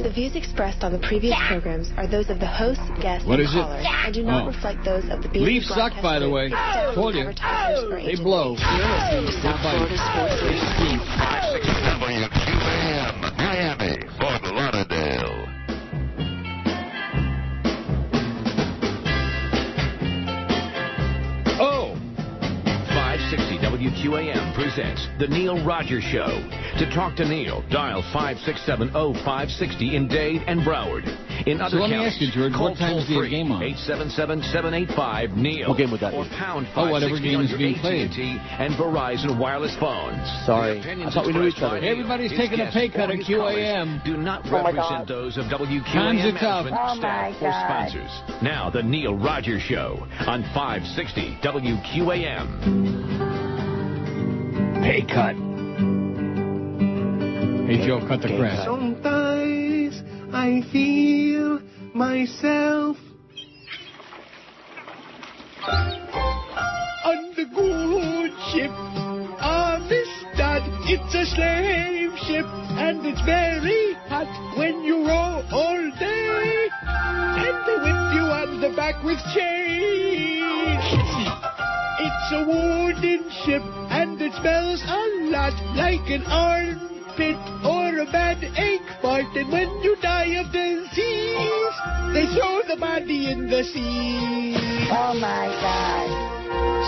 The views expressed on the previous programs are those of the host, guests, and callers, and do not reflect those of the Beasley Leafs suck, by the way. Told you. They blow. South Florida Sports Radio. 560 WQAM, Miami, Fort Lauderdale. Oh! 560 WQAM presents The Neil Rogers Show. To talk to Neil, dial 567-0560 in Dade and Broward. In other let me counties, ask you, George, what time is the game on? 877-785-NEIL. What game would that or be? pound whatever game is being played. AT&T and Verizon wireless phones. Sorry, I thought we knew each other. Everybody's taking a pay cut at QAM. Do not represent those of WQAM Times are tough. management, staff, or sponsors. Now, The Neil Rogers Show on 560 WQAM. Pay cut. Hey, Joe, cut the crap. Sometimes I feel myself on the good ship Amistad. It's a slave ship and it's very hot when you row all day, and they whip you on the back with chains. It's a wooden ship and it smells a lot like an armpit or a bad egg fart, and when you die of disease, they throw the body in the sea. Oh my God.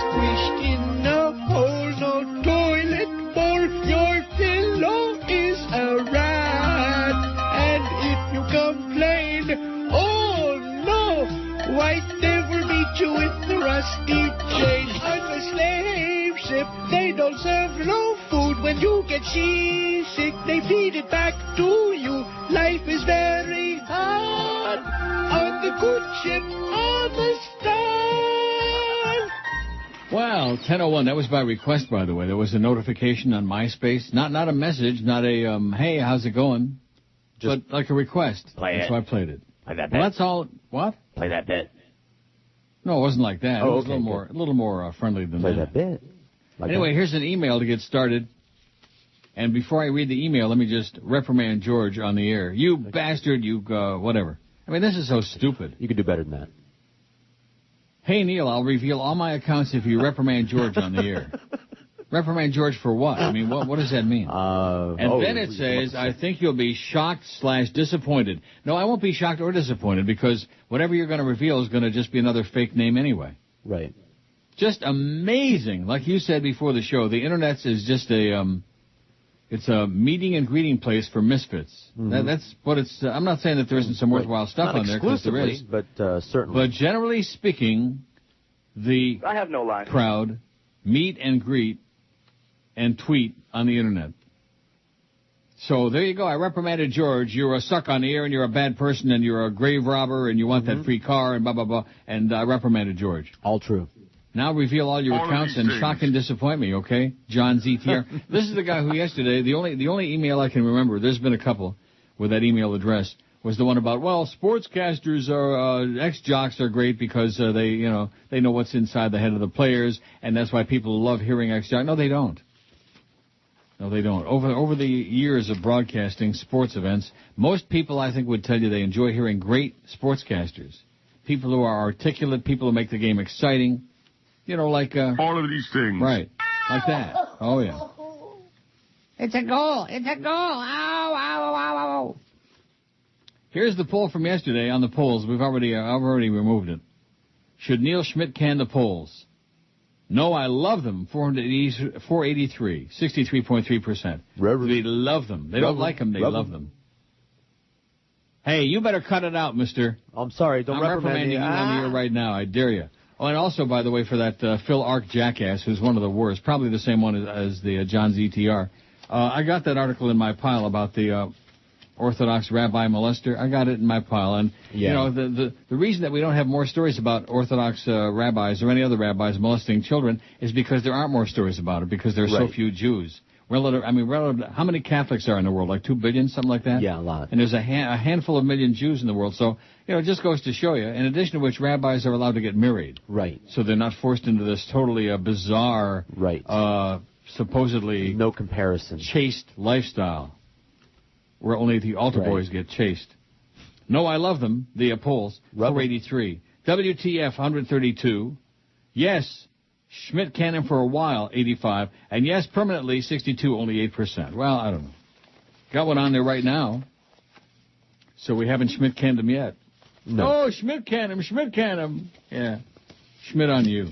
Squished in a hole, no toilet bowl, your pillow is a rat. And if you complain, oh no, white devil beat you with the rusty chain. On a slave ship, they don't serve no food. When you get seasick, they feed it back to you. Life is very hard on the good ship Amistad. Well, 10:01. That was by request, by the way. There was a notification on MySpace. Not a message, not a, hey, how's it going? Just but like a request. That's why I played it. Play that Well, bit. that's all. What? Play that bit. No, it wasn't like that. Oh, it was okay, a little more friendly than Play that. that bit. Like Anyway, that. here's an email to get started. And before I read the email, let me just reprimand George on the air. You bastard, you, whatever. I mean, this is so stupid. You could do better than that. Hey, Neil, I'll reveal all my accounts if you reprimand George on the air. Reprimand George for what? I mean, what does that mean? Then it says, I think you'll be shocked/disappointed. No, I won't be shocked or disappointed because whatever you're going to reveal is going to just be another fake name anyway. Right. Just amazing. Like you said before the show, the Internet is just it's a meeting and greeting place for misfits. Mm-hmm. That's what it's. I'm not saying that there isn't some worthwhile stuff on there, because there is. But certainly. But generally speaking, the I have no line. crowd meet and greet and tweet on the Internet. So there you go. I reprimanded George. You're a suck on the air, and you're a bad person, and you're a grave robber, and you want that free car, and blah, blah, blah. And I reprimanded George. All true. Now reveal all your accounts and shock and disappoint me, okay? John ZTR. This is the guy who yesterday, the only email I can remember, there's been a couple with that email address, was the one about, well, sportscasters are, ex-jocks are great because they know what's inside the head of the players, and that's why people love hearing ex-jocks. No, they don't. No, they don't. Over the years of broadcasting sports events, most people, I think, would tell you they enjoy hearing great sportscasters. People who are articulate, people who make the game exciting. You know, like... all of these things. Right. Like that. Oh, yeah. It's a goal. It's a goal. Ow, ow, ow, ow. Here's the poll from yesterday on the polls. I've already removed it. Should Neil Schmidt can the polls? No, I love them. 483. 63.3%. They love them. They don't like them. They love them. Hey, you better cut it out, mister. I'm sorry. Don't reprimand you on the air right now. I dare you. Oh, and also, by the way, for that Phil Ark jackass, who's one of the worst, probably the same one as the John ZTR, I got that article in my pile about the Orthodox rabbi molester. I got it in my pile. And, you know, the reason that we don't have more stories about Orthodox rabbis or any other rabbis molesting children is because there aren't more stories about it, because there are so few Jews. Relative, how many Catholics are in the world? Like 2 billion, something like that? Yeah, a lot. And there's a handful of million Jews in the world. So, it just goes to show you. In addition to which, rabbis are allowed to get married. Right. So they're not forced into this totally bizarre, supposedly no comparison, chaste lifestyle. where only the altar boys get chased. No, I love them, the polls, 483. WTF, 132. Yes, Schmidt Cannon for a while, 85. And yes, permanently, 62, only 8%. Well, I don't know. Got one on there right now. So we haven't Schmidt canned him yet. No. Oh, Schmidt can him. Yeah. Schmidt on you.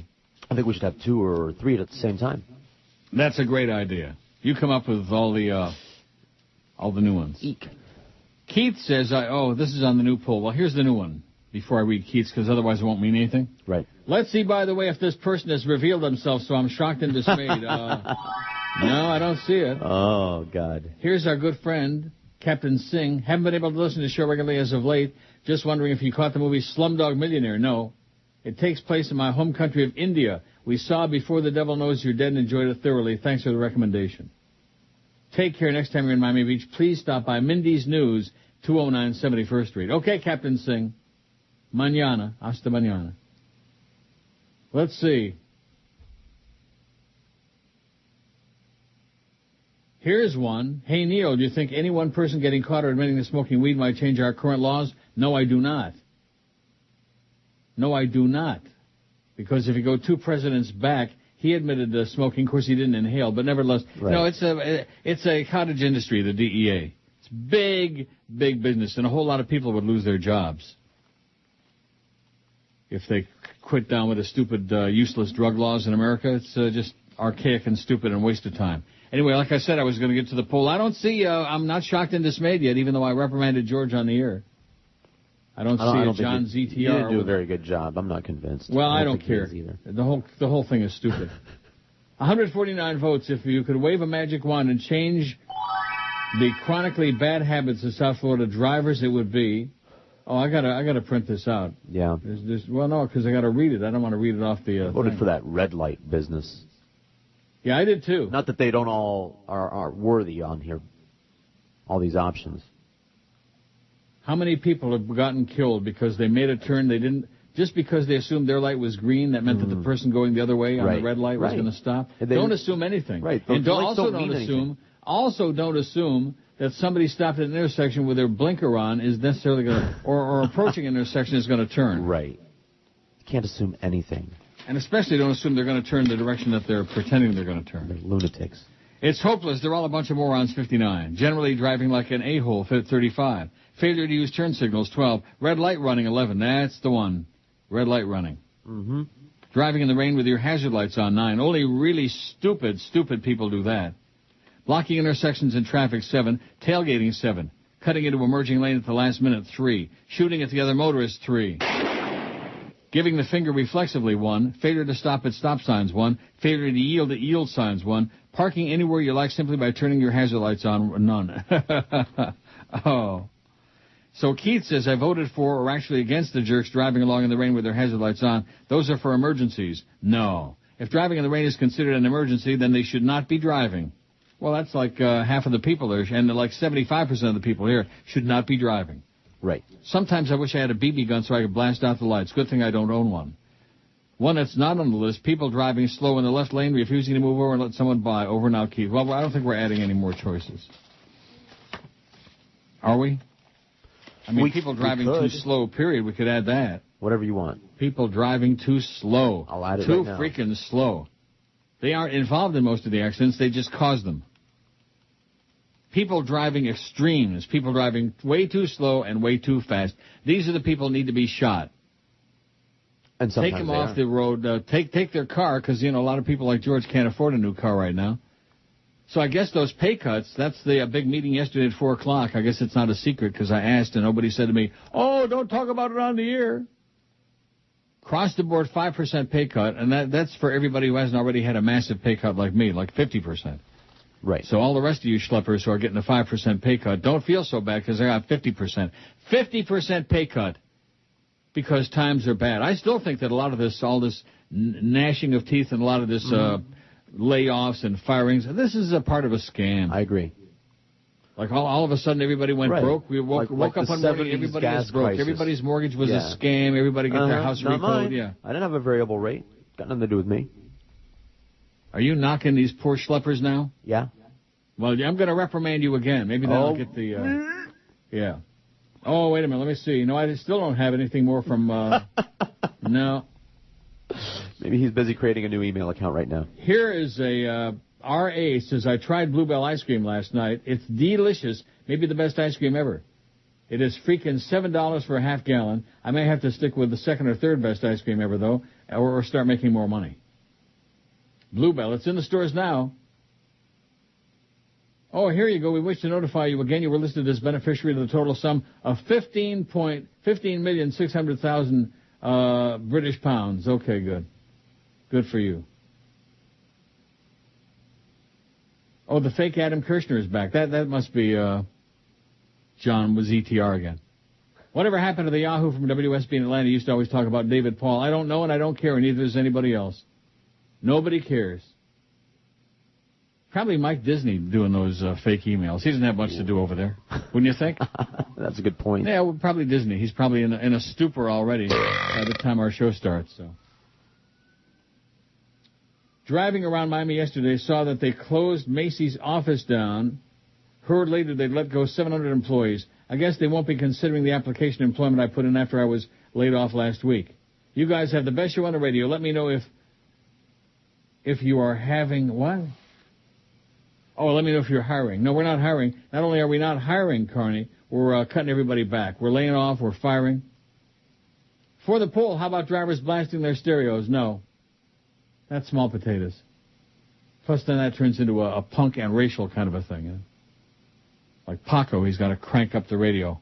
I think we should have 2 or 3 at the same time. That's a great idea. You come up with all the new ones. Eek. Keith says, this is on the new poll. Well, here's the new one before I read Keith's, because otherwise it won't mean anything. Right. Let's see, by the way, if this person has revealed themselves, so I'm shocked and dismayed. No, I don't see it. Oh, God. Here's our good friend, Captain Singh. Haven't been able to listen to the show regularly as of late. Just wondering if you caught the movie Slumdog Millionaire. No. It takes place in my home country of India. We saw Before the Devil Knows You're Dead and enjoyed it thoroughly. Thanks for the recommendation. Take care next time you're in Miami Beach. Please stop by Mindy's News, 209 71st Street. Okay, Captain Singh. Mañana. Hasta mañana. Let's see. Here's one. Hey, Neil, do you think any one person getting caught or admitting to smoking weed might change our current laws? No, I do not. No, I do not. Because if you go 2 presidents back, he admitted to smoking. Of course, he didn't inhale, but nevertheless, it's a cottage industry, the DEA. It's big, big business, and a whole lot of people would lose their jobs if they quit down with the stupid, useless drug laws in America. It's just archaic and stupid and waste of time. Anyway, like I said, I was going to get to the poll. I don't see, I'm not shocked and dismayed yet, even though I reprimanded George on the air. I don't see a John ZTR. You didn't do a very good job. I'm not convinced. Well, I don't care. Either. The whole thing is stupid. 149 votes. If you could wave a magic wand and change the chronically bad habits of South Florida drivers, it would be. Oh, I gotta print this out. Yeah. Well, no, because I gotta read it. I don't want to read it off the. I voted thing. for that red light business. Yeah, I did too. Not that they don't all are worthy on here. All these options. How many people have gotten killed because they made a turn they didn't, just because they assumed their light was green, that meant that the person going the other way on the red light was going to stop? Don't assume anything. Right. And don't assume that somebody stopped at an intersection with their blinker on is necessarily going to, or approaching an intersection is going to turn. Right. You can't assume anything. And especially don't assume they're going to turn the direction that they're pretending they're going to turn. They're lunatics. It's hopeless. They're all a bunch of morons, 59. Generally driving like an a-hole, 35. Failure to use turn signals, 12. Red light running, 11. That's the one. Red light running. Mm-hmm. Driving in the rain with your hazard lights on, 9. Only really stupid people do that. Blocking intersections in traffic, 7. Tailgating, 7. Cutting into a merging lane at the last minute, 3. Shooting at the other motorist, 3. Giving the finger reflexively, 1. Failure to stop at stop signs, 1. Failure to yield at yield signs, 1. Parking anywhere you like simply by turning your hazard lights on, none. Oh. So Keith says, I voted for or actually against the jerks driving along in the rain with their hazard lights on. Those are for emergencies. No. If driving in the rain is considered an emergency, then they should not be driving. Well, that's like half of the people there, and like 75% of the people here should not be driving. Right. Sometimes I wish I had a BB gun so I could blast out the lights. Good thing I don't own one. One that's not on the list, people driving slow in the left lane, refusing to move over and let someone by. Over now, Keith. Well, I don't think we're adding any more choices. Are we? I mean, people driving too slow, period. We could add that. Whatever you want. People driving too slow. I'll add it too right now. Freaking slow. They aren't involved in most of the accidents. They just cause them. People driving extremes. People driving way too slow and way too fast. These are the people who need to be shot. And take them off the road. Take their car, because, a lot of people like George can't afford a new car right now. So I guess those pay cuts, that's the big meeting yesterday at 4 o'clock. I guess it's not a secret because I asked and nobody said to me, oh, don't talk about it on the air. Across the board, 5% pay cut, and that's for everybody who hasn't already had a massive pay cut like me, like 50%. Right. So all the rest of you schleppers who are getting a 5% pay cut, don't feel so bad because I got 50%. 50% pay cut because times are bad. I still think that a lot of this, all this gnashing of teeth and a lot of this layoffs and firings, this is a part of a scam. I agree. Like all of a sudden everybody went broke. We woke up one morning, everybody was broke. Crisis. Everybody's mortgage was a scam. Everybody got their house repoed. Yeah. I didn't have a variable rate. Got nothing to do with me. Are you knocking these poor schleppers now? Yeah. Well, I'm going to reprimand you again. Maybe then I'll get the... Yeah. Oh, wait a minute. Let me see. No, I still don't have anything more from... no. Maybe he's busy creating a new email account right now. Here is a... R.A. says, I tried Bluebell ice cream last night. It's delicious. Maybe the best ice cream ever. It is freaking $7 for a half gallon. I may have to stick with the second or third best ice cream ever, though, or start making more money. Bluebell, it's in the stores now. Oh, here you go. We wish to notify you again. You were listed as beneficiary of the total sum of 15,600,000 British pounds. Okay, good. Good for you. Oh, the fake Adam Kirshner is back. That must be John with ZTR again. Whatever happened to the Yahoo from WSB in Atlanta used to always talk about David Paul? I don't know and I don't care, and neither does anybody else. Nobody cares. Probably Mike Disney doing those fake emails. He doesn't have much to do over there, wouldn't you think? That's a good point. Yeah, well, probably Disney. He's probably in a stupor already by the time our show starts. So, driving around Miami yesterday, saw that they closed Macy's office down. Heard later they'd let go 700 employees. I guess they won't be considering the application employment I put in after I was laid off last week. You guys have the best show on the radio. Let me know if you are having what? Oh, let me know if you're hiring. No, we're not hiring. Not only are we not hiring, Carney, we're cutting everybody back. We're laying off. We're firing. For the poll, how about drivers blasting their stereos? No. That's small potatoes. Plus, then that turns into a punk and racial kind of a thing. You know? Like Paco, he's got to crank up the radio.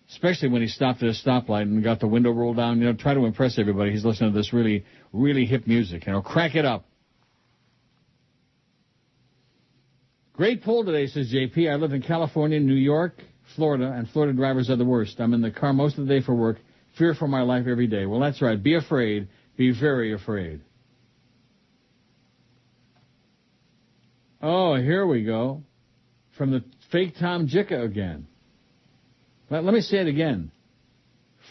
Especially when he stopped at a stoplight and got the window rolled down. You know, try to impress everybody. He's listening to this really, really hip music. You know, crank it up. Great poll today, says JP. I live in California, New York, Florida, and Florida drivers are the worst. I'm in the car most of the day for work. Fear for my life every day. Well, that's right. Be afraid. Be very afraid. Oh, here we go. From the fake Tom Jicka again. Let me say it again.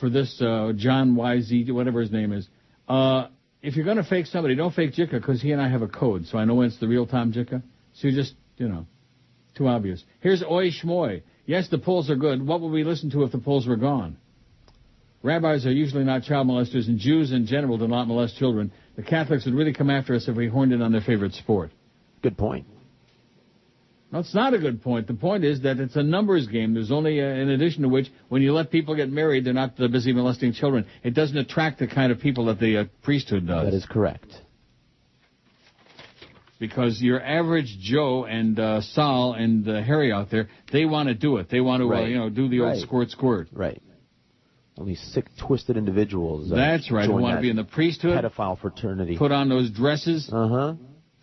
For this John YZ, whatever his name is. If you're going to fake somebody, don't fake Jicka, because he and I have a code, so I know when it's the real Tom Jicka. So you just... You know, too obvious. Here's Oi Schmoy. Yes, the polls are good. What would we listen to if the polls were gone? Rabbis are usually not child molesters, and Jews in general do not molest children. The Catholics would really come after us if we horned in on their favorite sport. Good point. No, it's not a good point. The point is that it's a numbers game. There's only, in addition to which, when you let people get married, they're not busy molesting children. It doesn't attract the kind of people that the priesthood does. That is correct. Because your average Joe and Sal and Harry out there, they want to do it. They want to, do the old squirt. Right. Only sick, twisted individuals. That's right. Who want to be in the priesthood. Pedophile fraternity. Put on those dresses.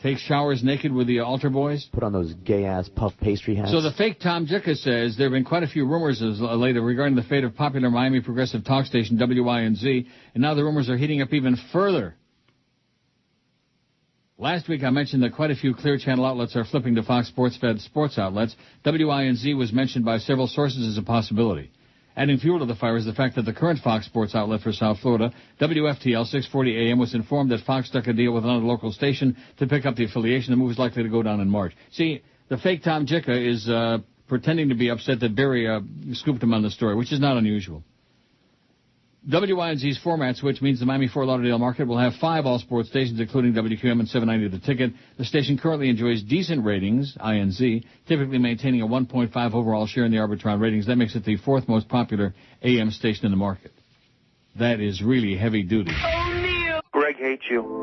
Take showers naked with the altar boys. Put on those gay-ass puff pastry hats. So the fake Tom Jicka says there have been quite a few rumors later regarding the fate of popular Miami progressive talk station WINZ, and now the rumors are heating up even further. Last week I mentioned that quite a few Clear Channel outlets are flipping to Fox Sports-fed sports outlets. WINZ was mentioned by several sources as a possibility. Adding fuel to the fire is the fact that the current Fox Sports outlet for South Florida, WFTL 640 AM, was informed that Fox struck a deal with another local station to pick up the affiliation. The move is likely to go down in March. See, the fake Tom Jicka is pretending to be upset that Barry scooped him on the story, which is not unusual. WINZ's format switch means the Miami-Fort Lauderdale market will have 5 all-sports stations, including WQAM and 790 The Ticket. The station currently enjoys decent ratings, INZ, typically maintaining a 1.5 overall share in the Arbitron ratings. That makes it the 4th most popular AM station in the market. That is really heavy duty. Greg hates you.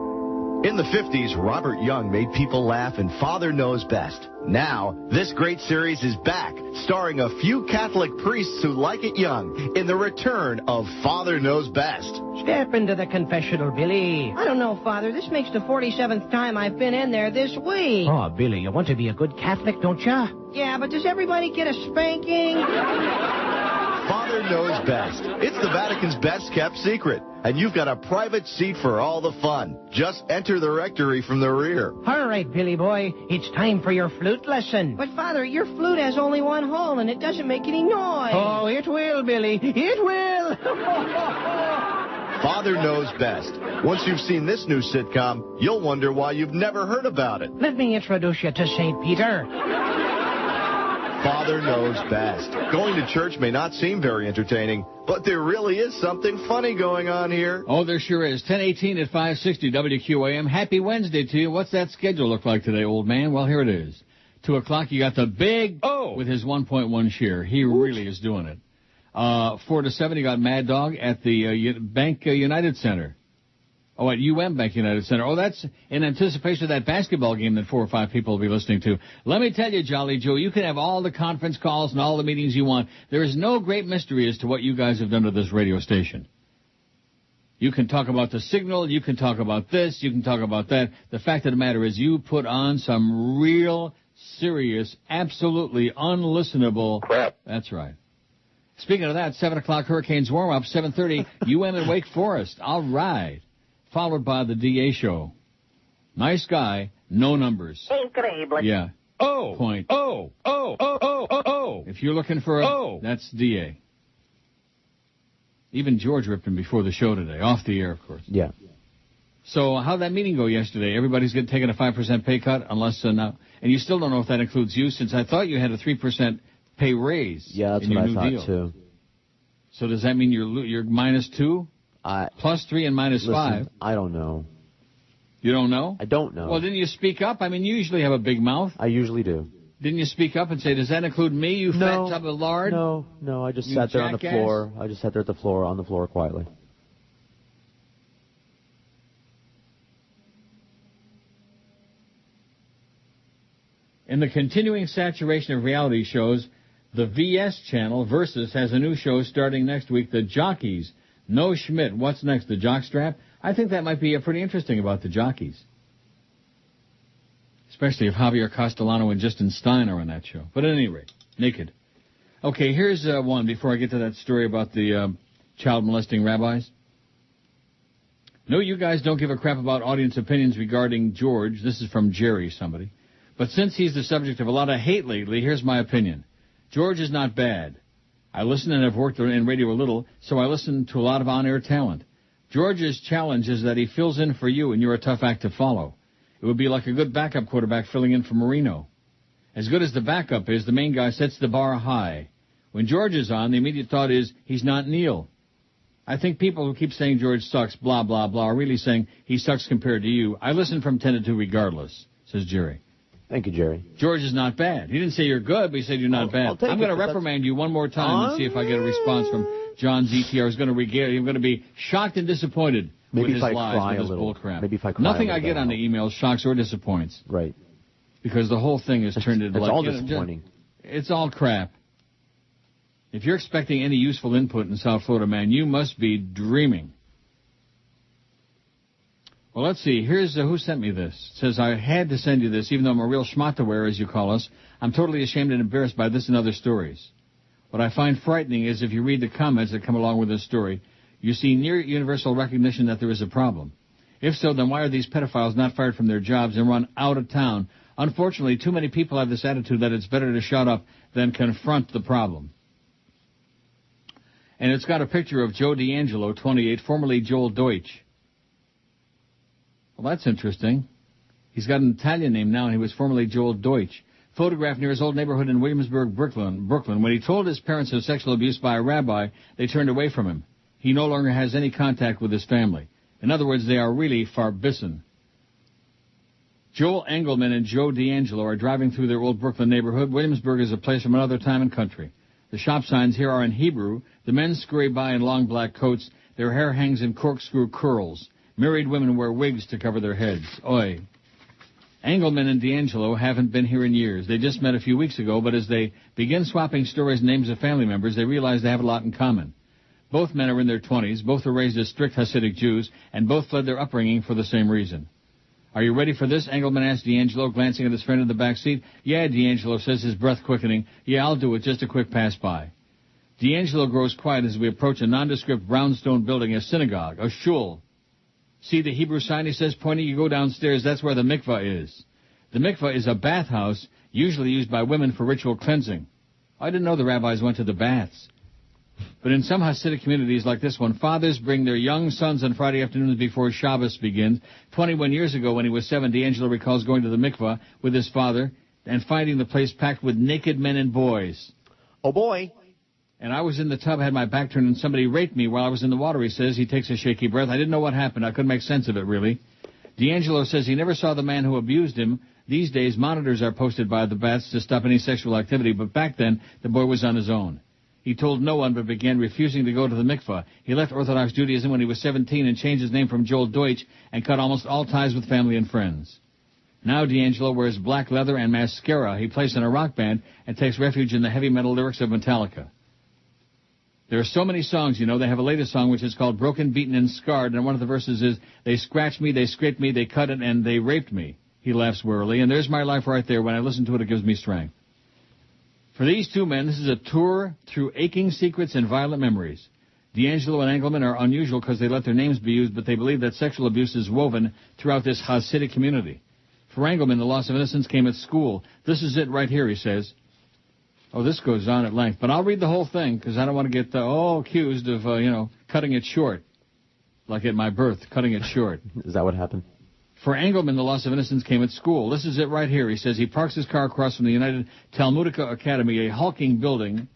In the 50s, Robert Young made people laugh in Father Knows Best. Now, this great series is back, starring a few Catholic priests who like it young, in the return of Father Knows Best. Step into the confessional, Billy. I don't know, Father. This makes the 47th time I've been in there this week. Oh, Billy, you want to be a good Catholic, don't ya? Yeah, but does everybody get a spanking? Father Knows Best. It's the Vatican's best-kept secret. And you've got a private seat for all the fun. Just enter the rectory from the rear. All right, Billy boy. It's time for your flute lesson. But, Father, your flute has only one hole, and it doesn't make any noise. Oh, it will, Billy. It will. Father Knows Best. Once you've seen this new sitcom, you'll wonder why you've never heard about it. Let me introduce you to St. Peter. Father knows best. Going to church may not seem very entertaining, but there really is something funny going on here. Oh, there sure is. 10:18 at 560 WQAM. Happy Wednesday to you. What's that schedule look like today, old man? Well, here it is. 2 o'clock, you got the big O with his 1.1 share. He really is doing it. 4 to 7, you got Mad Dog at the Bank United Center. Oh, at Bank United Center. Oh, that's in anticipation of that basketball game that 4 or 5 people will be listening to. Let me tell you, Jolly Joe, you can have all the conference calls and all the meetings you want. There is no great mystery as to what you guys have done to this radio station. You can talk about the signal, you can talk about this, you can talk about that. The fact of the matter is you put on some real, serious, absolutely unlistenable crap. That's right. Speaking of that, 7 o'clock Hurricanes warm-up, 7:30, and Wake Forest. All right. Followed by the DA show. Nice guy, no numbers. Incredible. Yeah. Oh. Point. Oh. If you're looking for a, that's DA. Even George ripped him before the show today, off the air, of course. Yeah. So how'd that meeting go yesterday? Everybody's taking a 5% pay cut, unless now, and you still don't know if that includes you, since I thought you had a 3% pay raise. Yeah, that's in what your I new thought deal. too. So does that mean you're -2? +3 and -5? I don't know. You don't know? I don't know. Well, didn't you speak up? I mean, you usually have a big mouth. I usually do. Didn't you speak up and say, does that include me, you fat tub of lard? No, I just You sat there on the jackass? floor. I just sat there at the floor, on the floor quietly. In the continuing saturation of reality shows, the VS channel, Versus, has a new show starting next week, The Jockeys. No Schmidt. What's next, the jockstrap? I think that might be pretty interesting about the jockeys. Especially if Javier Castellano and Justin Stein are on that show. But at any rate, naked. Okay, here's one before I get to that story about the child molesting rabbis. No, you guys don't give a crap about audience opinions regarding George. This is from Jerry, somebody. But since he's the subject of a lot of hate lately, here's my opinion. George is not bad. I listen and have worked in radio a little, so I listen to a lot of on-air talent. George's challenge is that he fills in for you, and you're a tough act to follow. It would be like a good backup quarterback filling in for Marino. As good as the backup is, the main guy sets the bar high. When George is on, the immediate thought is, he's not Neil. I think people who keep saying George sucks, blah, blah, blah, are really saying he sucks compared to you. I listen from 10 to 2 regardless, says Jerry. Thank you, Jerry. George is not bad. He didn't say you're good, but he said you're not bad. I'm going to reprimand you one more time and see if I get a response from John ZTR. He's going to regale you. I'm going to be shocked and disappointed with his lies, with his bullcrap. Maybe if I cry Nothing I get on the emails shocks or disappoints. Right. Because the whole thing is turned into it's all disappointing. It's all crap. If you're expecting any useful input in South Florida, man, you must be dreaming. Well, let's see. Here's who sent me this. It says, I had to send you this, even though I'm a real schmattaware, as you call us. I'm totally ashamed and embarrassed by this and other stories. What I find frightening is if you read the comments that come along with this story, you see near universal recognition that there is a problem. If so, then why are these pedophiles not fired from their jobs and run out of town? Unfortunately, too many people have this attitude that it's better to shut up than confront the problem. And it's got a picture of Joe D'Angelo, 28, formerly Joel Deutsch. Well, that's interesting. He's got an Italian name now, and he was formerly Joel Deutsch. Photographed near his old neighborhood in Williamsburg, Brooklyn. When he told his parents of sexual abuse by a rabbi, they turned away from him. He no longer has any contact with his family. In other words, they are really farbissen. Joel Engelman and Joe D'Angelo are driving through their old Brooklyn neighborhood. Williamsburg is a place from another time and country. The shop signs here are in Hebrew. The men scurry by in long black coats. Their hair hangs in corkscrew curls. Married women wear wigs to cover their heads. Oi. Engelman and D'Angelo haven't been here in years. They just met a few weeks ago, but as they begin swapping stories and names of family members, they realize they have a lot in common. Both men are in their 20s, both were raised as strict Hassidic Jews, and both fled their upbringing for the same reason. Are you ready for this? Engelman asked D'Angelo, glancing at his friend in the back seat. Yeah, D'Angelo says, his breath quickening. Yeah, I'll do it, just a quick pass by. D'Angelo grows quiet as we approach a nondescript brownstone building, a synagogue, a shul. See the Hebrew sign, he says, pointing, you go downstairs, that's where the mikvah is. The mikvah is a bathhouse, usually used by women for ritual cleansing. I didn't know the rabbis went to the baths. But in some Hasidic communities like this one, fathers bring their young sons on Friday afternoons before Shabbos begins. 21 years ago, when he was 7, D'Angelo recalls going to the mikvah with his father. and finding the place packed with naked men and boys. Oh, boy. And I was in the tub, had my back turned, and somebody raped me while I was in the water, he says. He takes a shaky breath. I didn't know what happened. I couldn't make sense of it, really. D'Angelo says he never saw the man who abused him. These days, monitors are posted by the baths to stop any sexual activity, but back then, the boy was on his own. He told no one, but began refusing to go to the mikvah. He left Orthodox Judaism when he was 17 and changed his name from Joel Deutsch and cut almost all ties with family and friends. Now D'Angelo wears black leather and mascara. He plays in a rock band and takes refuge in the heavy metal lyrics of Metallica. There are so many songs, you know. They have a latest song which is called Broken, Beaten, and Scarred, and one of the verses is, they scratched me, they scraped me, they cut it, and they raped me. He laughs wearily, and there's my life right there. When I listen to it, it gives me strength. For these two men, this is a tour through aching secrets and violent memories. D'Angelo and Engelman are unusual because they let their names be used, but they believe that sexual abuse is woven throughout this Hasidic community. For Engelman, the loss of innocence came at school. This is it right here, he says. Oh, this goes on at length, but I'll read the whole thing because I don't want to get accused of, cutting it short. Like at my birth, cutting it short. Is that what happened? For Engelman, the loss of innocence came at school. This is it right here. He says he parks his car across from the United Talmudica Academy, a hulking building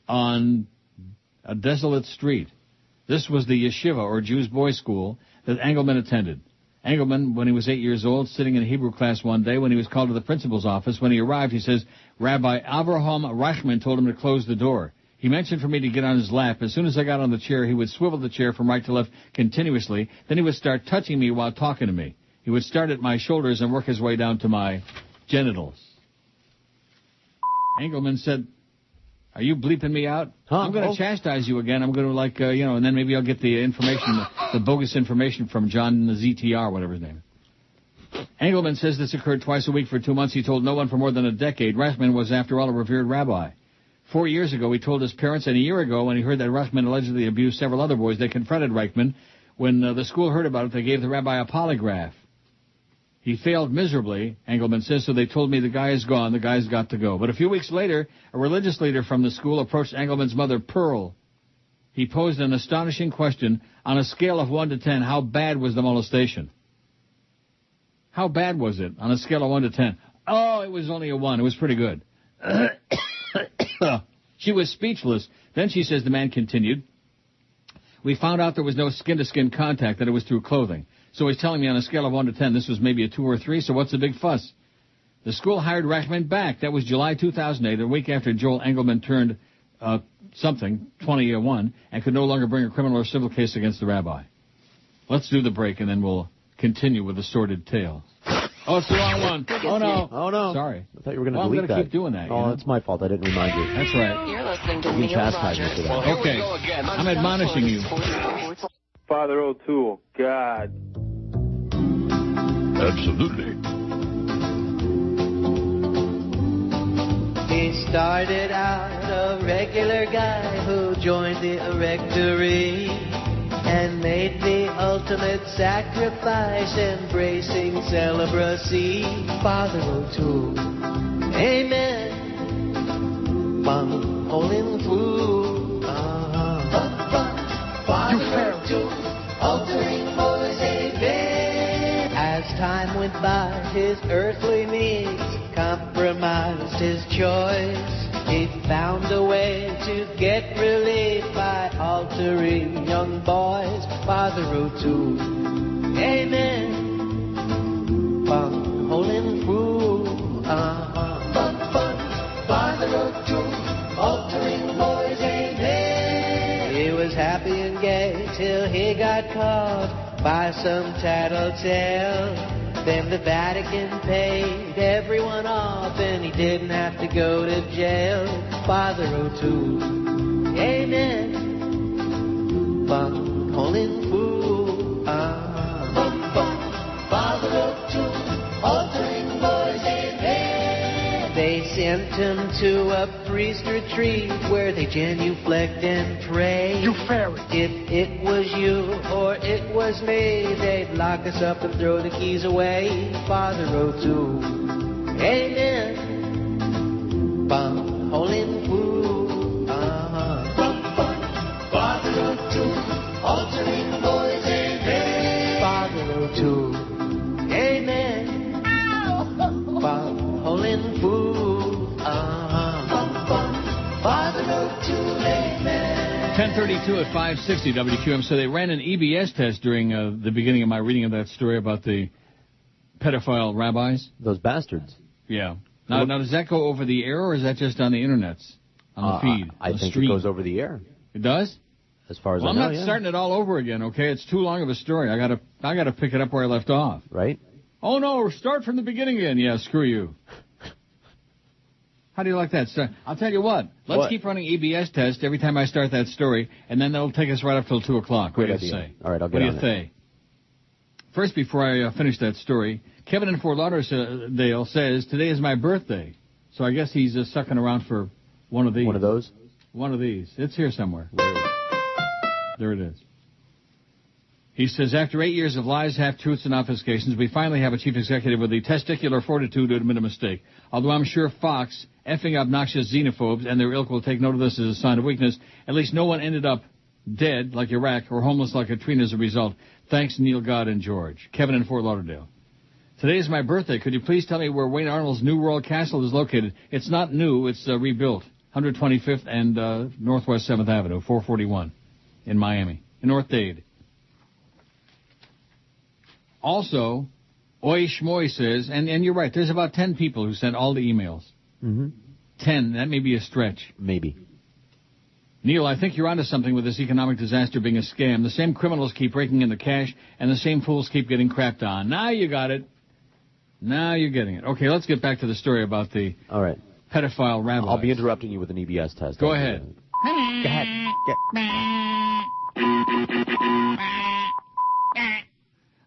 on a desolate street. This was the yeshiva, or Jews' boys' school, that Engelman attended. Engelman, when he was 8 years old, sitting in a Hebrew class one day, when he was called to the principal's office, when he arrived, he says, Rabbi Avraham Reichman told him to close the door. He mentioned for me to get on his lap. As soon as I got on the chair, he would swivel the chair from right to left continuously. Then he would start touching me while talking to me. He would start at my shoulders and work his way down to my genitals. Engelman said, are you bleeping me out? I'm going to chastise you again. I'm going to, and then maybe I'll get the information, the bogus information from John ZTR, whatever his name is. Engelman says this occurred twice a week for 2 months. He told no one for more than a decade. Reichman was, after all, a revered rabbi. 4 years ago, he told his parents, and a year ago, when he heard that Reichman allegedly abused several other boys, they confronted Reichman. When the school heard about it, they gave the rabbi a polygraph. He failed miserably, Engelman says, so they told me the guy is gone, the guy's got to go. But a few weeks later, a religious leader from the school approached Engelman's mother, Pearl. He posed an astonishing question. On a scale of 1 to 10, how bad was the molestation? How bad was it on a scale of 1 to 10? Oh, it was only a 1. It was pretty good. She was speechless. Then she says, the man continued, we found out there was no skin-to-skin contact, that it was through clothing. So he's telling me on a scale of 1 to 10, this was maybe a 2 or 3, so what's the big fuss? The school hired Reichman back. That was July 2008, a week after Joel Engelman turned 21, and could no longer bring a criminal or civil case against the rabbi. Let's do the break, and then we'll continue with the sordid tale. Oh, it's the wrong one. Oh, no. Oh, no. Sorry. I thought you were going to I'm delete that. going to keep doing that. Oh, it's my fault. I didn't remind you. That's right. You're listening to You can chastise me for that. Okay. I'm admonishing you. Father O'Toole, God. Absolutely. He started out a regular guy who joined the Erectory and made the ultimate sacrifice, embracing celibacy. Father O'Toole, amen. Bum, holding fool. Father O'Toole, altering boys, amen. As time went by, his earthly needs compromised his choice. He found a way to get relief by altering young boys. Father O'Toole, amen. Bum, holding fool. Father O'Toole, altering boys, amen. He was happy and gay till he got caught by some tattletale. Then the Vatican paid everyone off and he didn't have to go to jail. Father O'Toole, amen. Bum, holding fool. Father O'Toole, altering boys, amen. They sent him to a priest retreat where they genuflect and pray. You fairy. If it was you or it was me, they'd lock us up and throw the keys away. Father O'Toole, amen. Bum, holding fool. Father O'Toole, altering boys, amen. Father O'Toole, amen. Bum, holding fool. 10:32 at 560 WQAM. So they ran an EBS test during the beginning of my reading of that story about the pedophile rabbis. Those bastards. Yeah. Now, does that go over the air, or is that just on the internets, on the feed? I think it goes over the air. It does? As far as well, I know, I'm not starting it all over again, okay? It's too long of a story. I gotta pick it up where I left off. Right? Oh, no, start from the beginning again. Yeah, screw you. How do you like that? I'll tell you what. Let's keep running EBS tests every time I start that story, and then that'll take us right up till 2 o'clock. Great what do you idea. say? All right, I'll get on it. What do you say? First, before I finish that story, Kevin in Fort Lauderdale says, today is my birthday. So I guess he's sucking around for one of these. One of those? One of these. It's here somewhere. There it is. He says, after 8 years of lies, half-truths, and obfuscations, we finally have a chief executive with the testicular fortitude to admit a mistake. Although I'm sure Fox, effing obnoxious xenophobes, and their ilk will take note of this as a sign of weakness, at least no one ended up dead like Iraq or homeless like Katrina as a result. Thanks, Neil, God, and George. Kevin in Fort Lauderdale. Today is my birthday. Could you please tell me where Wayne Arnold's New World Castle is located? It's not new. It's rebuilt. 125th and Northwest 7th Avenue, 441 in Miami, in North Dade. Also, Oi Shmoy says, and you're right, there's about 10 people who sent all the emails. Mm-hmm. 10, that may be a stretch. Maybe. Neil, I think you're onto something with this economic disaster being a scam. The same criminals keep breaking in the cash, and the same fools keep getting crapped on. Now you got it. Now you're getting it. Okay, let's get back to the story about the pedophile rabbis. I'll be interrupting you with an EBS test. Go ahead. Go ahead.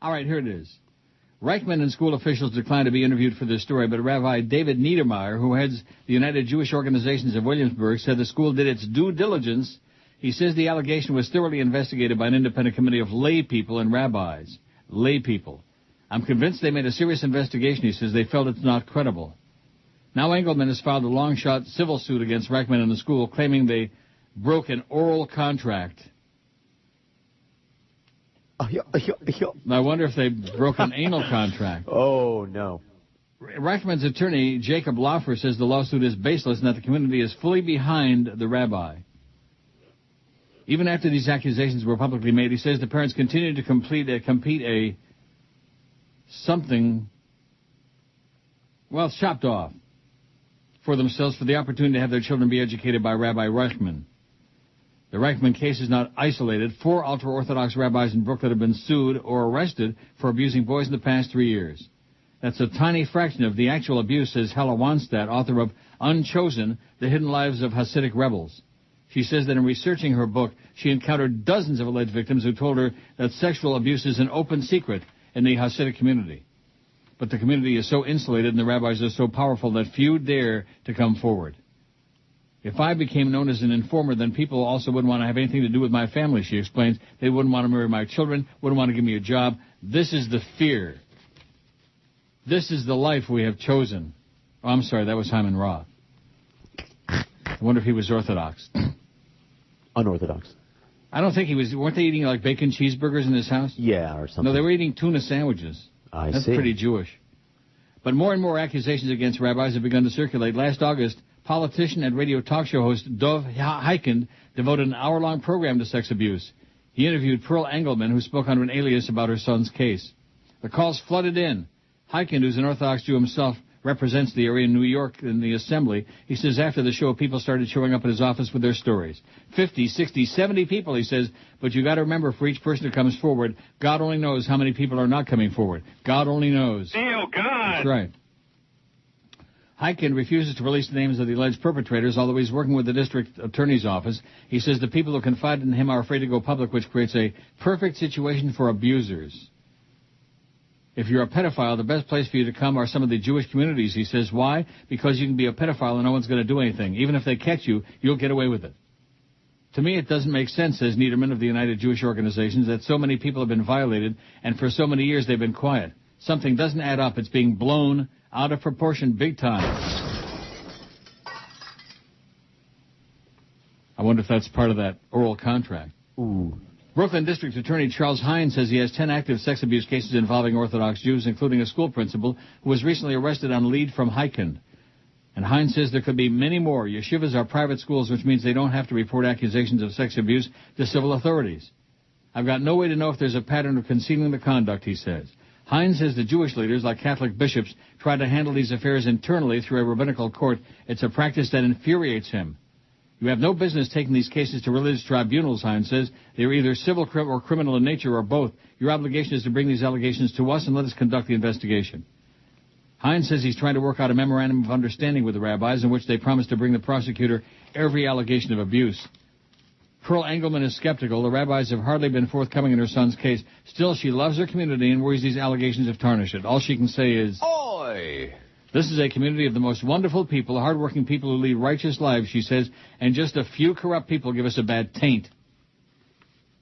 All right, here it is. Reichman and school officials declined to be interviewed for this story, but Rabbi David Niedermeyer, who heads the United Jewish Organizations of Williamsburg, said the school did its due diligence. He says the allegation was thoroughly investigated by an independent committee of lay people and rabbis. Lay people. I'm convinced they made a serious investigation, he says. They felt it's not credible. Now Engelman has filed a long-shot civil suit against Reichman and the school, claiming they broke an oral contract. I wonder if they broke an anal contract. Oh, no. Reichman's attorney, Jacob Laufer, says the lawsuit is baseless and that the community is fully behind the rabbi. Even after these accusations were publicly made, he says the parents continue to compete chopped off for themselves for the opportunity to have their children be educated by Rabbi Reichman. The Reichman case is not isolated. 4 ultra-Orthodox rabbis in Brooklyn have been sued or arrested for abusing boys in the past 3 years. That's a tiny fraction of the actual abuse, says Hella Wanstadt, author of Unchosen, The Hidden Lives of Hassidic Rebels. She says that in researching her book, she encountered dozens of alleged victims who told her that sexual abuse is an open secret in the Hasidic community. But the community is so insulated and the rabbis are so powerful that few dare to come forward. If I became known as an informer, then people also wouldn't want to have anything to do with my family, she explains. They wouldn't want to marry my children, wouldn't want to give me a job. This is the fear. This is the life we have chosen. Oh, I'm sorry, that was Hyman Roth. I wonder if he was Orthodox. Unorthodox. I don't think he was. Weren't they eating like bacon cheeseburgers in his house? Yeah, or something. No, they were eating tuna sandwiches. That's pretty Jewish. But more and more accusations against rabbis have begun to circulate. Last August, politician and radio talk show host Dov Heikind devoted an hour-long program to sex abuse. He interviewed Pearl Engelman, who spoke under an alias about her son's case. The calls flooded in. Heikind, who's an Orthodox Jew himself, represents the area in New York in the Assembly. He says after the show, people started showing up at his office with their stories. 50, 60, 70 people, he says. But you got to remember, for each person who comes forward, God only knows how many people are not coming forward. God only knows. Oh, God. That's right. Heikind refuses to release the names of the alleged perpetrators, although he's working with the district attorney's office. He says the people who confide in him are afraid to go public, which creates a perfect situation for abusers. If you're a pedophile, the best place for you to come are some of the Jewish communities, he says. Why? Because you can be a pedophile and no one's going to do anything. Even if they catch you, you'll get away with it. To me, it doesn't make sense, says Niederman of the United Jewish Organizations, that so many people have been violated and for so many years they've been quiet. Something doesn't add up. It's being blown out of proportion big time. I wonder if that's part of that oral contract. Ooh. Brooklyn District Attorney Charles Hines says he has 10 active sex abuse cases involving Orthodox Jews, including a school principal who was recently arrested on lead from Heikind. And Hines says there could be many more. Yeshivas are private schools, which means they don't have to report accusations of sex abuse to civil authorities. I've got no way to know if there's a pattern of concealing the conduct, he says. Hines says the Jewish leaders, like Catholic bishops, try to handle these affairs internally through a rabbinical court. It's a practice that infuriates him. You have no business taking these cases to religious tribunals, Hines says. They're either civil or criminal in nature or both. Your obligation is to bring these allegations to us and let us conduct the investigation. Hines says he's trying to work out a memorandum of understanding with the rabbis in which they promise to bring the prosecutor every allegation of abuse. Pearl Engelman is skeptical. The rabbis have hardly been forthcoming in her son's case. Still, she loves her community and worries these allegations have tarnished it. All she can say is, "Oi!" This is a community of the most wonderful people, hardworking people who lead righteous lives, she says, and just a few corrupt people give us a bad taint.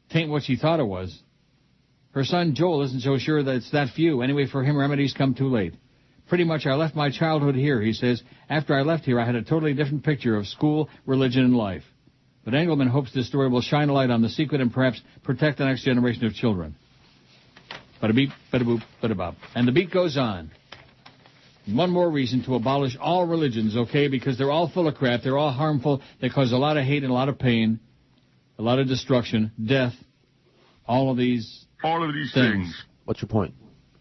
Taint what she thought it was. Her son Joel isn't so sure that it's that few. Anyway, for him, remedies come too late. Pretty much I left my childhood here, he says. After I left here, I had a totally different picture of school, religion, and life. But Engelman hopes this story will shine a light on the secret and perhaps protect the next generation of children. Bada-beep, bada-boop, bada-bop. And the beat goes on. One more reason to abolish all religions, okay, because they're all full of crap, they're all harmful, they cause a lot of hate and a lot of pain, a lot of destruction, death, all of these things. What's your point?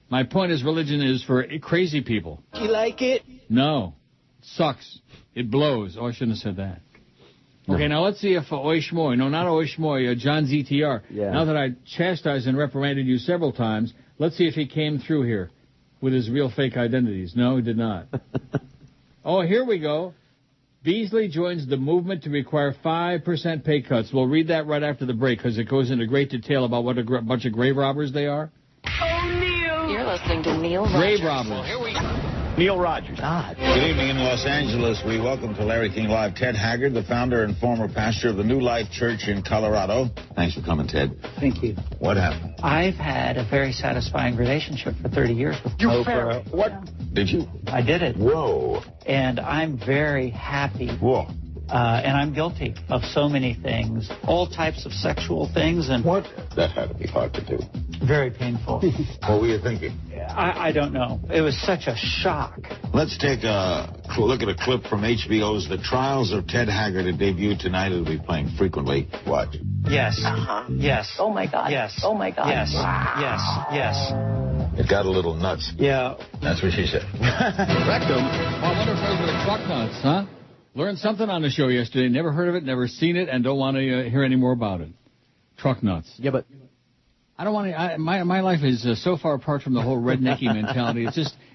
My point is religion is for crazy people. You like it? No. It sucks. It blows. Oh, I shouldn't have said that. Okay, now let's see if Oishmoy, no, not Oishmoy, John ZTR. Yeah. Now that I chastised and reprimanded you several times, let's see if he came through here with his real fake identities. No, he did not. Oh, here we go. Beasley joins the movement to require 5% pay cuts. We'll read that right after the break because it goes into great detail about what a bunch of grave robbers they are. You're listening to Neil Rogers. Grave robbers. Well, here we go. Neil Rogers. Good evening in Los Angeles. We welcome to Larry King Live Ted Haggard, the founder and former pastor of the New Life Church in Colorado. Thanks for coming, Ted. Thank you. What happened? I've had a very satisfying relationship for 30 years with Oprah. What? Did you? I did it. Whoa. And I'm very happy. Whoa. And I'm guilty of so many things, all types of sexual things. And what? That had to be hard to do. Very painful. What were you thinking? I don't know. It was such a shock. Let's take a look at a clip from HBO's The Trials of Ted Haggard. It debuted tonight. It'll be playing frequently. Watch. Yes. Yes. Oh, my God. Yes. Oh, my God. Yes. Wow. Yes. Yes. It got a little nuts. Yeah. That's what she said. Rectum. Oh, I wonder if those were the truck nuts, huh? Learned something on the show yesterday. Never heard of it, never seen it, and don't want to hear any more about it. Truck nuts. Yeah, but I don't want to. My life is so far apart from the whole rednecky mentality.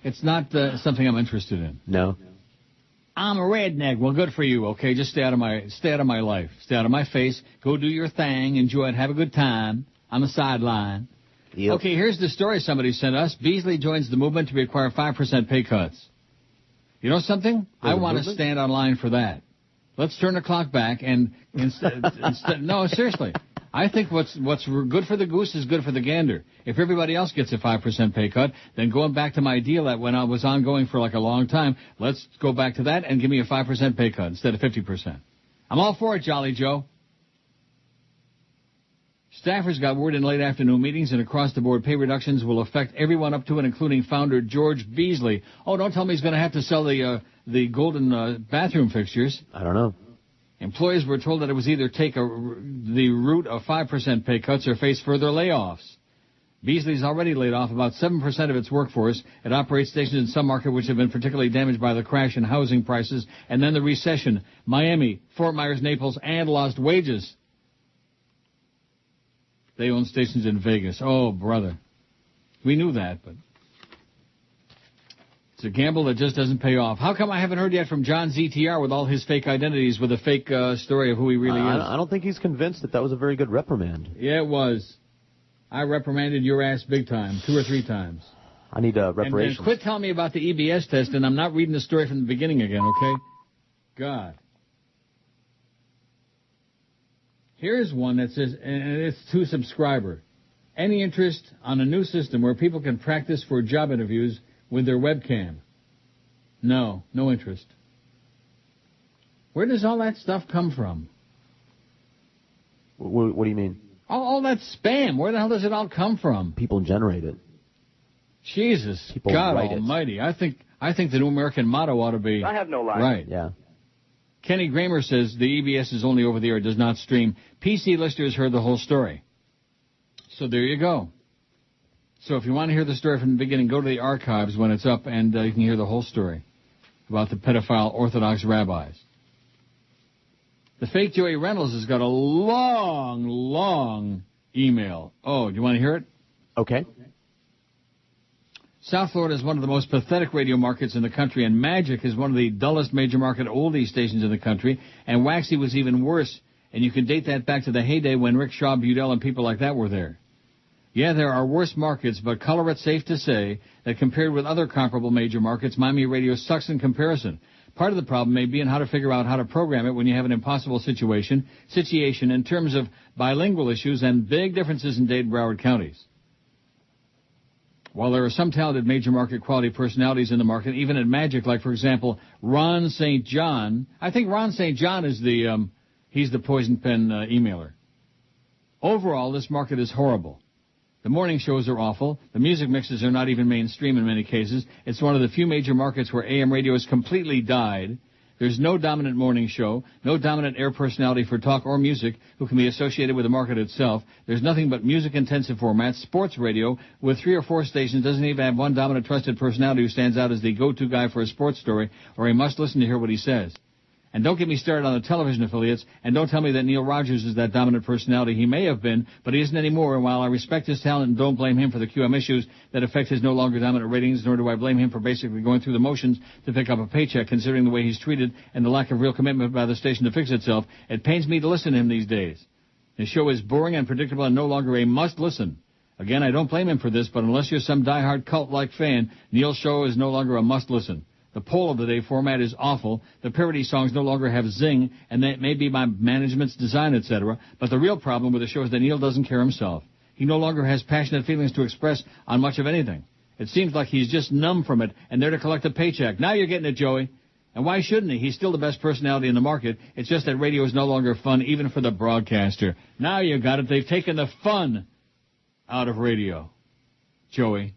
It's not something I'm interested in. No. I'm a redneck. Well, good for you. Okay, just stay out of my life. Stay out of my face. Go do your thing. Enjoy it. Have a good time. On the sideline. Yep. Okay, here's the story somebody sent us. Beasley joins the movement to require 5% pay cuts. You know something? I want to stand on line for that. Let's turn the clock back and instead no, seriously. I think what's good for the goose is good for the gander. If everybody else gets a 5% pay cut, then going back to my deal that when I was ongoing for like a long time, let's go back to that and give me a 5% pay cut instead of 50%. I'm all for it, Jolly Joe. Staffers got word in late afternoon meetings and across-the-board pay reductions will affect everyone up to and including founder George Beasley. Oh, don't tell me he's going to have to sell the golden bathroom fixtures. I don't know. Employees were told that it was either take the route of 5% pay cuts or face further layoffs. Beasley's already laid off about 7% of its workforce. It operates stations in some markets which have been particularly damaged by the crash in housing prices and then the recession. Miami, Fort Myers, Naples, and lost wages. They own stations in Vegas. Oh, brother. We knew that, but it's a gamble that just doesn't pay off. How come I haven't heard yet from John ZTR with all his fake identities with a fake story of who he really is? I don't think he's convinced that was a very good reprimand. Yeah, it was. I reprimanded your ass big time, 2 or 3 times. I need reparations. And quit telling me about the EBS test, and I'm not reading the story from the beginning again, okay? God. Here's one that says, and it's to subscriber. Any interest on a new system where people can practice for job interviews with their webcam? No interest. Where does all that stuff come from? What do you mean? All that spam. Where the hell does it all come from? People generate it. Jesus, God almighty. I think the new American motto ought to be... I have no line. Right. Yeah. Kenny Kramer says the EBS is only over the air, does not stream. PC listeners heard the whole story. So there you go. So if you want to hear the story from the beginning, go to the archives when it's up, and you can hear the whole story about the pedophile Orthodox rabbis. The fake Joey Reynolds has got a long email. Oh, do you want to hear it? Okay. South Florida is one of the most pathetic radio markets in the country, and Magic is one of the dullest major market oldie stations in the country, and Waxy was even worse, and you can date that back to the heyday when Rick Shaw, Budell, and people like that were there. Yeah, there are worse markets, but color it safe to say that compared with other comparable major markets, Miami radio sucks in comparison. Part of the problem may be in how to figure out how to program it when you have an impossible situation in terms of bilingual issues and big differences in Dade and Broward counties. While there are some talented major market quality personalities in the market, even at Magic, like, for example, Ron St. John. I think Ron St. John is he's the poison pen emailer. Overall, this market is horrible. The morning shows are awful. The music mixes are not even mainstream in many cases. It's one of the few major markets where AM radio has completely died. There's no dominant morning show, no dominant air personality for talk or music who can be associated with the market itself. There's nothing but music-intensive formats. Sports radio, with 3 or 4 stations, doesn't even have one dominant trusted personality who stands out as the go-to guy for a sports story, or a must-listen to hear what he says. And don't get me started on the television affiliates, and don't tell me that Neil Rogers is that dominant personality. He may have been, but he isn't anymore, and while I respect his talent and don't blame him for the QM issues that affect his no longer dominant ratings, nor do I blame him for basically going through the motions to pick up a paycheck, considering the way he's treated and the lack of real commitment by the station to fix itself, it pains me to listen to him these days. His show is boring and predictable and no longer a must-listen. Again, I don't blame him for this, but unless you're some diehard cult-like fan, Neil's show is no longer a must-listen. The poll of the day format is awful. The parody songs no longer have zing, and that may be my management's design, etc. But the real problem with the show is that Neil doesn't care himself. He no longer has passionate feelings to express on much of anything. It seems like he's just numb from it and there to collect a paycheck. Now you're getting it, Joey. And why shouldn't he? He's still the best personality in the market. It's just that radio is no longer fun, even for the broadcaster. Now you got it. They've taken the fun out of radio. Joey.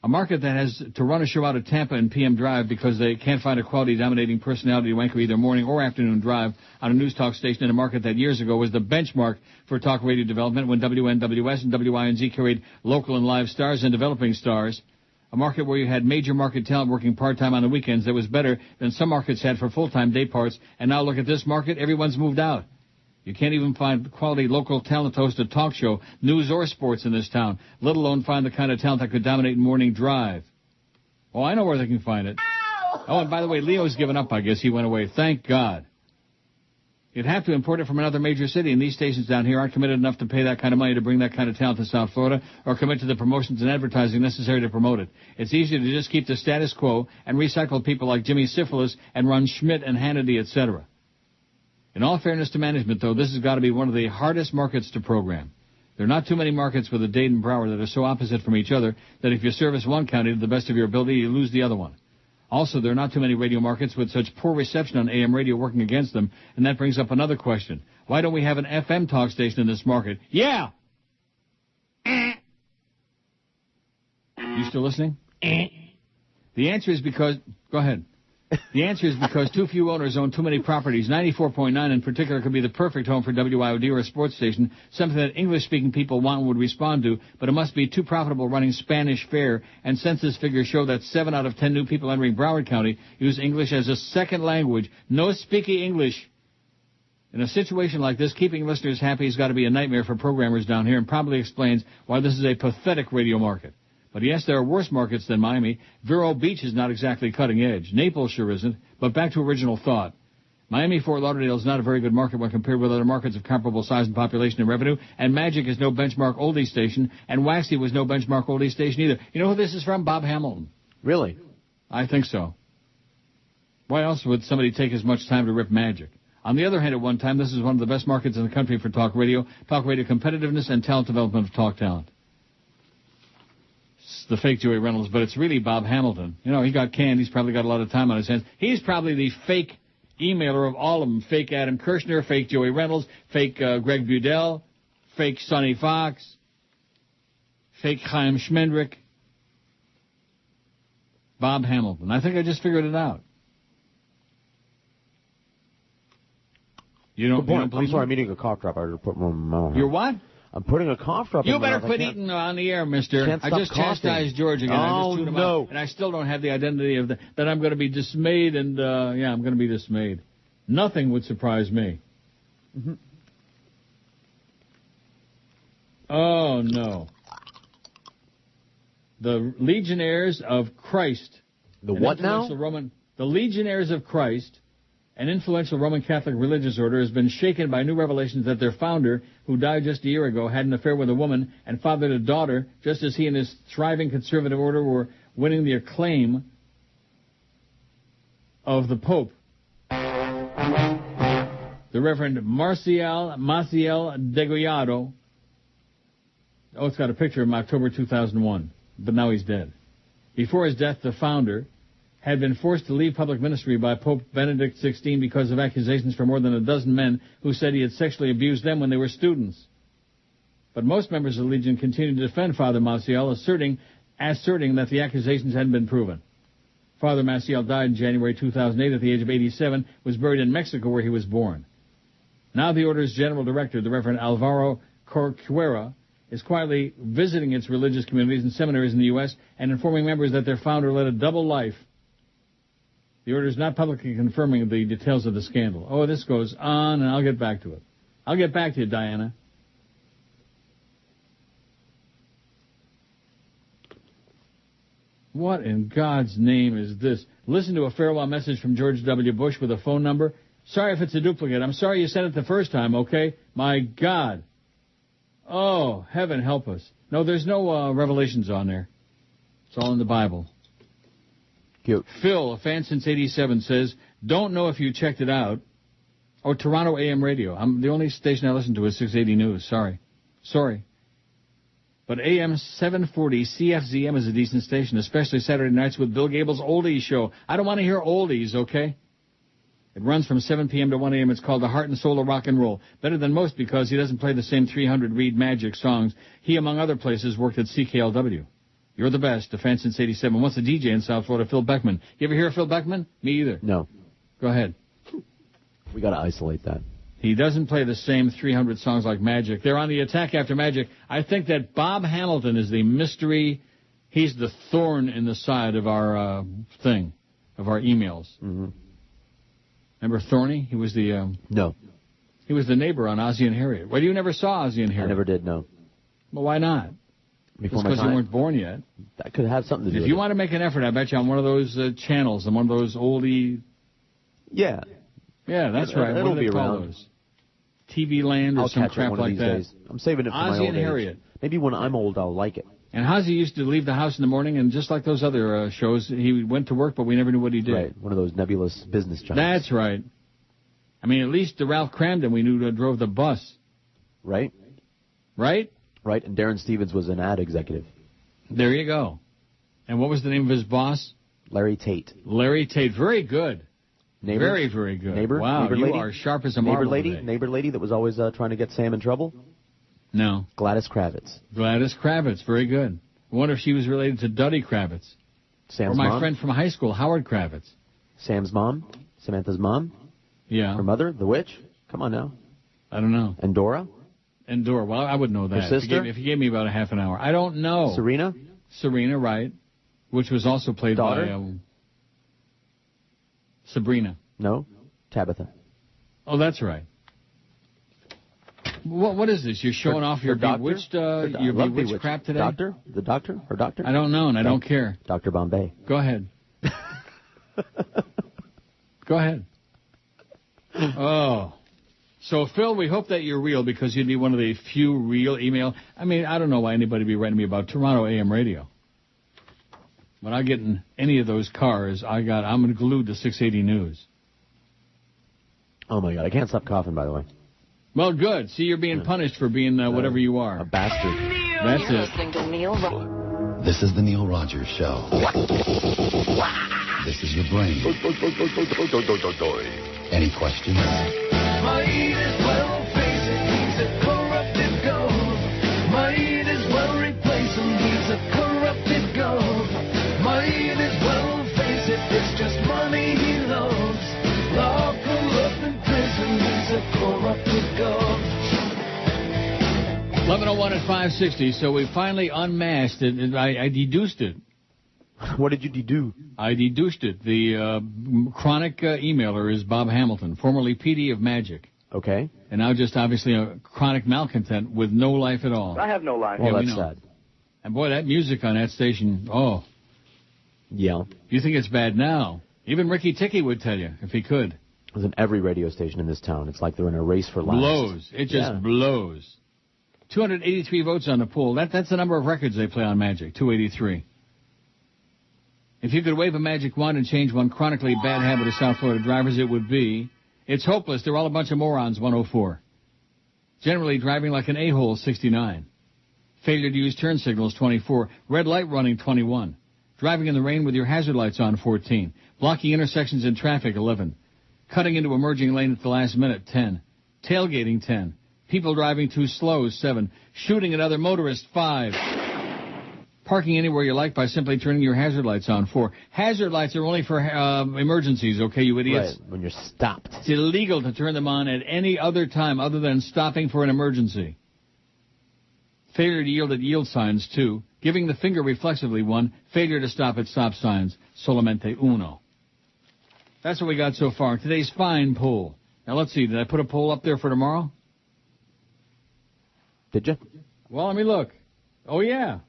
A market that has to run a show out of Tampa and PM Drive because they can't find a quality dominating personality to anchor either morning or afternoon drive on a news talk station in a market that years ago was the benchmark for talk radio development when WNWS and WINZ carried local and live stars and developing stars. A market where you had major market talent working part-time on the weekends that was better than some markets had for full-time day parts. And now look at this market. Everyone's moved out. You can't even find quality local talent to host a talk show, news or sports in this town, let alone find the kind of talent that could dominate morning drive. Oh, I know where they can find it. Oh, and by the way, Leo's given up, I guess. He went away. Thank God. You'd have to import it from another major city, and these stations down here aren't committed enough to pay that kind of money to bring that kind of talent to South Florida or commit to the promotions and advertising necessary to promote it. It's easier to just keep the status quo and recycle people like Jimmy Syphilis and Ron Schmidt and Hannity, etc. In all fairness to management, though, this has got to be one of the hardest markets to program. There are not too many markets with a Dade and Broward that are so opposite from each other that if you service one county to the best of your ability, you lose the other one. Also, there are not too many radio markets with such poor reception on AM radio working against them, and that brings up another question. Why don't we have an FM talk station in this market? Yeah! You still listening? The answer is because... Go ahead. The answer is because too few owners own too many properties. 94.9 in particular could be the perfect home for WIOD or a sports station, something that English-speaking people want and would respond to, but it must be too profitable running Spanish fare, and census figures show that 7 out of 10 new people entering Broward County use English as a second language. No speaky English. In a situation like this, keeping listeners happy has got to be a nightmare for programmers down here and probably explains why this is a pathetic radio market. But yes, there are worse markets than Miami. Vero Beach is not exactly cutting edge. Naples sure isn't. But back to original thought. Miami-Fort Lauderdale is not a very good market when compared with other markets of comparable size and population and revenue. And Magic is no benchmark oldie station. And Waxy was no benchmark oldie station either. You know who this is from? Bob Hamilton. Really? I think so. Why else would somebody take as much time to rip Magic? On the other hand, at one time, this is one of the best markets in the country for talk radio competitiveness, and talent development of talk talent. The fake Joey Reynolds, but it's really Bob Hamilton. You know, he got canned. He's probably got a lot of time on his hands. He's probably the fake emailer of all of them. Fake Adam Kirshner, fake Joey Reynolds, fake Greg Budell, fake Sonny Fox, fake Chaim Schmendrick. Bob Hamilton. I think I just figured it out. You don't believe I'm sorry, I'm eating a cough drop. I had to put more in my mouth. You're what? I'm putting a cough drop in my mouth. You better quit eating on the air, mister. I just chastised George again. Oh, I just chewed him no. out, and I still don't have the identity of that I'm going to be dismayed, and, yeah, I'm going to be dismayed. Nothing would surprise me. Mm-hmm. Oh, no. The Legionaries of Christ. The what now? The Legionaries of Christ, an influential Roman Catholic religious order, has been shaken by new revelations that their founder, who died just a year ago, had an affair with a woman and fathered a daughter, just as he and his thriving conservative order were winning the acclaim of the Pope. The Reverend Marcial Maciel Degollado. Oh, it's got a picture of him, October 2001. But now he's dead. Before his death, the founder had been forced to leave public ministry by Pope Benedict XVI because of accusations from more than a dozen men who said he had sexually abused them when they were students. But most members of the Legion continued to defend Father Maciel, asserting that the accusations hadn't been proven. Father Maciel died in January 2008 at the age of 87, was buried in Mexico where he was born. Now the order's general director, the Reverend Alvaro Corcuera, is quietly visiting its religious communities and seminaries in the U.S. and informing members that their founder led a double life. The order is not publicly confirming the details of the scandal. Oh, this goes on, and I'll get back to it. I'll get back to you, Diana. What in God's name is this? Listen to a farewell message from George W. Bush with a phone number. Sorry if it's a duplicate. I'm sorry you sent it the first time, okay? My God. Oh, heaven help us. No, there's no revelations on there. It's all in the Bible. Cute. Phil, a fan since 87, says, don't know if you checked it out. Oh, Toronto AM radio. The only station I listen to is 680 News. Sorry. But AM 740 CFZM is a decent station, especially Saturday nights with Bill Gable's Oldies show. I don't want to hear oldies, okay? It runs from 7 p.m. to 1 a.m. It's called The Heart and Soul of Rock and Roll. Better than most because he doesn't play the same 300 Reed Magic songs. He, among other places, worked at CKLW. You're the best, a fan since 87. What's a DJ in South Florida? Phil Beckman. You ever hear of Phil Beckman? Me either. No. Go ahead. We got to isolate that. He doesn't play the same 300 songs like Magic. They're on the attack after Magic. I think that Bob Hamilton is the mystery. He's the thorn in the side of our thing, of our emails. Mm-hmm. Remember Thorny? He was the... No. He was the neighbor on Ozzie and Harriet. Well, you never saw Ozzie and Harriet. I never did, no. Well, why not? Before because you weren't born yet. That could have something to do with it. If you want to make an effort, I bet you on one of those channels, on one of those oldie... Yeah. Yeah, that's right. It'll what do they be call around. Those? TV Land or I'll some catch crap it one like of these that. days. I'm saving it for my Ozzie old and age. Harriet. Maybe when I'm old, I'll like it. And Ozzie used to leave the house in the morning, and just like those other shows, he went to work, but we never knew what he did. Right, one of those nebulous business jobs. That's right. I mean, at least the Ralph Cramden we knew drove the bus. Right? Right? Right, and Darren Stevens was an ad executive. There you go. And what was the name of his boss? Larry Tate. Larry Tate. Very good. Neighbor? Very, very good. Neighbor? Wow, Neighbor you lady? are sharp as a marble today. Neighbor lady that was always trying to get Sam in trouble? No. Gladys Kravitz. Gladys Kravitz. Very good. I wonder if she was related to Duddy Kravitz. Sam's or my mom? friend from high school, Howard Kravitz. Sam's mom? Samantha's mom? Yeah. Her mother? The witch? Come on now. I don't know. And Dora? And Dora. Well, I would know that. Her sister? If you gave me about a half an hour. I don't know. Serena? Serena, right. Which was also played Daughter? by Sabrina. No. Tabitha. Oh, that's right. What is this? You're showing off your bewitched, bewitched crap today? Doctor? The doctor? Her doctor? I don't know, and I don't care. Dr. Bombay. Go ahead. Go ahead. Oh. So, Phil, we hope that you're real because you'd be one of the few real email. I mean, I don't know why anybody would be writing me about Toronto AM radio. When I get in any of those cars, I'm glued to 680 News. Oh, my God. I can't stop coughing, by the way. Well, good. See, you're being punished for being whatever you are. A bastard. That's You're it. listening to Neil Rogers. This is the Neil Rogers Show. This is your brain. Any questions? Might as well face it, he's a corrupted goat. Might as well replace him, he's a corrupted goat. Might as well 11:01 at 560, so we finally unmasked it. I deduced it. What did you deduce? I deduced it. The chronic emailer is Bob Hamilton, formerly PD of Magic. Okay. And now just obviously a chronic malcontent with no life at all. I have no life. Well, that's sad. And boy, that music on that station, oh. Yeah. You think it's bad now. Even Ricky Ticky would tell you, if he could. It was in every radio station in this town. It's like they're in a race for last. Blows. It just blows. 283 votes on the poll. That's the number of records they play on Magic, 283. If you could wave a magic wand and change one chronically bad habit of South Florida drivers, it would be, it's hopeless, they're all a bunch of morons, 104. Generally driving like an a-hole, 69. Failure to use turn signals, 24. Red light running, 21. Driving in the rain with your hazard lights on, 14. Blocking intersections in traffic, 11. Cutting into a merging lane at the last minute, 10. Tailgating, 10. People driving too slow, 7. Shooting at other motorists, 5. Parking anywhere you like by simply turning your hazard lights on, 4. Hazard lights are only for emergencies, okay, you idiots? Right, when you're stopped. It's illegal to turn them on at any other time other than stopping for an emergency. Failure to yield at yield signs, 2. Giving the finger reflexively, 1. Failure to stop at stop signs, solamente uno. That's what we got so far. Today's fine poll. Now, let's see. Did I put a poll up there for tomorrow? Did you? Well, let me look. Oh, yeah.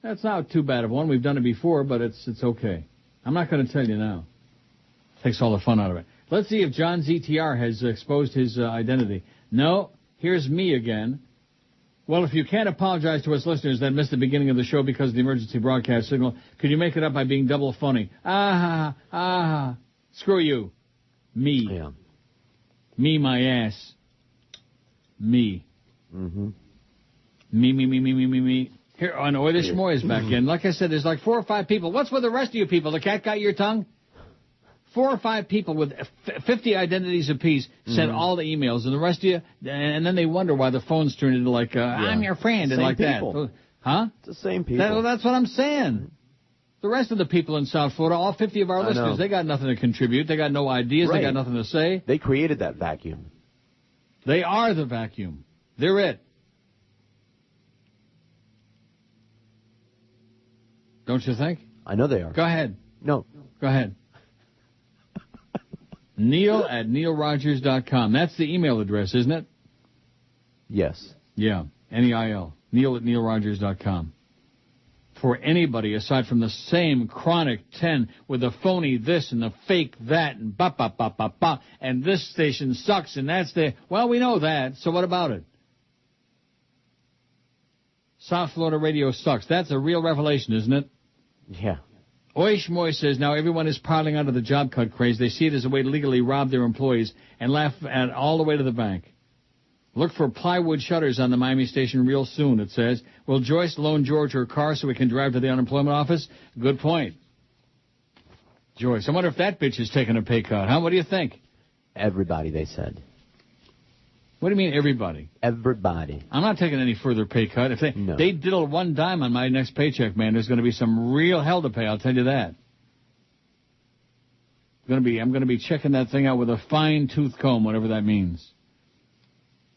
That's not too bad of one. We've done it before, but it's okay. I'm not going to tell you now. Takes all the fun out of it. Let's see if John ZTR has exposed his identity. No. Here's me again. Well, if you can't apologize to us listeners that missed the beginning of the show because of the emergency broadcast signal, could you make it up by being double funny? Screw you. Me. Yeah. Me, my ass. Me. Mm-hmm. Me. Here, oh, no, this Schmoy is back in. Like I said, there's like 4 or 5 people. What's with the rest of you people? The cat got your tongue? 4 or 5 people with 50 identities apiece sent all the emails, and the rest of you, and then they wonder why the phones turn into like, I'm your friend, and same like people. that. Huh? It's the same people. That's what I'm saying. The rest of the people in South Florida, all 50 of our listeners, they got nothing to contribute. They got no ideas. Right. They got nothing to say. They created that vacuum. They are the vacuum. They're it. Don't you think? I know they are. Go ahead. No. Go ahead. Neil at neilrogers.com. That's the email address, isn't it? Yes. Yeah. Neil. Neil at neilrogers.com. For anybody aside from the same chronic 10 with the phony this and the fake that and ba and this station sucks and that's the... Well, we know that, so what about it? South Florida radio sucks. That's a real revelation, isn't it? Yeah. Oy Schmoy says now everyone is piling onto the job cut craze. They see it as a way to legally rob their employees and laugh at all the way to the bank. Look for plywood shutters on the Miami station real soon, it says. Will Joyce loan George her car so we can drive to the unemployment office? Good point. Joyce, I wonder if that bitch is taking a pay cut, huh? What do you think? Everybody, they said. What do you mean, everybody? Everybody. I'm not taking any further pay cut. If they diddle one dime on my next paycheck, man, there's going to be some real hell to pay, I'll tell you that. I'm going to be checking that thing out with a fine-tooth comb, whatever that means.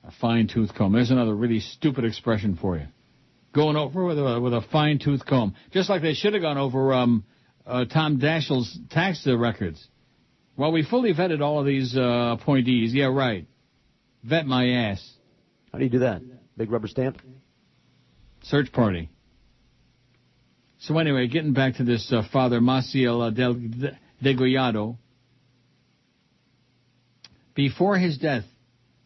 A fine-tooth comb. There's another really stupid expression for you. Going over with a fine-tooth comb. Just like they should have gone over Tom Dashiell's tax records. Well, we fully vetted all of these appointees. Yeah, right. Vet my ass. How do you do that? Big rubber stamp? Search party. So anyway, getting back to this Father Maciel Degollado. Before his death,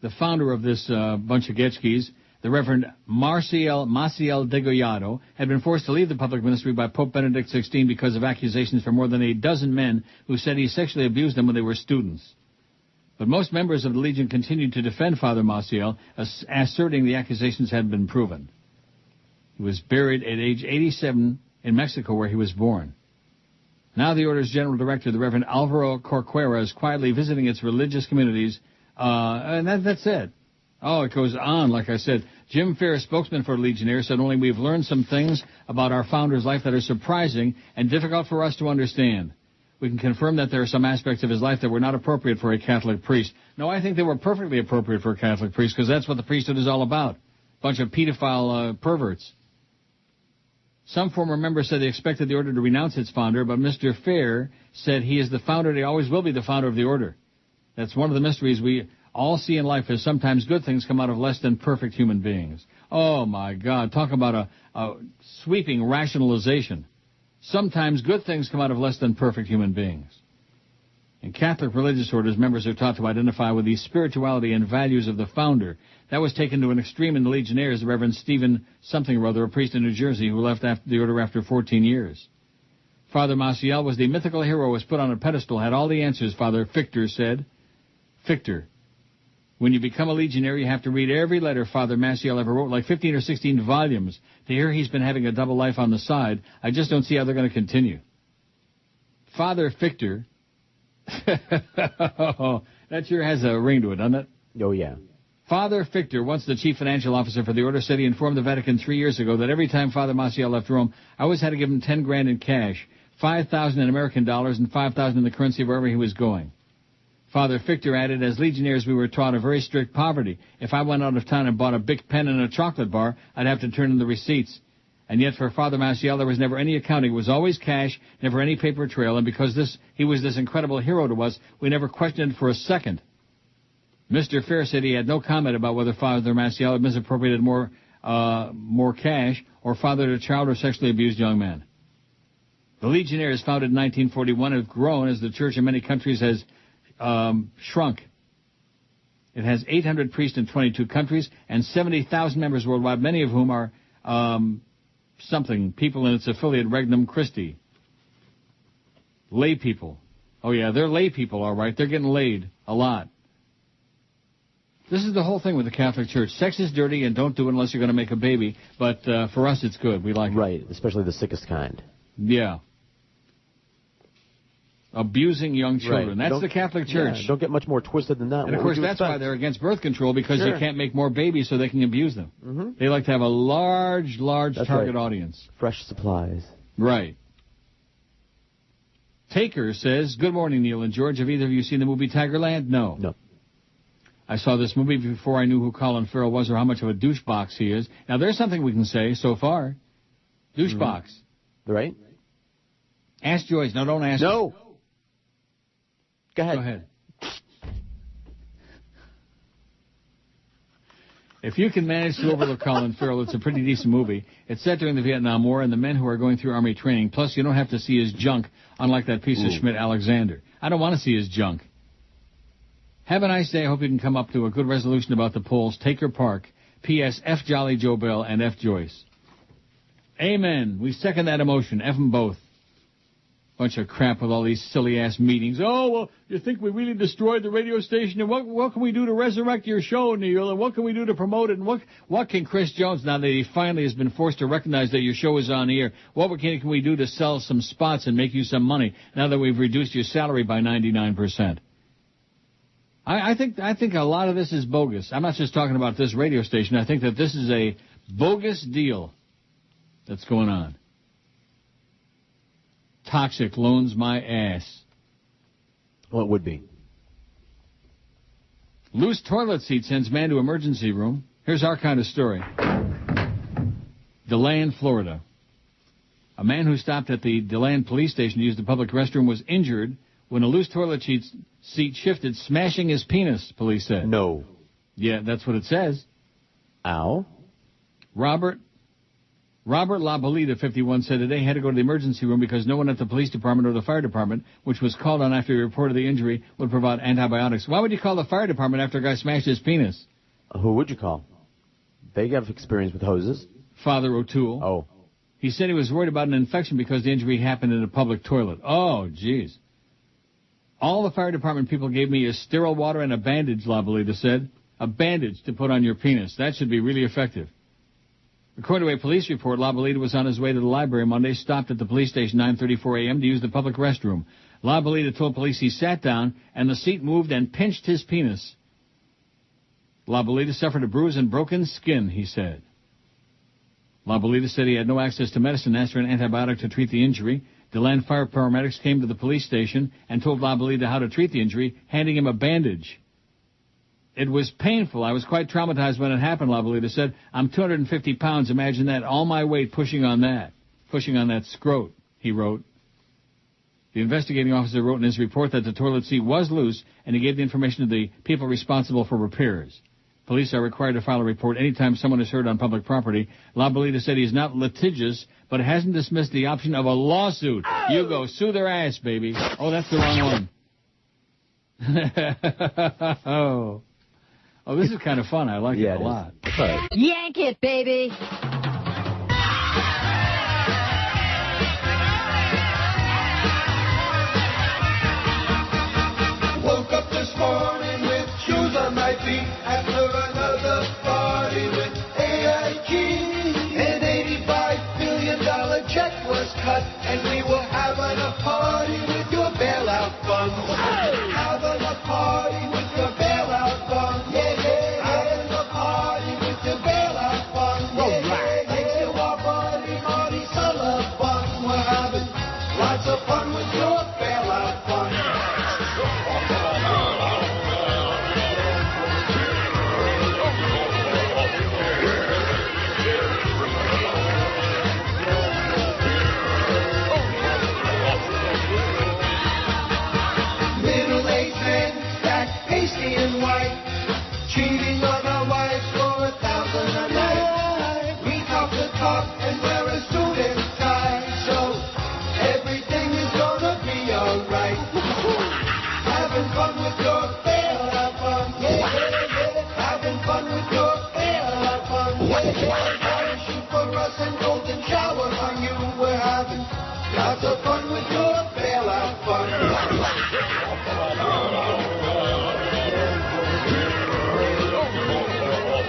the founder of this bunch of Getchkis, the Reverend Maciel Degollado, had been forced to leave the public ministry by Pope Benedict XVI because of accusations from more than a dozen men who said he sexually abused them when they were students. But most members of the Legion continued to defend Father Maciel, asserting the accusations had been proven. He was buried at age 87 in Mexico, where he was born. Now the Order's General Director, the Reverend Alvaro Corcuera, is quietly visiting its religious communities, and that's it. Oh, it goes on, like I said. Jim Fair, spokesman for Legionnaires, said only we've learned some things about our founder's life that are surprising and difficult for us to understand. We can confirm that there are some aspects of his life that were not appropriate for a Catholic priest. No, I think they were perfectly appropriate for a Catholic priest, because that's what the priesthood is all about. Bunch of pedophile perverts. Some former members said they expected the order to renounce its founder, but Mr. Fair said he is the founder and he always will be the founder of the order. That's one of the mysteries we all see in life, is sometimes good things come out of less than perfect human beings. Oh, my God. Talk about a sweeping rationalization. Sometimes good things come out of less than perfect human beings. In Catholic religious orders, members are taught to identify with the spirituality and values of the founder. That was taken to an extreme in the Legionaries, the Reverend Stephen something or other, a priest in New Jersey, who left after the order after 14 years. Father Maciel was the mythical hero, was put on a pedestal, had all the answers, Father Fichter said. Fichter. When you become a legionary, you have to read every letter Father Maciel ever wrote, like 15 or 16 volumes. To hear he's been having a double life on the side, I just don't see how they're going to continue. Father Fichter, that sure has a ring to it, doesn't it? Oh, yeah. Father Fichter, once the chief financial officer for the order, said he informed the Vatican 3 years ago that every time Father Maciel left Rome, I always had to give him 10 grand in cash, 5,000 in American dollars, and 5,000 in the currency of wherever he was going. Father Fichter added, as legionnaires we were taught a very strict poverty. If I went out of town and bought a Bic pen and a chocolate bar, I'd have to turn in the receipts. And yet for Father Maciel there was never any accounting. It was always cash, never any paper trail, and because he was this incredible hero to us, we never questioned for a second. Mr. Fair said he had no comment about whether Father Maciel had misappropriated more cash or fathered a child or sexually abused young man. The Legionnaires, founded in 1941, have grown as the church in many countries has shrunk. It has 800 priests in 22 countries and 70,000 members worldwide, many of whom are people in its affiliate Regnum Christi. Lay people. Oh, yeah, they're lay people, all right. They're getting laid a lot. This is the whole thing with the Catholic Church. Sex is dirty and don't do it unless you're going to make a baby. But for us, it's good. We like it. Right, especially the sickest kind. Yeah. Abusing young children. Right. That's the Catholic Church. Yeah, don't get much more twisted than that. And, of course, that's why they're against birth control, because they can't make more babies so they can abuse them. Mm-hmm. They like to have a large target audience. Fresh supplies. Right. Taker says, good morning, Neil and George. Have either of you seen the movie Tigerland? No. No. I saw this movie before I knew who Colin Farrell was or how much of a douchebox he is. Now, there's something we can say so far. Douchebox. Mm-hmm. Right? Ask Joyce. No, don't ask. No. Go ahead. Go ahead. If you can manage to overlook Colin Farrell, it's a pretty decent movie. It's set during the Vietnam War and the men who are going through Army training. Plus, you don't have to see his junk, unlike that piece of Schmidt Alexander. I don't want to see his junk. Have a nice day. I hope you can come up to a good resolution about the polls. Taker Park. P.S. F. Jolly Joe Bell and F. Joyce. Amen. We second that emotion. F them both. Bunch of crap with all these silly-ass meetings. Oh, well, you think we really destroyed the radio station? And what can we do to resurrect your show, Neil? And what can we do to promote it? And what can Chris Jones, now that he finally has been forced to recognize that your show is on the air, what can we do to sell some spots and make you some money now that we've reduced your salary by 99%? I think a lot of this is bogus. I'm not just talking about this radio station. I think that this is a bogus deal that's going on. Toxic loans my ass. Well, it would be. Loose toilet seat sends man to emergency room. Here's our kind of story. DeLand, Florida. A man who stopped at the DeLand police station to use the public restroom was injured when a loose toilet seat shifted, smashing his penis, police said. No. Yeah, that's what it says. Ow. Robert LaBolita, 51, said today he had to go to the emergency room because no one at the police department or the fire department, which was called on after he reported the injury, would provide antibiotics. Why would you call the fire department after a guy smashed his penis? Who would you call? They have experience with hoses. Father O'Toole. Oh. He said he was worried about an infection because the injury happened in a public toilet. Oh, jeez. All the fire department people gave me is sterile water and a bandage, LaBolita said. A bandage to put on your penis. That should be really effective. According to a police report, LaBolita was on his way to the library Monday, stopped at the police station 9:34 a.m. to use the public restroom. LaBolita told police he sat down and the seat moved and pinched his penis. LaBolita suffered a bruise and broken skin, he said. LaBolita said he had no access to medicine and asked for an antibiotic to treat the injury. DeLand fire paramedics came to the police station and told LaBolita how to treat the injury, handing him a bandage. It was painful. I was quite traumatized when it happened, Labolita said. I'm 250 pounds. Imagine that. All my weight pushing on that scrote, he wrote. The investigating officer wrote in his report that the toilet seat was loose, and he gave the information to the people responsible for repairs. Police are required to file a report anytime someone is hurt on public property. Labolita said he's not litigious, but hasn't dismissed the option of a lawsuit. Oh! You go, sue their ass, baby. Oh, that's the wrong one. Oh, this is kind of fun. I like it a lot. Yank it, baby. Woke up this morning with shoes on my feet after another party with AIG. An $85 billion check was cut, and we were having a party with your bailout fund. Having a party with your bailout fund. Having a party with your bailout fund. Thanks to our buddy Marty Sullivan, we're having lots of fun with your bailout fund. Cheating on our wives for $1,000 a night. We talk the talk and wear a suit and tie, so everything is gonna be alright. Having fun with your bailout fund. Having fun with your bailout fund. Shoot for us and golden shower on you. We're having lots of fun with your bailout fund.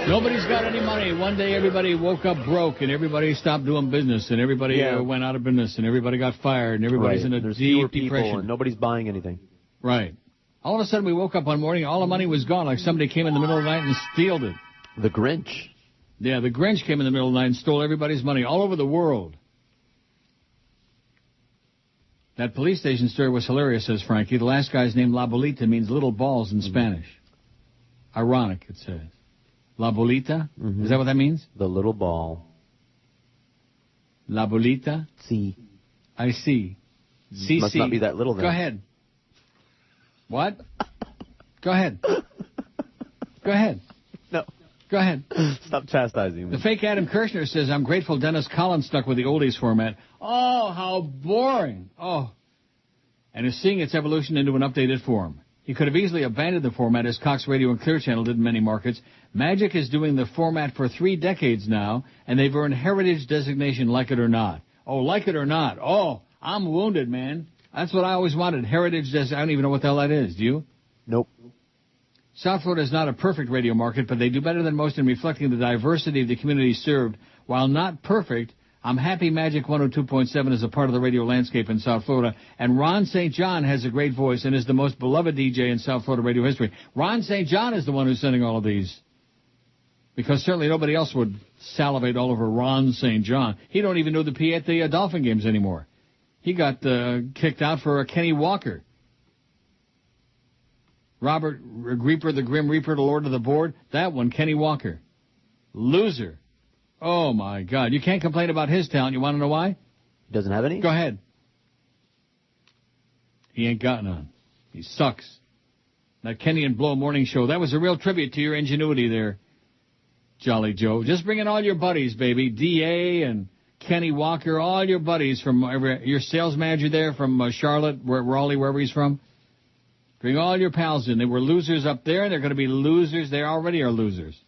Nobody's got any money. One day everybody woke up broke and everybody stopped doing business and everybody went out of business and everybody got fired and everybody's in a deep depression. And nobody's buying anything. Right. All of a sudden we woke up one morning, all the money was gone, like somebody came in the middle of the night and stealed it. The Grinch. Yeah, the Grinch came in the middle of the night and stole everybody's money all over the world. That police station story was hilarious, says Frankie. The last guy's name, La Bolita, means little balls in Spanish. Ironic, it says. La Bolita? Is that what that means? The little ball. La Bolita? See. I see. See. Must not be that little then. Go ahead. What? Go ahead. Go ahead. No. Go ahead. Stop chastising me. The fake Adam Kirshner says, I'm grateful Dennis Collins stuck with the oldies format. Oh, how boring. Oh. And is seeing its evolution into an updated form. He could have easily abandoned the format as Cox Radio and Clear Channel did in many markets. Magic is doing the format for 3 decades now, and they've earned heritage designation, like it or not. Oh, like it or not. Oh, I'm wounded, man. That's what I always wanted, heritage designation. I don't even know what the hell that is. Do you? Nope. South Florida is not a perfect radio market, but they do better than most in reflecting the diversity of the community served. While not perfect, I'm happy Magic 102.7 is a part of the radio landscape in South Florida, and Ron St. John has a great voice and is the most beloved DJ in South Florida radio history. Ron St. John is the one who's sending all of these, because certainly nobody else would salivate all over Ron St. John. He don't even know the P at the Dolphin games anymore. He got kicked out for Kenny Walker. Robert Reaper, the Grim Reaper, the Lord of the Board, that one, Kenny Walker. Loser. Oh, my God. You can't complain about his talent. You want to know why? He doesn't have any? Go ahead. He ain't got none. He sucks. That Kenny and Blow morning show, that was a real tribute to your ingenuity there, Jolly Joe. Just bring in all your buddies, baby. D.A. and Kenny Walker, all your buddies from your sales manager there from Charlotte, Raleigh, wherever he's from. Bring all your pals in. They were losers up there, and they're going to be losers. They already are losers.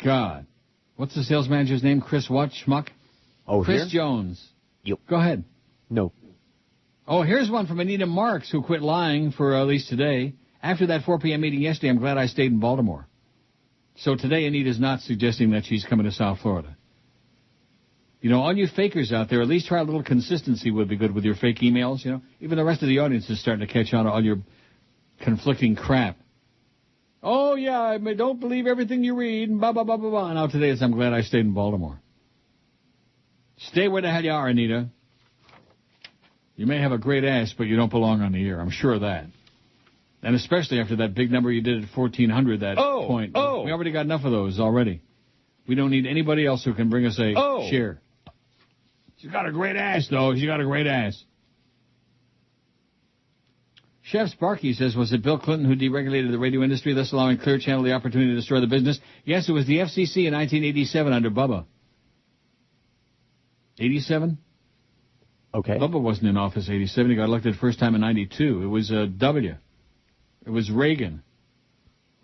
God. What's the sales manager's name? Chris what? Schmuck? Oh, Chris Jones. Yep. Go ahead. No. Oh, here's one from Anita Marks, who quit lying for at least today. After that 4 p.m. meeting yesterday, I'm glad I stayed in Baltimore. So today, Anita's not suggesting that she's coming to South Florida. You know, all you fakers out there, at least try a little consistency would be good with your fake emails, you know. Even the rest of the audience is starting to catch on to all your conflicting crap. Oh, yeah, I don't believe everything you read, and blah, blah, blah, blah, blah. Now today it's I'm glad I stayed in Baltimore. Stay where the hell you are, Anita. You may have a great ass, but you don't belong on the air. I'm sure of that. And especially after that big number you did at 1,400, that point. We already got enough of those already. We don't need anybody else who can bring us a share. She's got a great ass, though. She's got a great ass. Chef Sparky says, was it Bill Clinton who deregulated the radio industry, thus allowing Clear Channel the opportunity to destroy the business? Yes, it was the FCC in 1987 under Bubba. 87? Okay. Bubba wasn't in office 87. He got elected first time in 92. It was W. It was Reagan.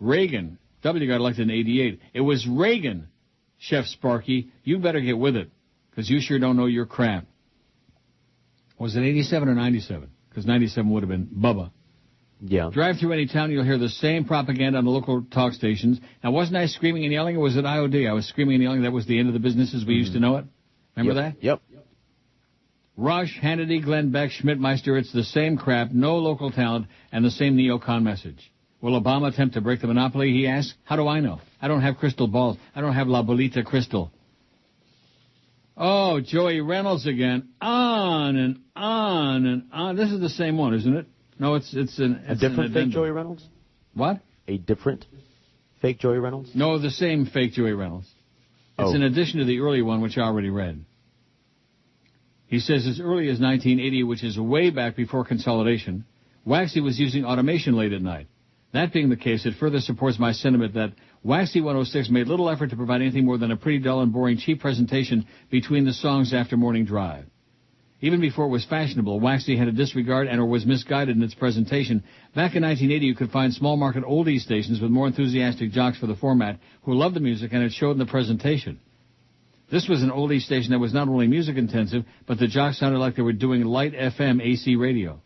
W got elected in 88. It was Reagan, Chef Sparky. You better get with it, because you sure don't know your crap. Was it 87 or 97? Because 97 would have been Bubba. Yeah. Drive through any town, you'll hear the same propaganda on the local talk stations. Now, wasn't I screaming and yelling, or was it IOD? I was screaming and yelling. That was the end of the business as we used to know it. Remember that? Yep. Rush, Hannity, Glenn Beck, Schmidt-Meister, it's the same crap, no local talent, and the same neocon message. Will Obama attempt to break the monopoly, he asks? How do I know? I don't have crystal balls. I don't have La Bolita crystal. Oh, Joey Reynolds again. On and on and on. This is the same one, isn't it? No, it's a different fake Joey Reynolds? What? A different fake Joey Reynolds? No, the same fake Joey Reynolds. It's in addition to the early one, which I already read. He says as early as 1980, which is way back before consolidation, Waxy was using automation late at night. That being the case, it further supports my sentiment that Waxy 106 made little effort to provide anything more than a pretty dull and boring cheap presentation between the songs after Morning Drive. Even before it was fashionable, Waxy had a disregard and or was misguided in its presentation. Back in 1980, you could find small market oldies stations with more enthusiastic jocks for the format who loved the music, and it showed in the presentation. This was an oldie station that was not only music intensive, but the jocks sounded like they were doing light FM AC radio.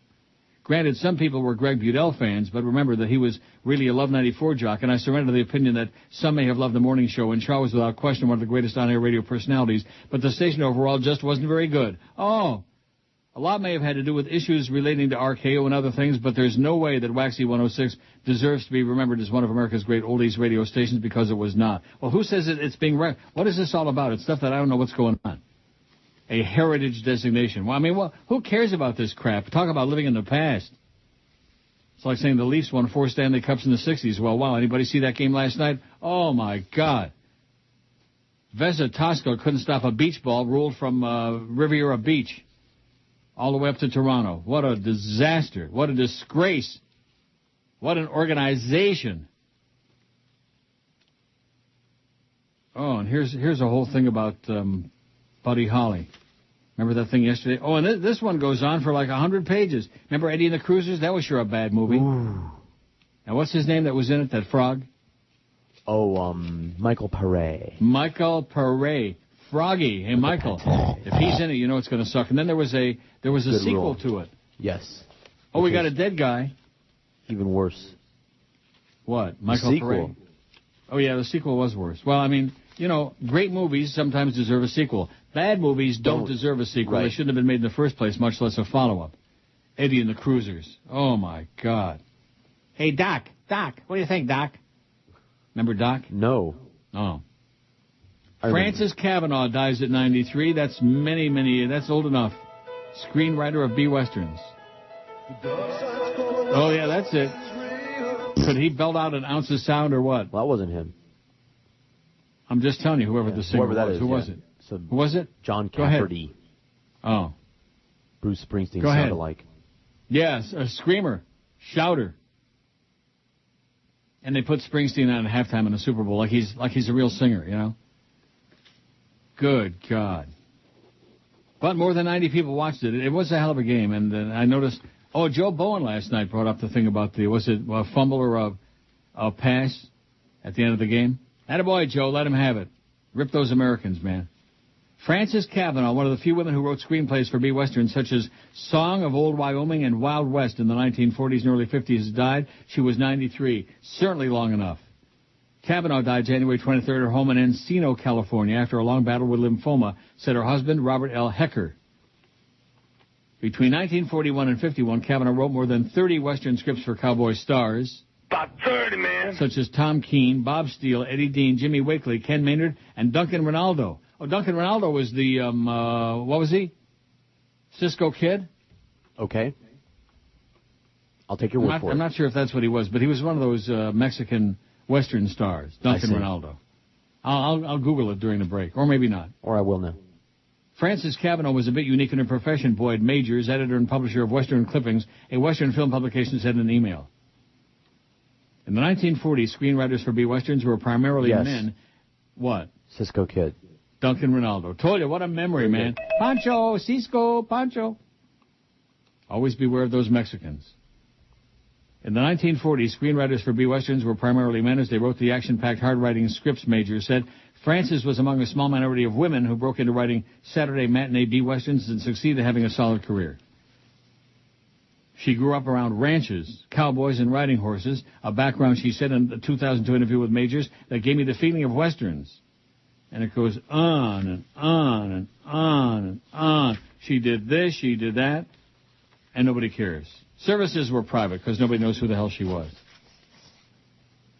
Granted, some people were Greg Budell fans, but remember that he was really a Love 94 jock, and I surrender to the opinion that some may have loved the morning show, and Shaw was without question one of the greatest on-air radio personalities, but the station overall just wasn't very good. Oh, a lot may have had to do with issues relating to RKO and other things, but there's no way that Waxy 106 deserves to be remembered as one of America's great oldies radio stations, because it was not. Well, who says it's being... What is this all about? It's stuff that I don't know what's going on. A heritage designation. Well, I mean, who cares about this crap? Talk about living in the past. It's like saying the Leafs won 4 Stanley Cups in the 60s. Well, wow, anybody see that game last night? Oh, my God. Vesa Tosco couldn't stop a beach ball ruled from Riviera Beach all the way up to Toronto. What a disaster. What a disgrace. What an organization. Oh, and here's a whole thing about... Buddy Holly. Remember that thing yesterday? Oh, and this one goes on for like 100 pages. Remember Eddie and the Cruisers? That was sure a bad movie. Ooh. Now, what's his name that was in it, that frog? Oh, Michael Paré. Michael Paré. Froggy. Hey, Michael. If he's in it, you know it's going to suck. And then there was a sequel to it. Yes. Oh, we got a dead guy. Even worse. What? Michael Paré. Oh, yeah, the sequel was worse. Well, I mean... You know, great movies sometimes deserve a sequel. Bad movies don't deserve a sequel. Right. They shouldn't have been made in the first place, much less a follow-up. Eddie and the Cruisers. Oh, my God. Hey, Doc. What do you think, Doc? Remember Doc? No. Oh. Francis Cavanaugh dies at 93. That's that's old enough. Screenwriter of B. Westerns. Oh, yeah, that's it. Could he belt out an ounce of sound or what? Well, that wasn't him. I'm just telling you, whoever the singer was. Who was it? Who was it? John Cafferty. Oh. Bruce Springsteen sounded like. Yes, a screamer. Shouter. And they put Springsteen on at halftime in the Super Bowl like he's a real singer, you know? Good God. But more than 90 people watched it. It was a hell of a game, and I noticed... Oh, Joe Bowen last night brought up the thing about was it a fumble or a pass at the end of the game? Attaboy, Joe, let him have it. Rip those Americans, man. Frances Cavanaugh, one of the few women who wrote screenplays for B. Westerns such as Song of Old Wyoming and Wild West in the 1940s and early 50s, died. She was 93. Certainly long enough. Cavanaugh died January 23rd at her home in Encino, California, after a long battle with lymphoma, said her husband, Robert L. Hecker. Between 1941 and 51, Cavanaugh wrote more than 30 Western scripts for cowboy stars. About 30, man. Such as Tom Keene, Bob Steele, Eddie Dean, Jimmy Wakely, Ken Maynard, and Duncan Ronaldo. Oh, Duncan Ronaldo was the, what was he? Cisco Kid? Okay. I'll take your word for it. I'm not sure if that's what he was, but he was one of those Mexican Western stars, Duncan Ronaldo. I'll Google it during the break, or maybe not. Or I will now. Francis Cavanaugh was a bit unique in her profession, Boyd Majors, editor and publisher of Western Clippings, a Western film publication, said in an email. In the 1940s, screenwriters for B-Westerns were primarily men. What? Cisco Kid. Duncan Ronaldo. Told you, what a memory, man. Pancho, Cisco, Pancho. Always beware of those Mexicans. In the 1940s, screenwriters for B-Westerns were primarily men as they wrote the action-packed, hard-writing scripts, Major said. Frances was among a small minority of women who broke into writing Saturday matinee B-Westerns and succeeded having a solid career. She grew up around ranches, cowboys, and riding horses, a background, she said in the 2002 interview with Majors, that gave me the feeling of Westerns. And it goes on and on and on and on. She did this, she did that, and nobody cares. Services were private because nobody knows who the hell she was.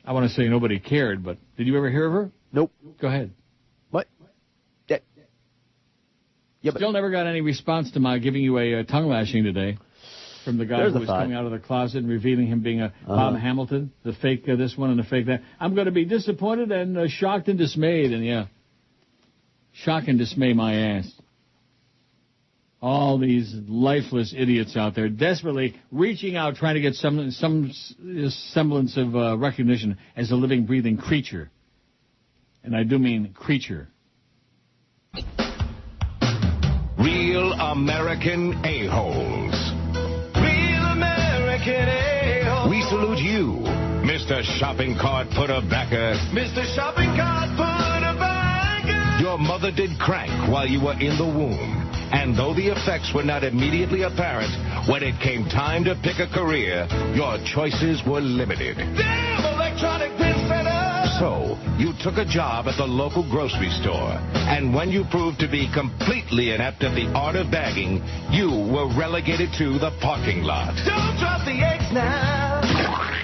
I want to say nobody cared, but did you ever hear of her? Nope. Go ahead. What? Yeah, Still never got any response to my giving you a tongue lashing today from the guy who was coming out of the closet and revealing him being a Bob Hamilton, the fake this one and the fake that. I'm going to be disappointed and shocked and dismayed, and yeah. Shock and dismay my ass. All these lifeless idiots out there desperately reaching out, trying to get some semblance of recognition as a living, breathing creature. And I do mean creature. Real American a-holes. Real American a-holes. We salute you, Mr. Shopping Cart Putter-Backer. Mr. Shopping Cart Putter-Backer. Your mother did crank while you were in the womb. And though the effects were not immediately apparent, when it came time to pick a career, your choices were limited. Damn electronic print center! So, you took a job at the local grocery store. And when you proved to be completely inept at the art of bagging, you were relegated to the parking lot. Don't drop the eggs now!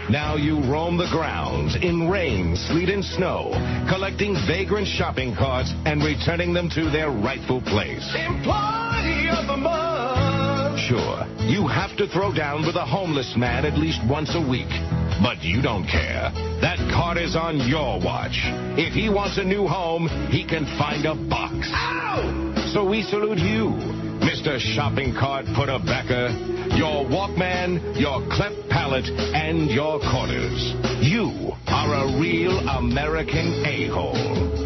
Now you roam the grounds in rain, sleet, and snow, collecting vagrant shopping carts and returning them to their rightful place. Employee of the month! Sure, you have to throw down with a homeless man at least once a week. But you don't care. That cart is on your watch. If he wants a new home, he can find a box. Ow! So we salute you, Mr. Shopping Cart Putter-Backer, your Walkman, your cleft palate, and your quarters. You are a real American a-hole.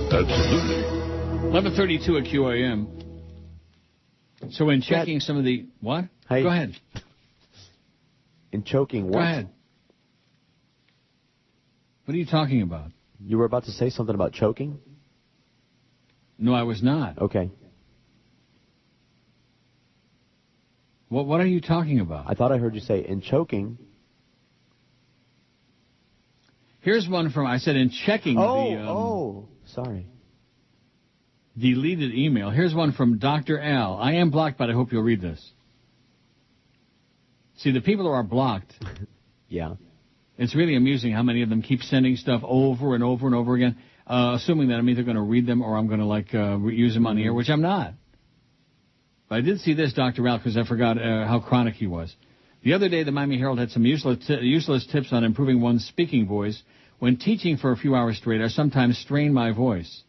Absolutely. 11:32 at QAM. So in checking some of the... What? Hey. Go ahead. In choking what? Go ahead. What are you talking about? You were about to say something about choking? No, I was not. Okay. What are you talking about? I thought I heard you say in choking. Here's one from, I said in checking sorry. Deleted email. Here's one from Dr. Al. I am blocked, but I hope you'll read this. See, the people who are blocked. Yeah. It's really amusing how many of them keep sending stuff over and over and over again, assuming that I'm either going to read them or I'm going to, use them on the air, which I'm not. But I did see this, Dr. Al, because I forgot how chronic he was. The other day, the Miami Herald had some useless tips on improving one's speaking voice. When teaching for a few hours straight, I sometimes strain my voice.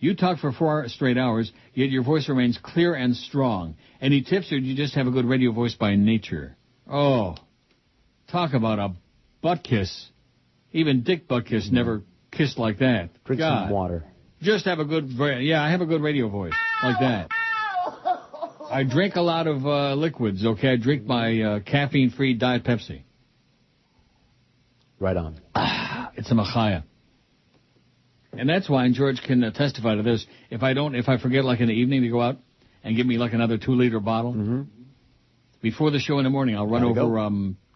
You talk for 4 straight hours, yet your voice remains clear and strong. Any tips, or do you just have a good radio voice by nature? Oh, talk about a butt kiss. Even Dick Buttkiss never kissed like that. Drink some water. Just have a good, I have a good radio voice like that. I drink a lot of liquids, okay? I drink my caffeine-free Diet Pepsi. Right on. It's a machaya. And that's why, and George can testify to this, if I forget like in the evening to go out and give me like another 2-liter bottle, before the show in the morning, I'll run over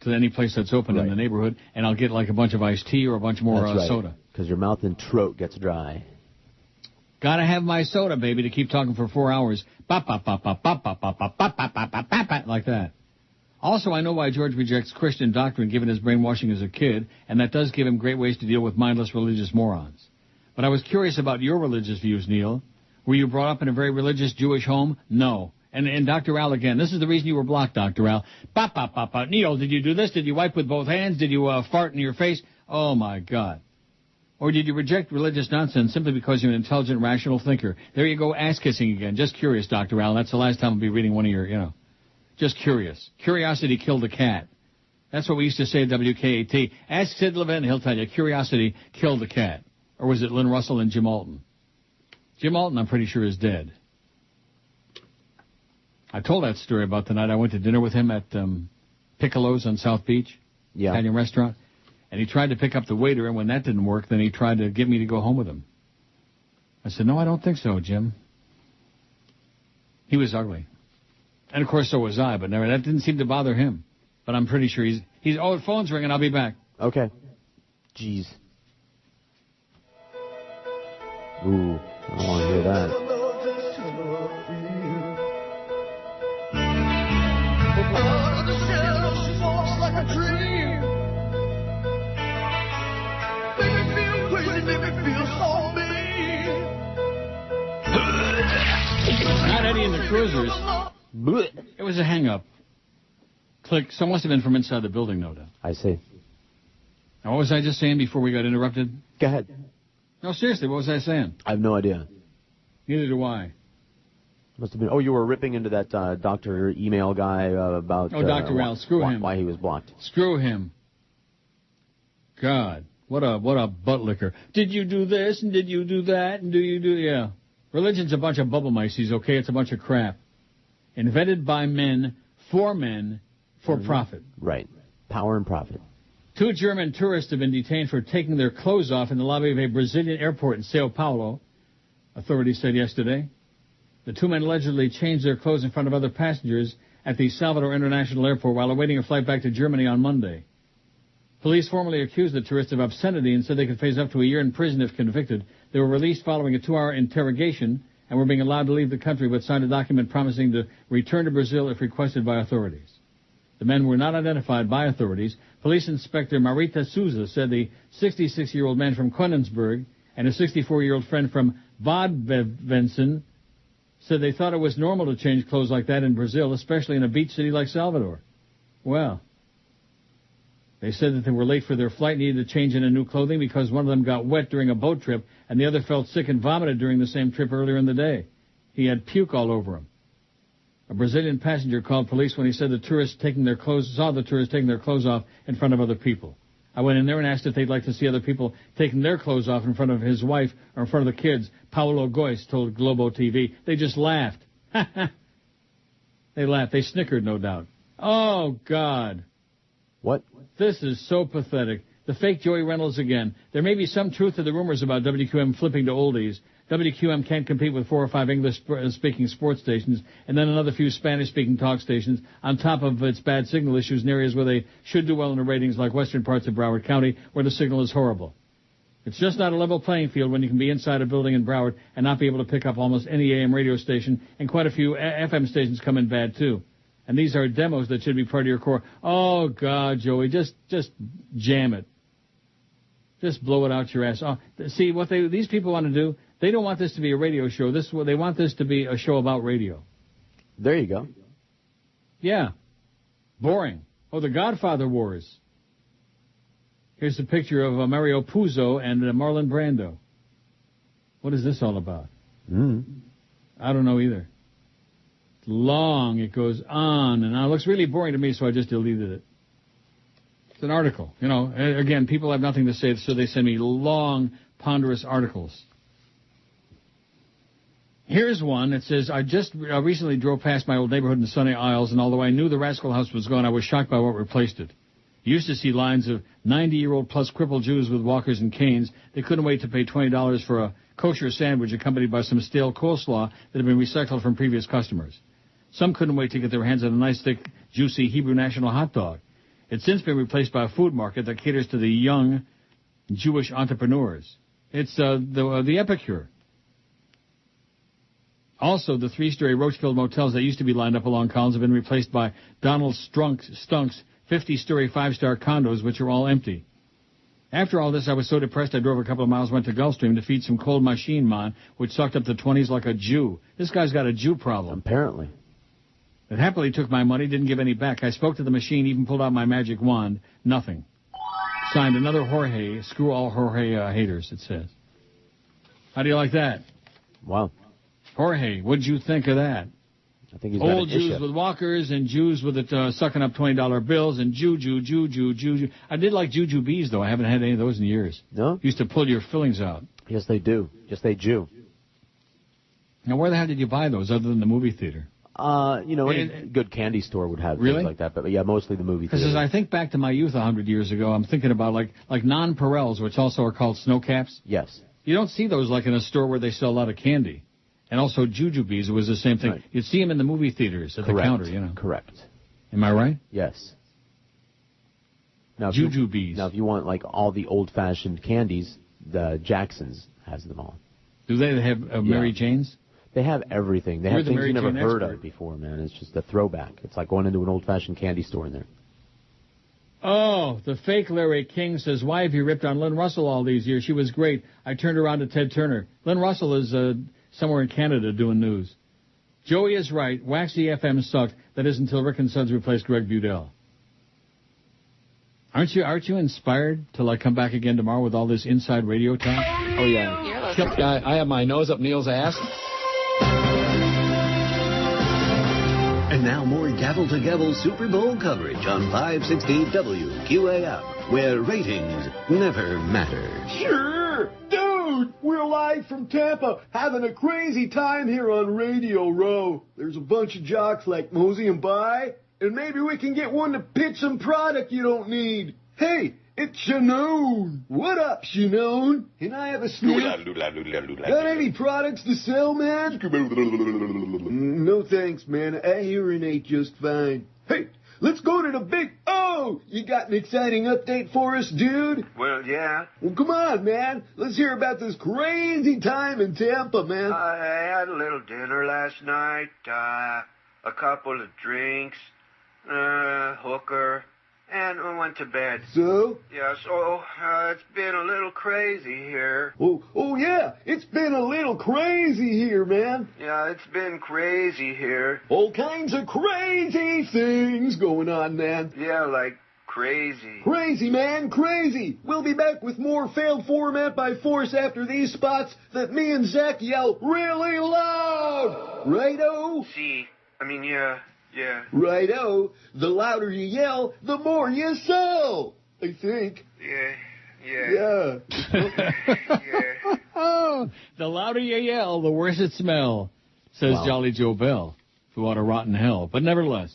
to any place that's open in the neighborhood, and I'll get like a bunch of iced tea or a bunch more soda. Because your mouth and throat gets dry. Gotta have my soda, baby, to keep talking for 4 hours. Like that. Also, I know why George rejects Christian doctrine given his brainwashing as a kid, and that does give him great ways to deal with mindless religious morons. But I was curious about your religious views, Neil. Were you brought up in a very religious Jewish home? No. And Dr. Al again. This is the reason you were blocked, Dr. Al. Bop, bop, bop, bop. Neil, did you do this? Did you wipe with both hands? Did you fart in your face? Oh, my God. Or did you reject religious nonsense simply because you're an intelligent, rational thinker? There you go, ass-kissing again. Just curious, Dr. Al. That's the last time I'll be reading one of your, just curious. Curiosity killed the cat. That's what we used to say at WKAT. Ask Sid Levin, he'll tell you. Curiosity killed the cat. Or was it Lynn Russell and Jim Alton? Jim Alton, I'm pretty sure, is dead. I told that story about the night I went to dinner with him at Piccolo's on South Beach, Italian restaurant. And he tried to pick up the waiter, and when that didn't work, then he tried to get me to go home with him. I said, no, I don't think so, Jim. He was ugly. And, of course, so was I, but that didn't seem to bother him. But I'm pretty sure he's the phone's ringing, I'll be back. Okay. Jeez. Ooh, I don't want to hear that. Not Eddie and the Cruisers. It was a hang-up. Click. Some must have been from inside the building, no doubt. I see. Now, what was I just saying before we got interrupted? Go ahead. No, seriously, what was I saying? I have no idea. Neither do I. Must have been. Oh, you were ripping into that doctor email guy about. Oh, Dr. Al, screw him. Why he was blocked. Screw him. God, what a butt licker. Did you do this and did you do that and do you do yeah? Religion's a bunch of bubble mices, okay? It's a bunch of crap. Invented by men, for profit. Right. Power and profit. 2 German tourists have been detained for taking their clothes off in the lobby of a Brazilian airport in Sao Paulo, authorities said yesterday. The 2 men allegedly changed their clothes in front of other passengers at the Salvador International Airport while awaiting a flight back to Germany on Monday. Police formally accused the tourists of obscenity and said they could face up to a year in prison if convicted. They were released following a 2-hour interrogation and were being allowed to leave the country but signed a document promising to return to Brazil if requested by authorities. The men were not identified by authorities. Police Inspector Marita Souza said the 66-year-old man from Quenensburg and a 64-year-old friend from Bodvensen said they thought it was normal to change clothes like that in Brazil, especially in a beach city like Salvador. Well, they said that they were late for their flight, needed to change into new clothing because one of them got wet during a boat trip and the other felt sick and vomited during the same trip earlier in the day. He had puke all over him. A Brazilian passenger called police when he said saw the tourists taking their clothes off in front of other people. I went in there and asked if they'd like to see other people taking their clothes off in front of his wife or in front of the kids. Paulo Gois told Globo TV. They just laughed. They laughed. They snickered, no doubt. Oh, God. What? This is so pathetic. The fake Joey Reynolds again. There may be some truth to the rumors about WQAM flipping to oldies. WQAM can't compete with 4 or 5 English-speaking sports stations and then another few Spanish-speaking talk stations on top of its bad signal issues in areas where they should do well in the ratings like western parts of Broward County where the signal is horrible. It's just not a level playing field when you can be inside a building in Broward and not be able to pick up almost any AM radio station, and quite a few FM stations come in bad, too. And these are demos that should be part of your core. Oh, God, Joey, just jam it. Just blow it out your ass. Oh, see, what these people want to do, they don't want this to be a radio show. They want this to be a show about radio. There you go. Yeah. Boring. Oh, the Godfather Wars. Here's a picture of Mario Puzo and Marlon Brando. What is this all about? I don't know either. It's long. It goes on and on. It looks really boring to me, so I just deleted it. It's an article. You know, again, people have nothing to say, so they send me long, ponderous articles. Here's one that says, I just recently drove past my old neighborhood in the Sunny Isles, and although I knew the Rascal House was gone, I was shocked by what replaced it. You used to see lines of 90-year-old plus crippled Jews with walkers and canes. They couldn't wait to pay $20 for a kosher sandwich accompanied by some stale coleslaw that had been recycled from previous customers. Some couldn't wait to get their hands on a nice, thick, juicy Hebrew National hot dog. It's since been replaced by a food market that caters to the young Jewish entrepreneurs. It's the Epicure. Also, the 3-story Roachfield motels that used to be lined up along Collins have been replaced by Donald Stunk's 50-story 5-star condos, which are all empty. After all this, I was so depressed I drove a couple of miles, went to Gulfstream to feed some cold machine man, which sucked up the 20s like a Jew. This guy's got a Jew problem. Apparently. It happily took my money, didn't give any back. I spoke to the machine, even pulled out my magic wand. Nothing. Signed, another Jorge. Screw all Jorge haters, it says. How do you like that? Wow. Jorge, what'd you think of that? I think he's old Jews with walkers and Jews with it sucking up $20 bills and Juju. I did like Juju bees, though. I haven't had any of those in years. No? Used to pull your fillings out. Yes, they do. Yes, they do. Now, where the hell did you buy those other than the movie theater? Any good candy store would have really? things like that. But yeah, mostly the movie theater. Because as I think back to my youth 100 years ago, I'm thinking about like non-Perels, which also are called snowcaps. Yes. You don't see those like in a store where they sell a lot of candy. And also jujubes, it was the same thing. Right. You'd see them in the movie theaters at the counter, you know. Correct. Am I right? Yes. Now, jujubes. Now, if you want like all the old-fashioned candies, the Jacksons has them all. Do they have Mary Jane's? They have everything. They have things Mary you never Jane heard expert. of before, man. It's just a throwback. It's like going into an old-fashioned candy store in there. Oh, the fake Larry King says, why have you ripped on Lynn Russell all these years? She was great. I turned around to Ted Turner. Lynn Russell is somewhere in Canada doing news. Joey is right. Waxy FM sucked. That is until Rick and Sons replaced Greg Budell. Aren't you inspired to like come back again tomorrow with all this inside radio talk? Oh, yeah. I have my nose up Neil's ass. And now more gavel-to-gavel Super Bowl coverage on 560 WQAM, where ratings never matter. Sure! Dude, we're live from Tampa, having a crazy time here on Radio Row. There's a bunch of jocks like Mosey and Bai, and maybe we can get one to pitch some product you don't need. Hey, it's Shannon. What up, Shannon? Can I have a sniff? Got any products to sell, man? No thanks, man. I urinate just fine. Hey, let's go to the big... Oh, you got an exciting update for us, dude? Well, yeah. Well, come on, man. Let's hear about this crazy time in Tampa, man. I had a little dinner last night, a couple of drinks, hooker, and I went to bed. So? Yeah, so it's been a little crazy here. Oh, yeah. It's been a little crazy here, man. Yeah, it's been crazy here. All kinds of crazy things going on, man. Yeah, like crazy. Crazy, man, crazy. We'll be back with more failed format by force after these spots that me and Zach yell really loud. Righto? Yeah. Righto. The louder you yell, the more you sell. I think. Yeah. Oh, the louder you yell, the worse it smell, says Jolly Joe Bell, who ought to rot in hell. But nevertheless,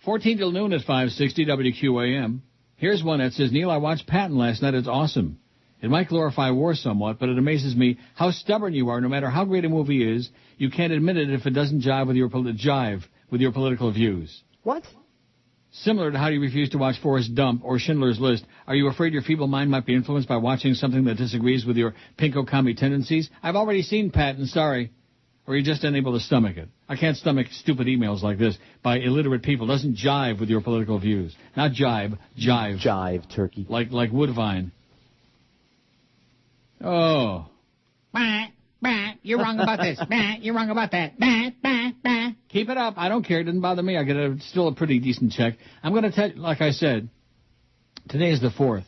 14 till noon at 560 WQAM. Here's one that says, Neil, I watched Patton last night. It's awesome. It might glorify war somewhat, but it amazes me how stubborn you are. No matter how great a movie is, you can't admit it if it doesn't jive with your political views. What? Similar to how you refuse to watch Forrest Gump or Schindler's List, are you afraid your feeble mind might be influenced by watching something that disagrees with your pinko commie tendencies? I've already seen Patton, sorry. Or you're just unable to stomach it. I can't stomach stupid emails like this by illiterate people. It doesn't jive with your political views. Not jive, jive. Jive, turkey. Like Woodvine. Oh. You're wrong about this. You're wrong about that. Keep it up. I don't care. It doesn't bother me. I get still a pretty decent check. I'm going to tell you, like I said, today is the 4th.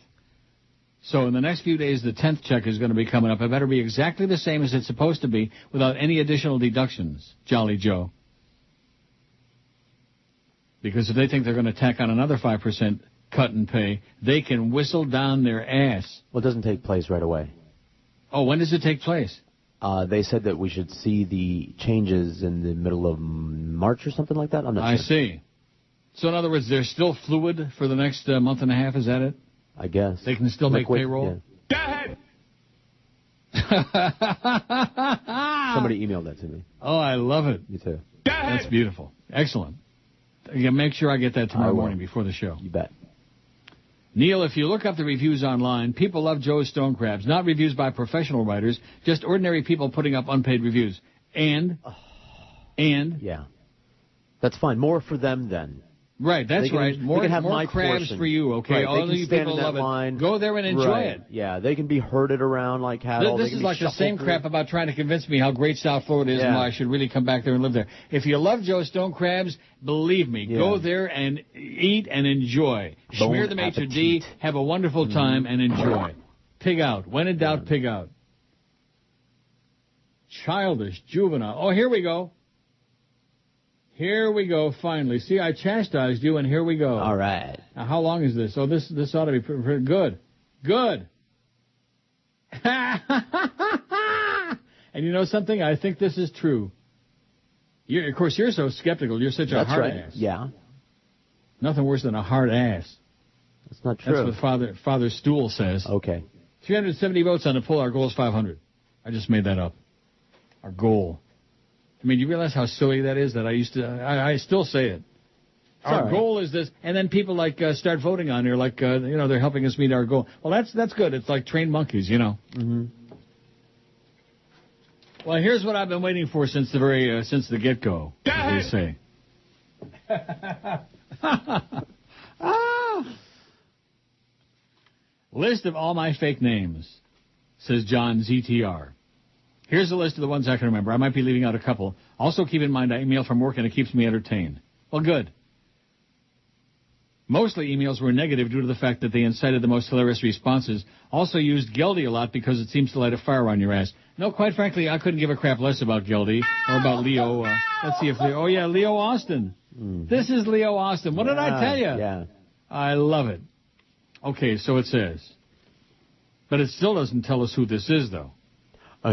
So in the next few days, the 10th check is going to be coming up. It better be exactly the same as it's supposed to be without any additional deductions, Jolly Joe. Because if they think they're going to tack on another 5% cut in pay, they can whistle down their ass. Well, it doesn't take place right away. Oh, when does it take place? They said that we should see the changes in the middle of March or something like that. I'm not sure. I see. So in other words, they're still fluid for the next month and a half, is that it? I guess. They can still make payroll? Yeah. Somebody emailed that to me. Oh, I love it. Me too. That's beautiful. Excellent. Yeah, make sure I get that tomorrow morning before the show. You bet. Neil, if you look up the reviews online, people love Joe's Stone Crabs. Not reviews by professional writers, just ordinary people putting up unpaid reviews. And? Yeah. That's fine. More for them then. Right, that's right. More crabs portion. for you, okay? Right, All of you people love it. Go there and enjoy it. Yeah, they can be herded around like cattle. This is like the same crap about trying to convince me how great South Florida is and why I should really come back there and live there. If you love Joe Stone crabs, believe me, go there and eat and enjoy. Smear the maitre d', have a wonderful time, and enjoy. Pig out. When in doubt, pig out. Childish, juvenile. Oh, here we go. Here we go, finally. See, I chastised you, and here we go. All right. Now, how long is this? Oh, this ought to be pretty good. Good. And you know something? I think this is true. Of course, you're so skeptical. You're such a hard ass. Yeah. Nothing worse than a hard ass. That's not true. That's what Father Stool says. Okay. 370 votes on the poll. Our goal is 500. I just made that up. Our goal. I mean, do you realize how silly that is? That I still say it. Our goal is this, and then people start voting on there, they're helping us meet our goal. Well, that's good. It's like trained monkeys, Mm-hmm. Well, here's what I've been waiting for since the get-go. As they say. List of all my fake names, says John ZTR. Here's a list of the ones I can remember. I might be leaving out a couple. Also, keep in mind I email from work and it keeps me entertained. Well, good. Mostly emails were negative due to the fact that they incited the most hilarious responses. Also used Geldy a lot because it seems to light a fire on your ass. No, quite frankly, I couldn't give a crap less about Geldy or about Leo. Let's see if Leo... Oh, yeah, Leo Austin. This is Leo Austin. What did I tell you? Yeah. I love it. Okay, so it says. But it still doesn't tell us who this is, though.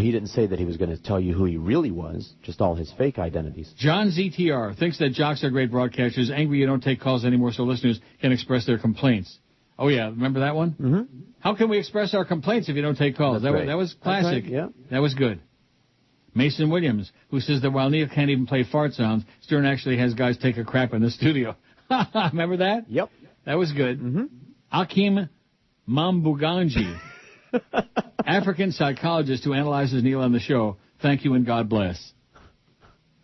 He didn't say that he was going to tell you who he really was, just all his fake identities. John ZTR thinks that jocks are great broadcasters, angry you don't take calls anymore so listeners can express their complaints. Oh, yeah, remember that one? Mm-hmm. How can we express our complaints if you don't take calls? That was classic. Right, yeah. That was good. Mason Williams, who says that while Neil can't even play fart sounds, Stern actually has guys take a crap in the studio. Remember that? Yep. That was good. Mm-hmm. Akim Mambuganji. African psychologist who analyzes Neil on the show. Thank you and God bless.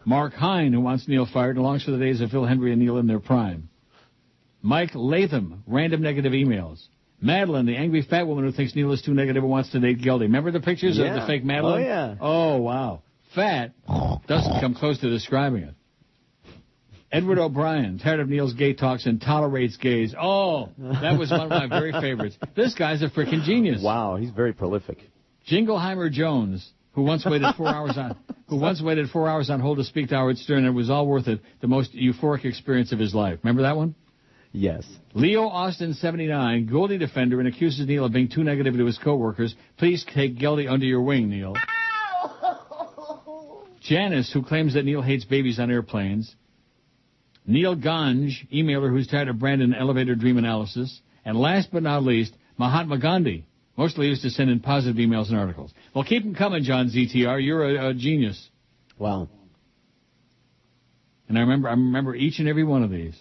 Mark Hine, who wants Neil fired and longs for the days of Phil Hendry and Neil in their prime. Mike Latham, random negative emails. Madeline, the angry fat woman who thinks Neil is too negative and wants to date Geldy. Remember the pictures of the fake Madeline? Oh, yeah. Oh, wow. Fat doesn't come close to describing it. Edward O'Brien, tired of Neil's gay talks and tolerates gays. Oh, that was one of my very favorites. This guy's a freaking genius. Wow, he's very prolific. Jingleheimer Jones, who once waited 4 hours on hold to speak to Howard Stern, and it was all worth it. The most euphoric experience of his life. Remember that one? Yes. Leo Austin, 79, Goldie defender, and accuses Neil of being too negative to his coworkers. Please take Geldy under your wing, Neil. Janice, who claims that Neil hates babies on airplanes. Neil Ganj, emailer who's tired of Brandon elevator dream analysis. And last but not least, Mahatma Gandhi, mostly used to send in positive emails and articles. Well, keep them coming, John ZTR. You're a genius. Wow. And I remember each and every one of these.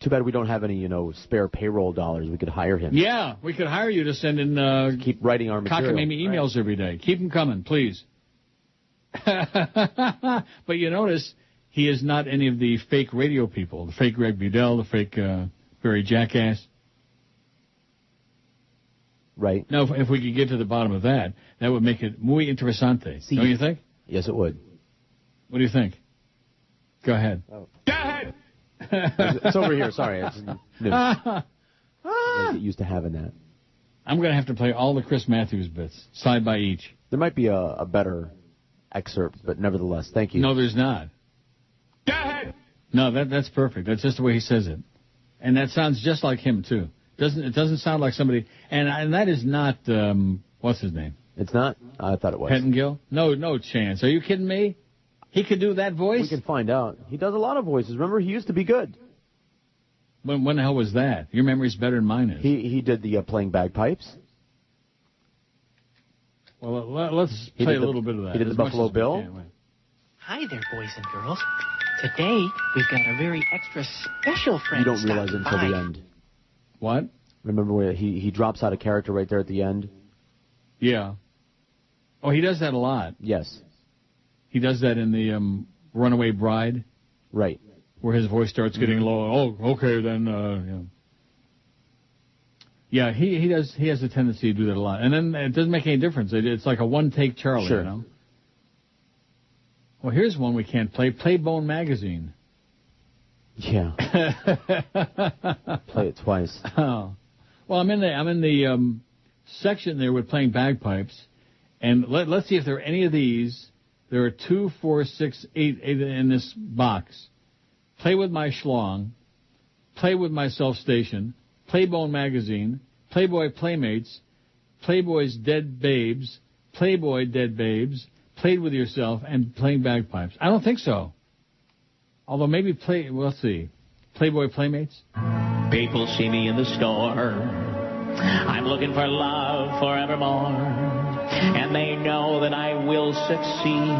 Too bad we don't have any, spare payroll dollars. We could hire him. Yeah, we could hire you to send in... keep writing our material. Cockamamie emails every day. Keep them coming, please. But you notice... he is not any of the fake radio people, the fake Greg Budell, the fake Barry Jackass. Right. Now, if we could get to the bottom of that, that would make it muy interesante. See, don't you think? Yes, it would. What do you think? Go ahead. Oh. Go ahead! It's over here. Sorry. It's news. Get used to having that. I'm going to have to play all the Chris Matthews bits, side by each. There might be a better excerpt, but nevertheless, thank you. No, there's not. Go ahead! No, that's perfect. That's just the way he says it. And that sounds just like him, too. It doesn't sound like somebody... And that is not... what's his name? It's not? I thought it was. Pettengill? No chance. Are you kidding me? He could do that voice? We can find out. He does a lot of voices. Remember, he used to be good. When the hell was that? Your memory's better than mine is. He did the playing bagpipes. Well, let's play a little bit of that. He did the Buffalo Bill. Hi there, boys and girls. Today, we've got a very extra special friend. You don't realize it until the end. What? Remember where he drops out of character right there at the end? Yeah. Oh, he does that a lot. Yes. He does that in the Runaway Bride. Right. where his voice starts getting low. Oh, okay, then, Yeah, he does. He has a tendency to do that a lot. And then it doesn't make any difference. It's like a one-take Charlie, Sure. you know? Well, here's one we can't play. Playbone Magazine. Yeah. Play it twice. Oh. Well, I'm in the section there with playing bagpipes, and let's see if there are any of these. There are 2, 4, 6, 8 in this box. Play with My Schlong, Play with My Self-Station, Playbone Magazine, Playboy Playmates, Playboy's Dead Babes, Playboy Dead Babes, Played with Yourself, and Playing Bagpipes. I don't think so. Although maybe let's see. Playboy Playmates? People see me in the store. I'm looking for love forevermore. And they know that I will succeed.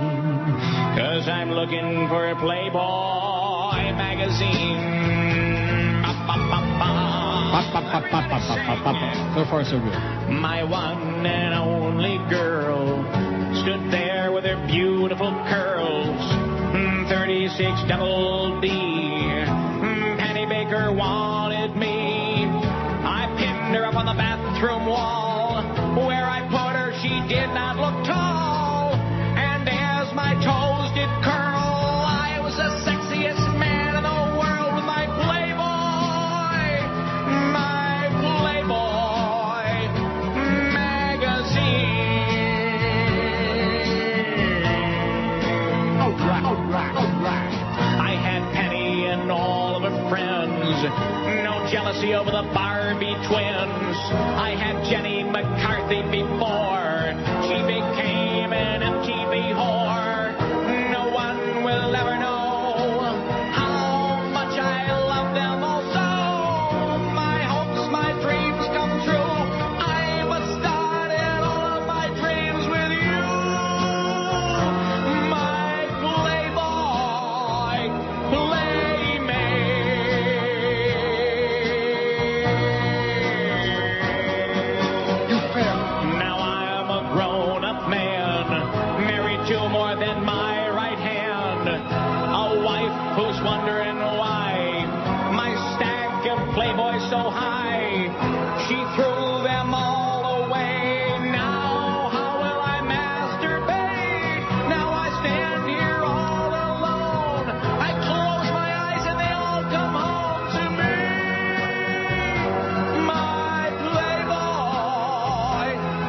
'Cause I'm looking for a Playboy magazine. So far, so good. My one and only girl stood there with her beautiful curls. 36 double D. Penny Baker wanted me. I pinned her up on the bathroom wall. Where I put her, she did not look tall. And as my toes did curl, I was the sexiest man in the world with my Playboy. My Playboy magazine. All right. I had Penny and all of her friends. No jealousy over the Barbie twins. I had Jenny McCarthy before she became an MTV whore. No one will ever know how much I love them all so. My hopes, my dreams come true. I must start in all of my dreams with you. My Playboy Now I'm a grown-up man, married to more than my right hand. A wife who's wondering why my stack of Playboys so high. She threw them all away. Now how will I masturbate? Now I stand here all alone. I close my eyes and they all come home to me. My Playboy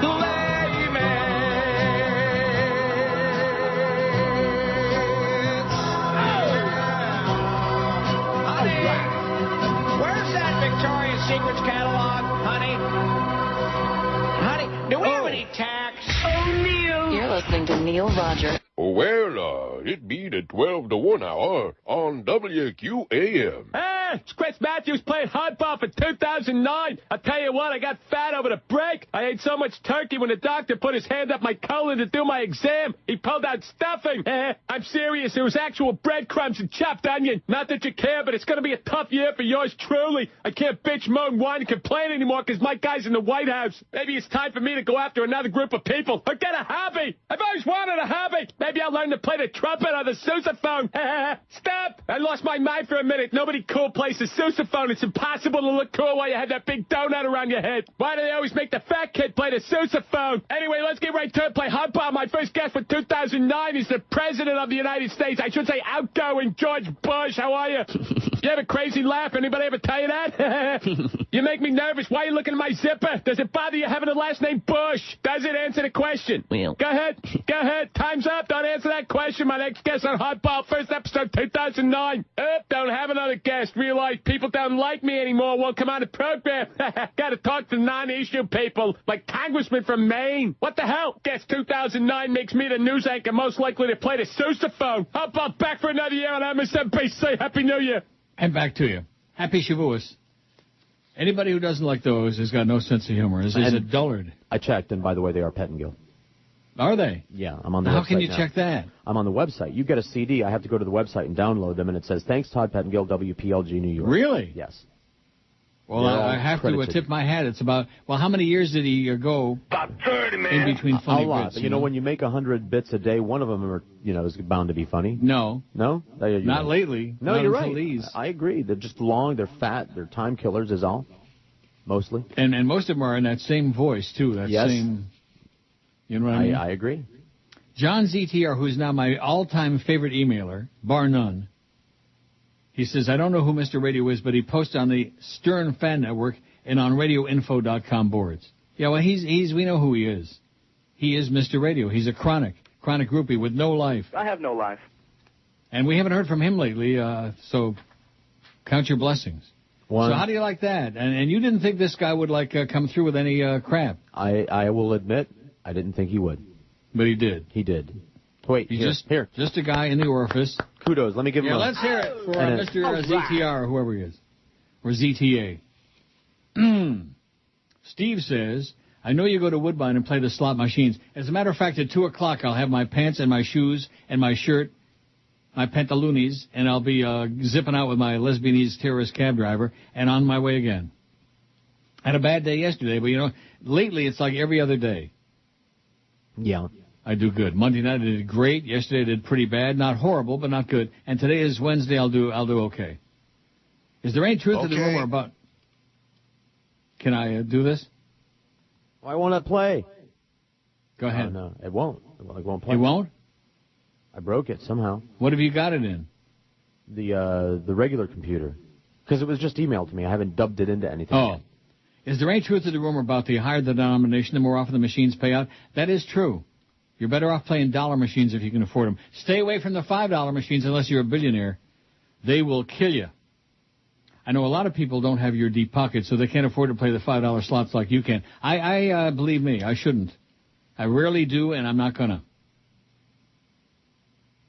Playmates. Honey, where's that Victoria's Secrets catalog, honey? Honey, do we have any tax? Oh, Neil. You're listening to Neil Rogers. Well, it be the 12 to 1 hour on WQAM. Hey, it's Chris Matthews playing Hardball for 2009. I'll tell you what, I got fat over the break. I ate so much turkey when the doctor put his hand up my colon to do my exam, he pulled out stuffing. I'm serious, there was actual breadcrumbs and chopped onion. Not that you care, but it's going to be a tough year for yours truly. I can't bitch, moan, whine, and complain anymore because my guy's in the White House. Maybe it's time for me to go after another group of people or get a hobby. I've always wanted a hobby. Maybe I'll learn to play the trumpet or the sousaphone. Stop! I lost my mind for a minute. Nobody cool plays the sousaphone. It's impossible to look cool while you have that big donut around your head. Why do they always make the fat kid play the sousaphone? Anyway, let's get right to it. Play Hardball. My first guest for 2009 is the President of the United States. I should say outgoing George Bush. How are you? You have a crazy laugh. Anybody ever tell you that? You make me nervous. Why are you looking at my zipper? Does it bother you having the last name Bush? Does it? Answer the question. Well. Go ahead. Go ahead. Time's up. Don't answer that question. My next guest on Hardball, first episode 2009. Don't have another guest. Realize people don't like me anymore. Won't come on the program. Got to talk to non-issue people, like Congressman from Maine. What the hell? Guess 2009 makes me the news anchor most likely to play the sousaphone. Hardball back for another year on MSNBC. Happy New Year. And back to you. Happy Shavuos. Anybody who doesn't like those has got no sense of humor. Is a dullard. I checked, and by the way, they are Pettingill. Are they? Yeah, I'm on the website. How can you now. check that? I'm on the website. You get a CD. I have to go to the website and download them, and it says, thanks, Todd Pettingill, WPLG, New York. Really? Yes. Well, I have to tip my hat. It's about, well, how many years did he go? About 30, man. In between funny a lot. bits. But, you know, when you make 100 bits a day, one of them are, is bound to be funny. No. No? Not lately. No, Not you're until right. These. I agree. They're just long, they're fat, they're time killers is all. Mostly. And most of them are in that same voice, too. That same, you know what I mean? I agree. John ZTR, who's now my all-time favorite emailer, bar none, he says, I don't know who Mr. Radio is, but he posts on the Stern Fan Network and on radioinfo.com boards. Yeah, well, we know who he is. He is Mr. Radio. He's a chronic groupie with no life. I have no life. And we haven't heard from him lately, so count your blessings. So how do you like that? And you didn't think this guy would, come through with any crap? I will admit, I didn't think he would. But he did. He did. Wait, He's just a guy in the orifice. Kudos. Let me give him let's hear it for Mr. ZTR or whoever he is. Or ZTA. Steve says, I know you go to Woodbine and play the slot machines. As a matter of fact, at 2 o'clock, I'll have my pants and my shoes and my shirt, my pantaloonies, and I'll be zipping out with my lesbianese terrorist cab driver and on my way again. I had a bad day yesterday, but, lately it's like every other day. Yeah. I do good. Monday night I did great. Yesterday I did pretty bad. Not horrible, but not good. And today is Wednesday. I'll do okay. Is there any truth to the rumor about... Can I do this? Why won't it play? Go ahead. No, it won't. It won't play. It won't? I broke it somehow. What have you got it in? The regular computer. Because it was just emailed to me. I haven't dubbed it into anything yet. Is there any truth to the rumor about the higher the denomination, the more often the machines pay out? That is true. You're better off playing dollar machines if you can afford them. Stay away from the $5 machines unless you're a billionaire. They will kill you. I know a lot of people don't have your deep pockets, so they can't afford to play the $5 slots like you can. I believe me, I shouldn't. I rarely do, and I'm not gonna.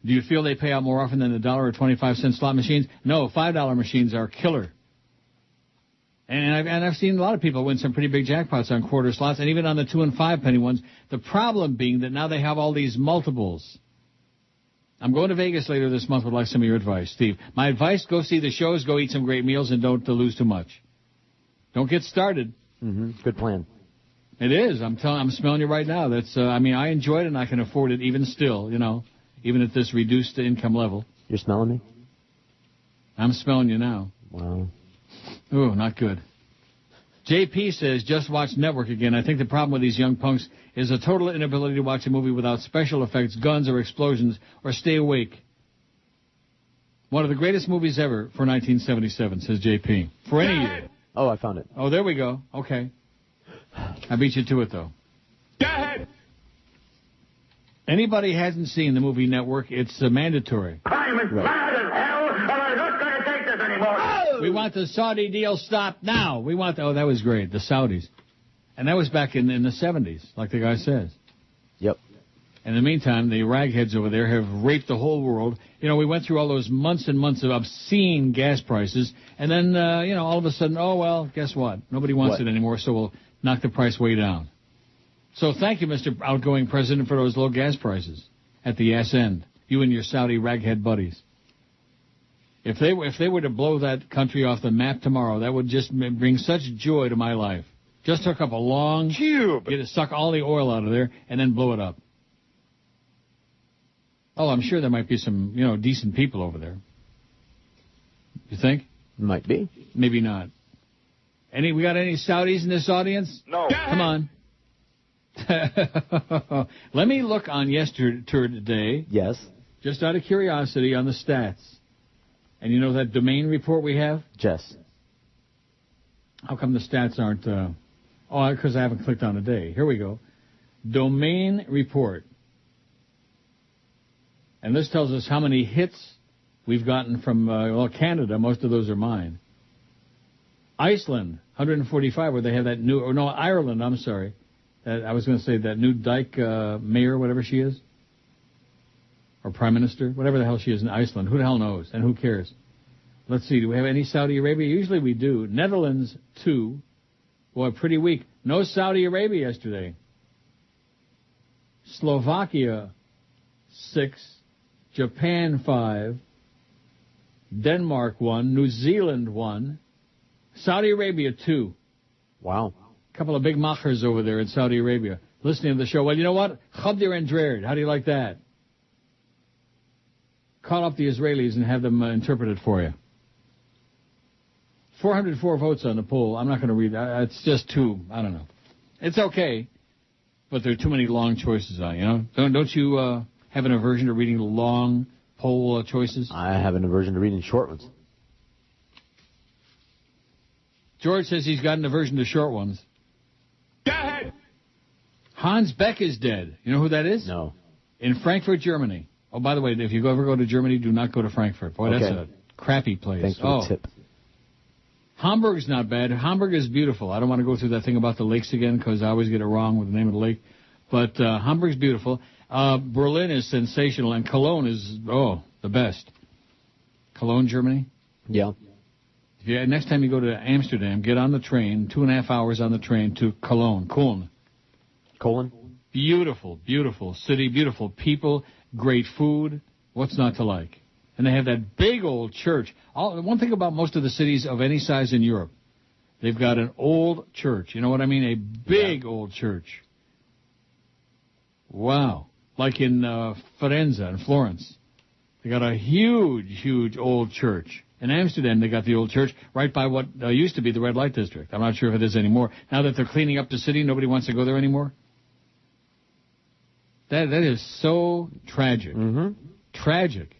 Do you feel they pay out more often than the $1 or 25-cent slot machines? No, $5 machines are killer. And I've seen a lot of people win some pretty big jackpots on quarter slots and even on the 2 and 5 penny ones. The problem being that now they have all these multiples. I'm going to Vegas later this month. Would like some of your advice, Steve. My advice: go see the shows, go eat some great meals, and don't lose too much. Don't get started. Mm-hmm. Good plan. It is. I'm smelling you right now. That's. I enjoy it and I can afford it even still. Even at this reduced income level. You're smelling me? I'm smelling you now. Wow. Ooh, not good. JP says, just watch Network again. I think the problem with these young punks is a total inability to watch a movie without special effects, guns, or explosions, or stay awake. One of the greatest movies ever for 1977, says JP. For any year. Oh, I found it. Oh, there we go. Okay. I beat you to it, though. Go ahead. Anybody hasn't seen the movie Network, it's mandatory. I'm as mad as hell, and I'm not going to take this anymore. Oh! We want the Saudi deal stopped now. That was great, the Saudis. And that was back in the 70s, like the guy says. Yep. In the meantime, the ragheads over there have raped the whole world. We went through all those months and months of obscene gas prices, and then, all of a sudden, guess what? Nobody wants it anymore, so we'll knock the price way down. So thank you, Mr. Outgoing President, for those low gas prices at the ass end. You and your Saudi raghead buddies. If they were to blow that country off the map tomorrow, that would just bring such joy to my life. Just hook up a long tube, suck all the oil out of there, and then blow it up. Oh, I'm sure there might be some, decent people over there. You think? Might be. Maybe not. We got any Saudis in this audience? No. Come on. Let me look on yesterday. Yes. Just out of curiosity on the stats. And you know that domain report we have? Yes. How come the stats aren't... because I haven't clicked on a day. Here we go. Domain report. And this tells us how many hits we've gotten from, Canada. Most of those are mine. Iceland, 145, where they have that new... Ireland, I'm sorry. I was going to say that new Dyke mayor, whatever she is. Or prime minister, whatever the hell she is in Iceland. Who the hell knows? And who cares? Let's see. Do we have any Saudi Arabia? Usually we do. Netherlands, 2. Boy, pretty weak. No Saudi Arabia yesterday. Slovakia, 6. Japan, 5. Denmark, 1. New Zealand, 1. Saudi Arabia, 2. Wow. A couple of big machers over there in Saudi Arabia listening to the show. Well, you know what? Chabdir and Dreard. How do you like that? Call up the Israelis and have them interpret it for you. 404 votes on the poll. I'm not going to read that. It's just 2. I don't know. It's okay, but there are too many long choices on, you know? Don't you have an aversion to reading long poll choices? I have an aversion to reading short ones. George says he's got an aversion to short ones. Go ahead. Hans Beck is dead. You know who that is? No. In Frankfurt, Germany. Oh, by the way, if you ever go to Germany, do not go to Frankfurt. Boy, okay. That's a crappy place. Thanks for the tip. Hamburg's not bad. Hamburg is beautiful. I don't want to go through that thing about the lakes again because I always get it wrong with the name of the lake. But Hamburg's beautiful. Berlin is sensational, and Cologne is, the best. Cologne, Germany? Yeah. Next time you go to Amsterdam, get on the train, 2.5 hours on the train to Cologne. Cologne? Beautiful, beautiful city, beautiful people, great food. What's not to like? And they have that big old church. One thing about most of the cities of any size in Europe, they've got an old church. You know what I mean? A big old church. Wow. Like in Firenze and Florence. They got a huge, huge old church. In Amsterdam, they got the old church right by what used to be the red light district. I'm not sure if it is anymore. Now that they're cleaning up the city, nobody wants to go there anymore. That is so tragic. Mm-hmm. Tragic.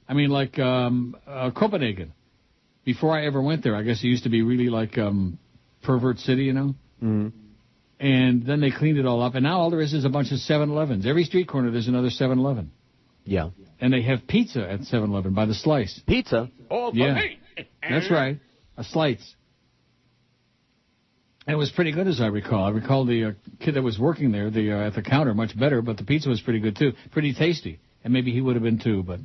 I mean, like Copenhagen. Before I ever went there, I guess it used to be really like pervert city, you know? Mm-hmm. And then they cleaned it all up, and now all there is a bunch of 7-Elevens. Every street corner, there's another 7-Eleven. Yeah. And they have pizza at 7-Eleven by the slice. Pizza? All for Yeah. me. That's right. A slice. And it was pretty good, as I recall. I recall the kid that was working there at the counter, much better, but the pizza was pretty good, too. Pretty tasty. And maybe he would have been, too, but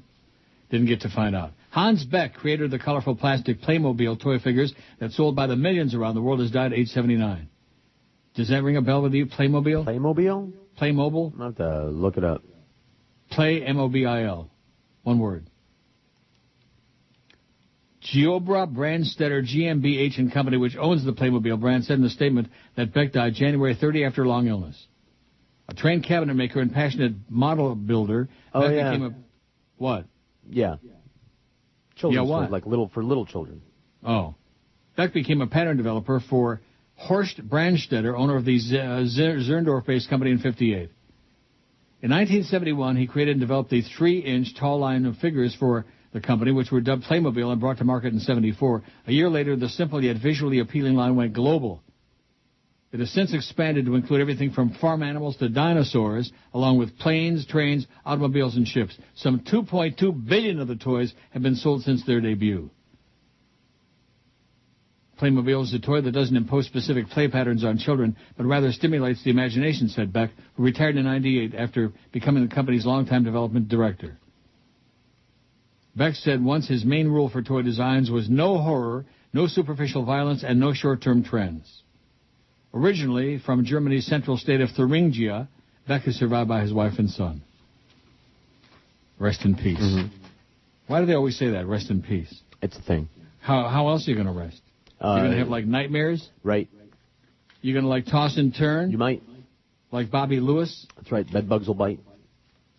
didn't get to find out. Hans Beck, creator of the colorful plastic Playmobil toy figures that sold by the millions around the world, has died at age 79. Does that ring a bell with you, Playmobil? Playmobil? Playmobil? I'll have to look it up. Play, M-O-B-I-L. One word. Giobra Brandstetter GmbH and Company, which owns the Playmobil brand, said in a statement that Beck died January 30 after a long illness. A trained cabinet maker and passionate model builder, Beck became a... What? Yeah. Children's what? toys, like for little children. Oh. Beck became a pattern developer for Horst Brandstetter, owner of the Zerndorf-based company in 1958. In 1971, he created and developed the 3-inch tall line of figures for the company, which were dubbed Playmobil and brought to market in 1974. A year later, the simple yet visually appealing line went global. It has since expanded to include everything from farm animals to dinosaurs, along with planes, trains, automobiles, and ships. Some 2.2 billion of the toys have been sold since their debut. Playmobil is a toy that doesn't impose specific play patterns on children, but rather stimulates the imagination, said Beck, who retired in 1998 after becoming the company's longtime development director. Beck said once his main rule for toy designs was no horror, no superficial violence, and no short-term trends. Originally from Germany's central state of Thuringia, Beck is survived by his wife and son. Rest in peace. Mm-hmm. Why do they always say that, rest in peace? It's a thing. How else are you going to rest? You're going to have, like, nightmares? Right. You're going to, like, toss and turn? You might. Like Bobby Lewis? That's right. Bed bugs will bite.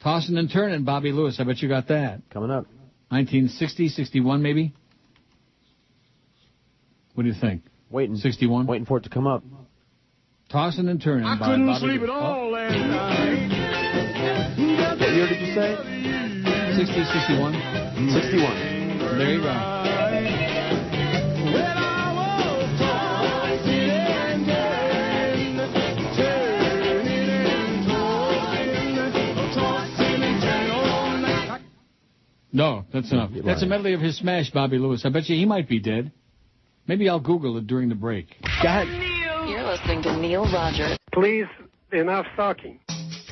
Tossing and turning, Bobby Lewis. I bet you got that. Coming up. 1960, 61 maybe? What do you think? 61? Waiting for it to come up. Tossing and turning. I couldn't sleep at all last night. What year did you say? 60, 61. 61. There you go. No, that's enough. That's a medley of his smash, Bobby Lewis. I bet you he might be dead. Maybe I'll Google it during the break. Go ahead. You're listening to Neil Rogers. Please, enough talking.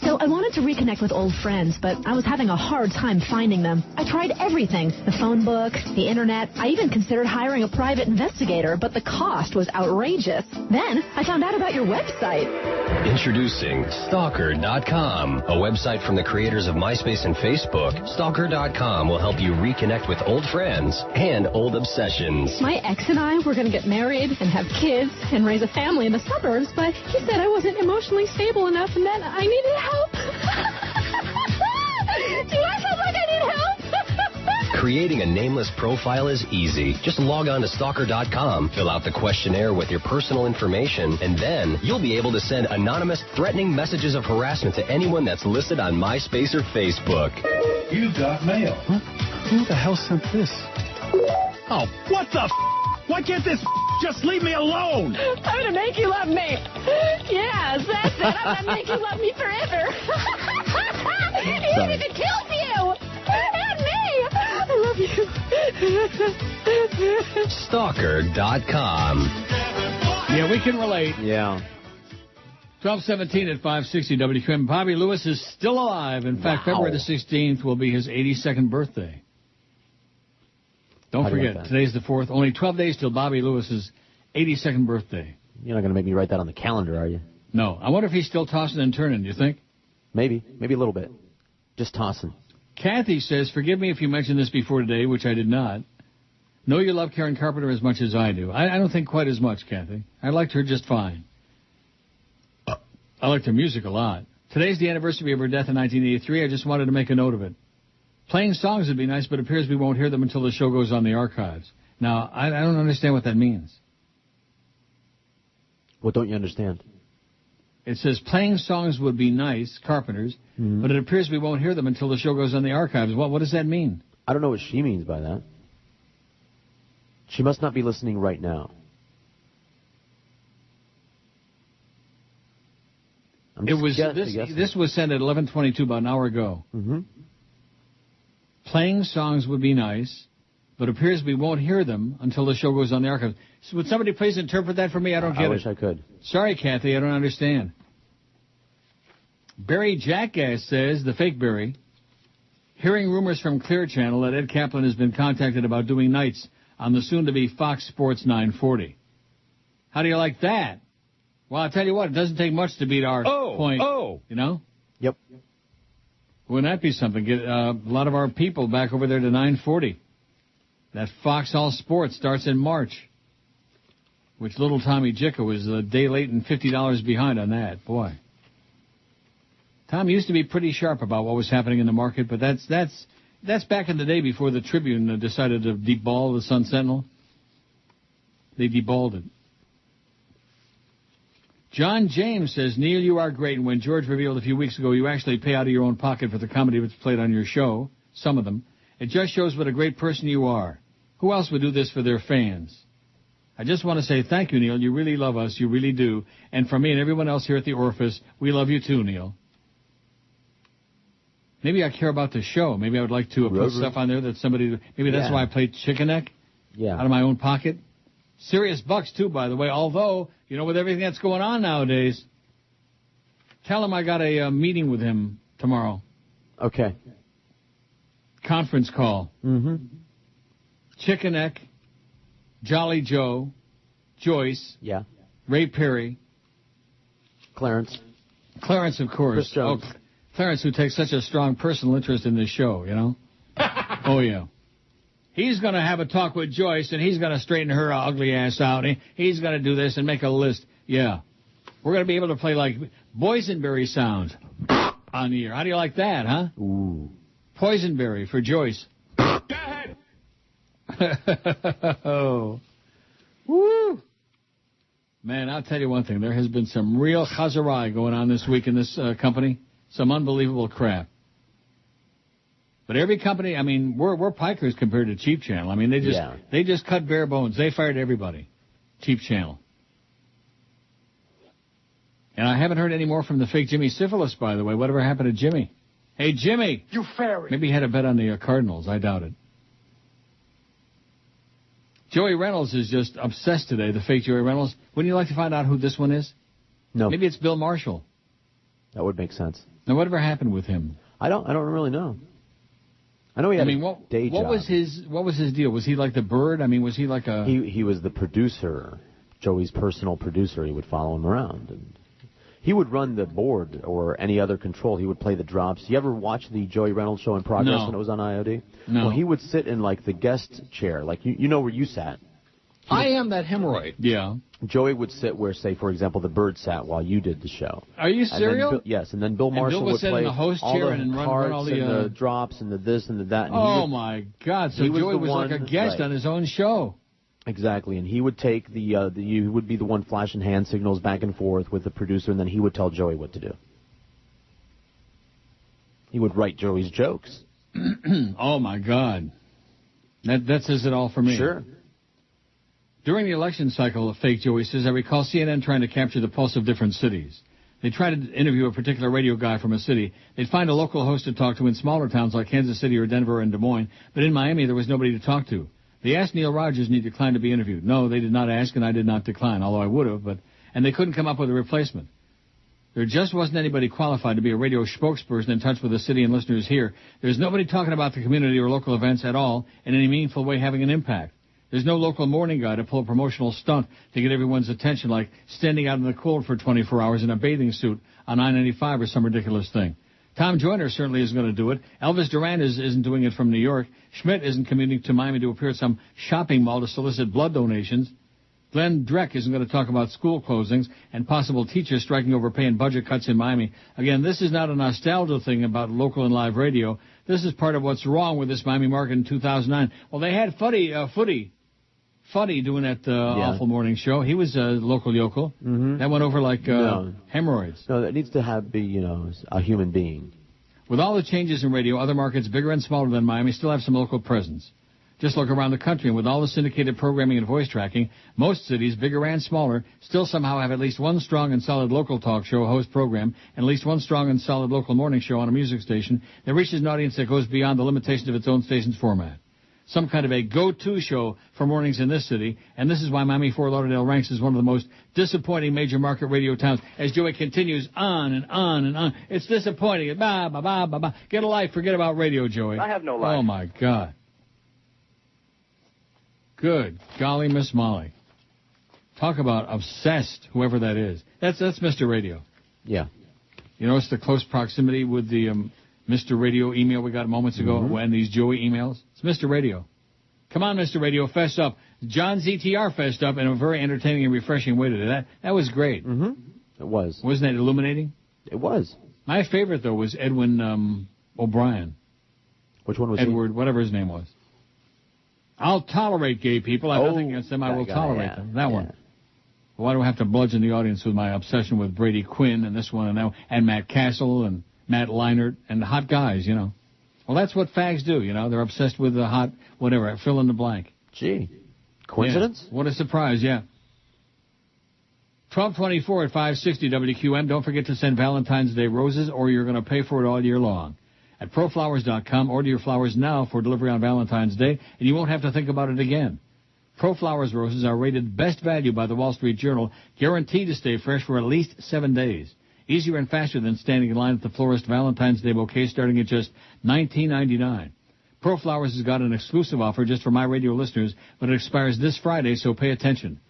So I wanted to reconnect with old friends, but I was having a hard time finding them. I tried everything, the phone book, the internet. I even considered hiring a private investigator, but the cost was outrageous. Then I found out about your website. Introducing Stalker.com, a website from the creators of MySpace and Facebook. Stalker.com will help you reconnect with old friends and old obsessions. My ex and I were going to get married and have kids and raise a family in the suburbs, but he said I wasn't emotionally stable enough and that I needed help. Do I sound like I need help? Creating a nameless profile is easy. Just log on to Stalker.com, fill out the questionnaire with your personal information, and then you'll be able to send anonymous, threatening messages of harassment to anyone that's listed on MySpace or Facebook. You got mail. Huh? Who the hell sent this? Oh, what the f***? Why can't this just leave me alone? I'm going to make you love me. Yes, that's it. I'm going to make you love me forever. Even if it kills you. And me. I love you. Stalker.com. Yeah, we can relate. Yeah. 12:17 at 560 WQAM. Bobby Lewis is still alive. In fact, February the 16th will be his 82nd birthday. Don't forget, today's the 4th. Only 12 days till Bobby Lewis's 82nd birthday. You're not going to make me write that on the calendar, are you? No. I wonder if he's still tossing and turning, do you think? Maybe a little bit. Just tossing. Kathy says, forgive me if you mentioned this before today, which I did not. Know you love Karen Carpenter as much as I do. I don't think quite as much, Kathy. I liked her just fine. I liked her music a lot. Today's the anniversary of her death in 1983. I just wanted to make a note of it. Playing songs would be nice, but it appears we won't hear them until the show goes on the archives. Now, I don't understand what that means. What don't you understand? It says playing songs would be nice, Carpenters, but it appears we won't hear them until the show goes on the archives. What does that mean? I don't know what she means by that. She must not be listening right now. This was sent at 11:22, about an hour ago. Mm-hmm. Playing songs would be nice, but it appears we won't hear them until the show goes on the archives. So would somebody please interpret that for me? I don't get it. I wish I could. Sorry, Kathy, I don't understand. Barry Jackass says, the fake Barry, hearing rumors from Clear Channel that Ed Kaplan has been contacted about doing nights on the soon-to-be Fox Sports 940. How do you like that? Well, I'll tell you what, it doesn't take much to beat our point. You know? Yep. Wouldn't that be something? Get a lot of our people back over there to 940. That Fox All Sports starts in March, which little Tommy Jicka was a day late and $50 behind on that. Boy. Tom used to be pretty sharp about what was happening in the market, but that's back in the day before the Tribune decided to deball the Sun Sentinel. They deballed it. John James says, Neil, you are great, and when George revealed a few weeks ago you actually pay out of your own pocket for the comedy that's played on your show, some of them, it just shows what a great person you are. Who else would do this for their fans? I just want to say thank you, Neil. You really love us. You really do. And for me and everyone else here at the Orifice, we love you too, Neil. Maybe I care about the show. Maybe I would like to put stuff on there that somebody... Maybe that's why I played Chicken Neck out of my own pocket. Serious bucks, too, by the way. Although, you know, with everything that's going on nowadays, tell him I got a meeting with him tomorrow. Okay. Conference call. Mm-hmm. Chicken Neck, Jolly Joe, Joyce. Yeah. Ray Perry. Clarence. Clarence, of course. Chris Jones. Oh, Clarence, who takes such a strong personal interest in this show, you know? Oh, yeah. He's going to have a talk with Joyce, and he's going to straighten her ugly ass out. He's going to do this and make a list. Yeah. We're going to be able to play, like, boysenberry sounds on the air. How do you like that, huh? Ooh. Poisonberry for Joyce. Go ahead. Oh. Woo. Man, I'll tell you one thing. There has been some real chazarai going on this week in this company. Some unbelievable crap. But every company, I mean, we're pikers compared to Cheap Channel. I mean, they just cut bare bones. They fired everybody. Cheap Channel. And I haven't heard any more from the fake Jimmy Syphilis, by the way. Whatever happened to Jimmy? Hey, Jimmy! You fairy! Maybe he had a bet on the Cardinals. I doubt it. Joey Reynolds is just obsessed today, the fake Joey Reynolds. Wouldn't you like to find out who this one is? No. Maybe it's Bill Marshall. That would make sense. Now, whatever happened with him? I don't really know. I know he had a day job. What was his deal? Was he like the Bird? I mean, was he like a... He was the producer, Joey's personal producer. He would follow him around. And he would run the board or any other control. He would play the drops. You ever watch the Joey Reynolds show in progress when it was on IOD? No. Well, he would sit in like the guest chair, like you know where you sat. I am that hemorrhoid. Yeah. Joey would sit where, say, for example, the Bird sat while you did the show. Are you serious? Yes, and then Bill Marshall would play in the host all chair the and run cards all and the drops and the this and the that. And my God! So Joey was like a guest on his own show. Exactly, and he would take you would be the one flashing hand signals back and forth with the producer, and then he would tell Joey what to do. He would write Joey's jokes. Oh my God! That says it all for me. Sure. During the election cycle, fake Joey says, I recall CNN trying to capture the pulse of different cities. They tried to interview a particular radio guy from a city. They'd find a local host to talk to in smaller towns like Kansas City or Denver and Des Moines, but in Miami there was nobody to talk to. They asked Neil Rogers and he declined to be interviewed. No, they did not ask and I did not decline, although I would have, and they couldn't come up with a replacement. There just wasn't anybody qualified to be a radio spokesperson in touch with the city and listeners here. There's nobody talking about the community or local events at all in any meaningful way having an impact. There's no local morning guy to pull a promotional stunt to get everyone's attention, like standing out in the cold for 24 hours in a bathing suit on I-95 or some ridiculous thing. Tom Joyner certainly isn't going to do it. Elvis Duran isn't doing it from New York. Schmidt isn't commuting to Miami to appear at some shopping mall to solicit blood donations. Glenn Dreck isn't going to talk about school closings and possible teachers striking over pay and budget cuts in Miami. Again, this is not a nostalgia thing about local and live radio. This is part of what's wrong with this Miami market in 2009. Well, they had Fuddy doing that awful morning show. He was a local yokel. Mm-hmm. That went over like hemorrhoids. No, that needs to be a human being. With all the changes in radio, other markets bigger and smaller than Miami still have some local presence. Just look around the country, and with all the syndicated programming and voice tracking, most cities, bigger and smaller, still somehow have at least one strong and solid local talk show host program and at least one strong and solid local morning show on a music station that reaches an audience that goes beyond the limitations of its own station's format. Some kind of a go-to show for mornings in this city, and this is why Miami-Fort Lauderdale ranks as one of the most disappointing major market radio towns. As Joey continues on and on and on, it's disappointing. Ba ba ba ba ba. Get a life. Forget about radio, Joey. I have no life. Oh my God. Good golly, Miss Molly. Talk about obsessed, whoever that is. That's Mr. Radio. Yeah. You know, it's the close proximity with the Mr. Radio email we got moments ago, and these Joey emails. It's Mr. Radio. Come on, Mr. Radio, fess up. John ZTR fessed up in a very entertaining and refreshing way today. That was great. Mm-hmm. It was. Wasn't that illuminating? It was. My favorite, though, was Edwin O'Brien. Which one was Edward, whatever his name was. I'll tolerate gay people. I have nothing against them. I will tolerate them. That one. Why do I have to bludgeon the audience with my obsession with Brady Quinn and this one and that one, and Matt Castle and Matt Leinart and the hot guys, you know? Well, that's what fags do, you know? They're obsessed with the hot, whatever, fill in the blank. Gee. Coincidence? Yeah. What a surprise, yeah. 1224 at 560 WQM. Don't forget to send Valentine's Day roses or you're going to pay for it all year long. At ProFlowers.com, order your flowers now for delivery on Valentine's Day, and you won't have to think about it again. ProFlowers roses are rated best value by the Wall Street Journal, guaranteed to stay fresh for at least 7 days. Easier and faster than standing in line at the florist. Valentine's Day bouquet starting at just $19.99. ProFlowers has got an exclusive offer just for my radio listeners, but it expires this Friday, so pay attention.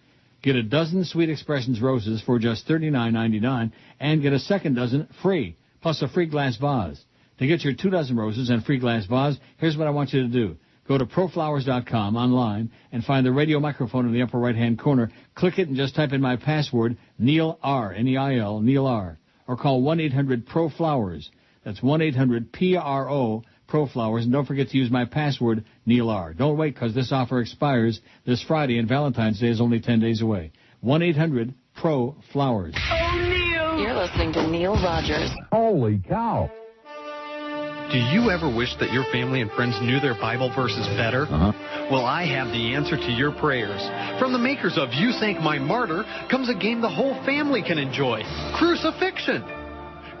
Get a dozen Sweet Expressions roses for just $39.99 and get a second dozen free, plus a free glass vase. To get your 2 dozen roses and free glass vase, here's what I want you to do. Go to proflowers.com online and find the radio microphone in the upper right-hand corner. Click it and just type in my password, Neil R, N-E-I-L, Neil R. Or call 1-800-PRO-FLOWERS. That's 1-800-PRO, PRO-FLOWERS. And don't forget to use my password, Neil R. Don't wait, because this offer expires this Friday, and Valentine's Day is only 10 days away. 1-800-PRO-FLOWERS. Oh, Neil! You're listening to Neil Rogers. Holy cow. Do you ever wish that your family and friends knew their Bible verses better? Well, I have the answer to your prayers. From the makers of You Sank My Martyr comes a game the whole family can enjoy. Crucifixion.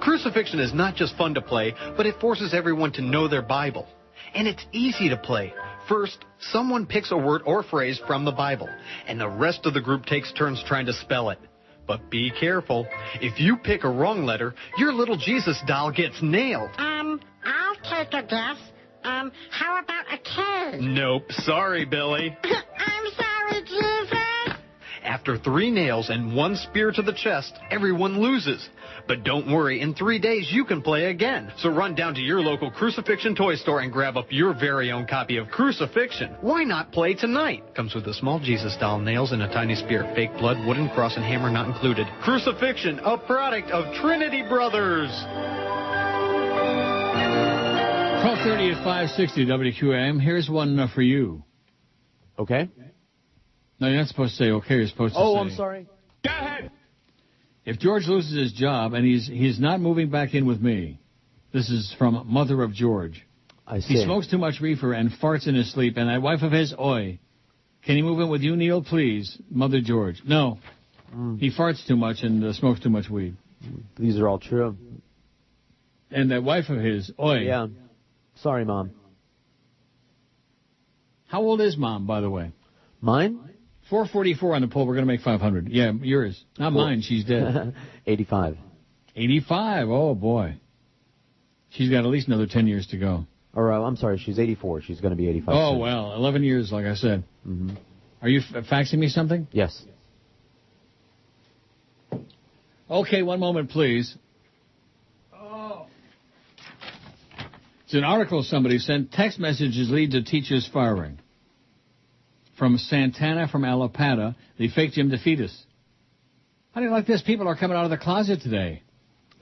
Crucifixion is not just fun to play, but it forces everyone to know their Bible. And it's easy to play. First, someone picks a word or phrase from the Bible, and the rest of the group takes turns trying to spell it. But be careful. If you pick a wrong letter, your little Jesus doll gets nailed. I'll take a guess. How about a K? Nope. Sorry, Billy. I'm sorry, Jesus. After 3 nails and 1 spear to the chest, everyone loses. But don't worry, in 3 days you can play again. So run down to your local Crucifixion toy store and grab up your very own copy of Crucifixion. Why not play tonight? Comes with a small Jesus doll, nails, and a tiny spear. Fake blood, wooden cross, and hammer not included. Crucifixion, a product of Trinity Brothers. 12:30 at 560 WQAM. Here's one for you. Okay. No, you're not supposed to say okay. You're supposed to say... Oh, I'm sorry. Go ahead. If George loses his job and he's not moving back in with me, this is from Mother of George. I see. He smokes too much reefer and farts in his sleep, and that wife of his, oi. Can he move in with you, Neil, please? Mother George. No. He farts too much and smokes too much weed. These are all true. And that wife of his, oi. Yeah. Sorry, Mom. How old is Mom, by the way? Mine? 444 on the poll. We're going to make 500. Yeah, yours. Not mine. She's dead. 85. 85. Oh, boy. She's got at least another 10 years to go. Or, I'm sorry, she's 84. She's going to be 85 Oh, soon. well, 11 years, like I said. Mm-hmm. Are you faxing me something? Yes. Okay, one moment, please. It's an article somebody sent. Text messages lead to teachers firing. From Santana from Alapata, the fake Jim DeFetus. How do you like this? People are coming out of the closet today.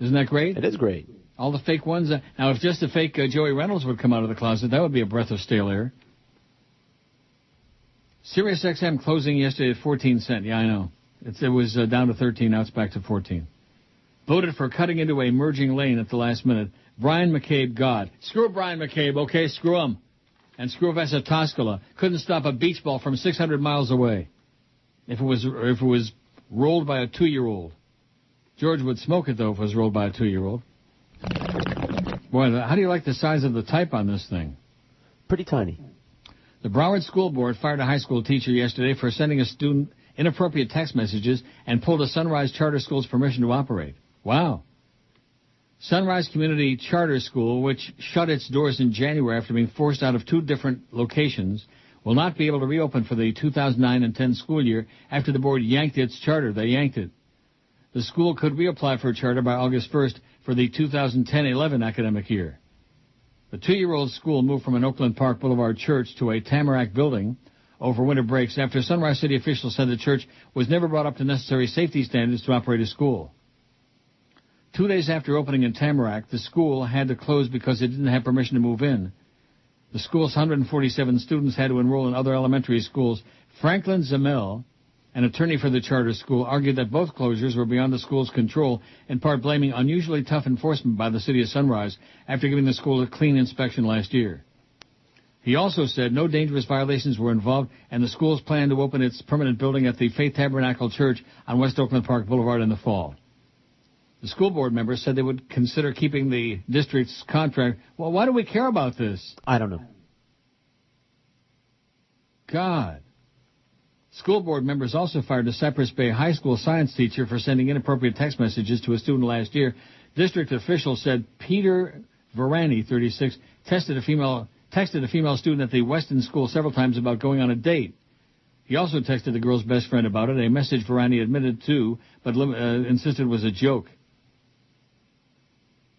Isn't that great? It is great. All the fake ones. Now, if just the fake Joey Reynolds would come out of the closet, that would be a breath of stale air. Sirius XM closing yesterday at 14 cents. Yeah, I know. It was down to 13. Now it's back to 14. Voted for cutting into a merging lane at the last minute. Brian McCabe, God. Screw Brian McCabe, okay? Screw him. And screw Vesa Toskala. Couldn't stop a beach ball from 600 miles away. If it was rolled by a 2-year-old. George would smoke it, though, if it was rolled by a 2-year-old. Boy, how do you like the size of the type on this thing? Pretty tiny. The Broward School Board fired a high school teacher yesterday for sending a student inappropriate text messages and pulled a Sunrise Charter School's permission to operate. Wow. Sunrise Community Charter School, which shut its doors in January after being forced out of 2 different locations, will not be able to reopen for the 2009 and 10 school year after the board yanked its charter. They yanked it. The school could reapply for a charter by August 1st for the 2010-11 academic year. The 2-year-old school moved from an Oakland Park Boulevard church to a Tamarack building over winter breaks after Sunrise City officials said the church was never brought up to necessary safety standards to operate a school. 2 days after opening in Tamarack, the school had to close because it didn't have permission to move in. The school's 147 students had to enroll in other elementary schools. Franklin Zamel, an attorney for the charter school, argued that both closures were beyond the school's control, in part blaming unusually tough enforcement by the city of Sunrise after giving the school a clean inspection last year. He also said no dangerous violations were involved, and the school's plan to open its permanent building at the Faith Tabernacle Church on West Oakland Park Boulevard in the fall. The school board members said they would consider keeping the district's contract. Well, why do we care about this? I don't know. God. School board members also fired a Cypress Bay High School science teacher for sending inappropriate text messages to a student last year. District officials said Peter Varani, 36, texted a female student at the Weston School several times about going on a date. He also texted the girl's best friend about it, a message Varani admitted to, but insisted was a joke.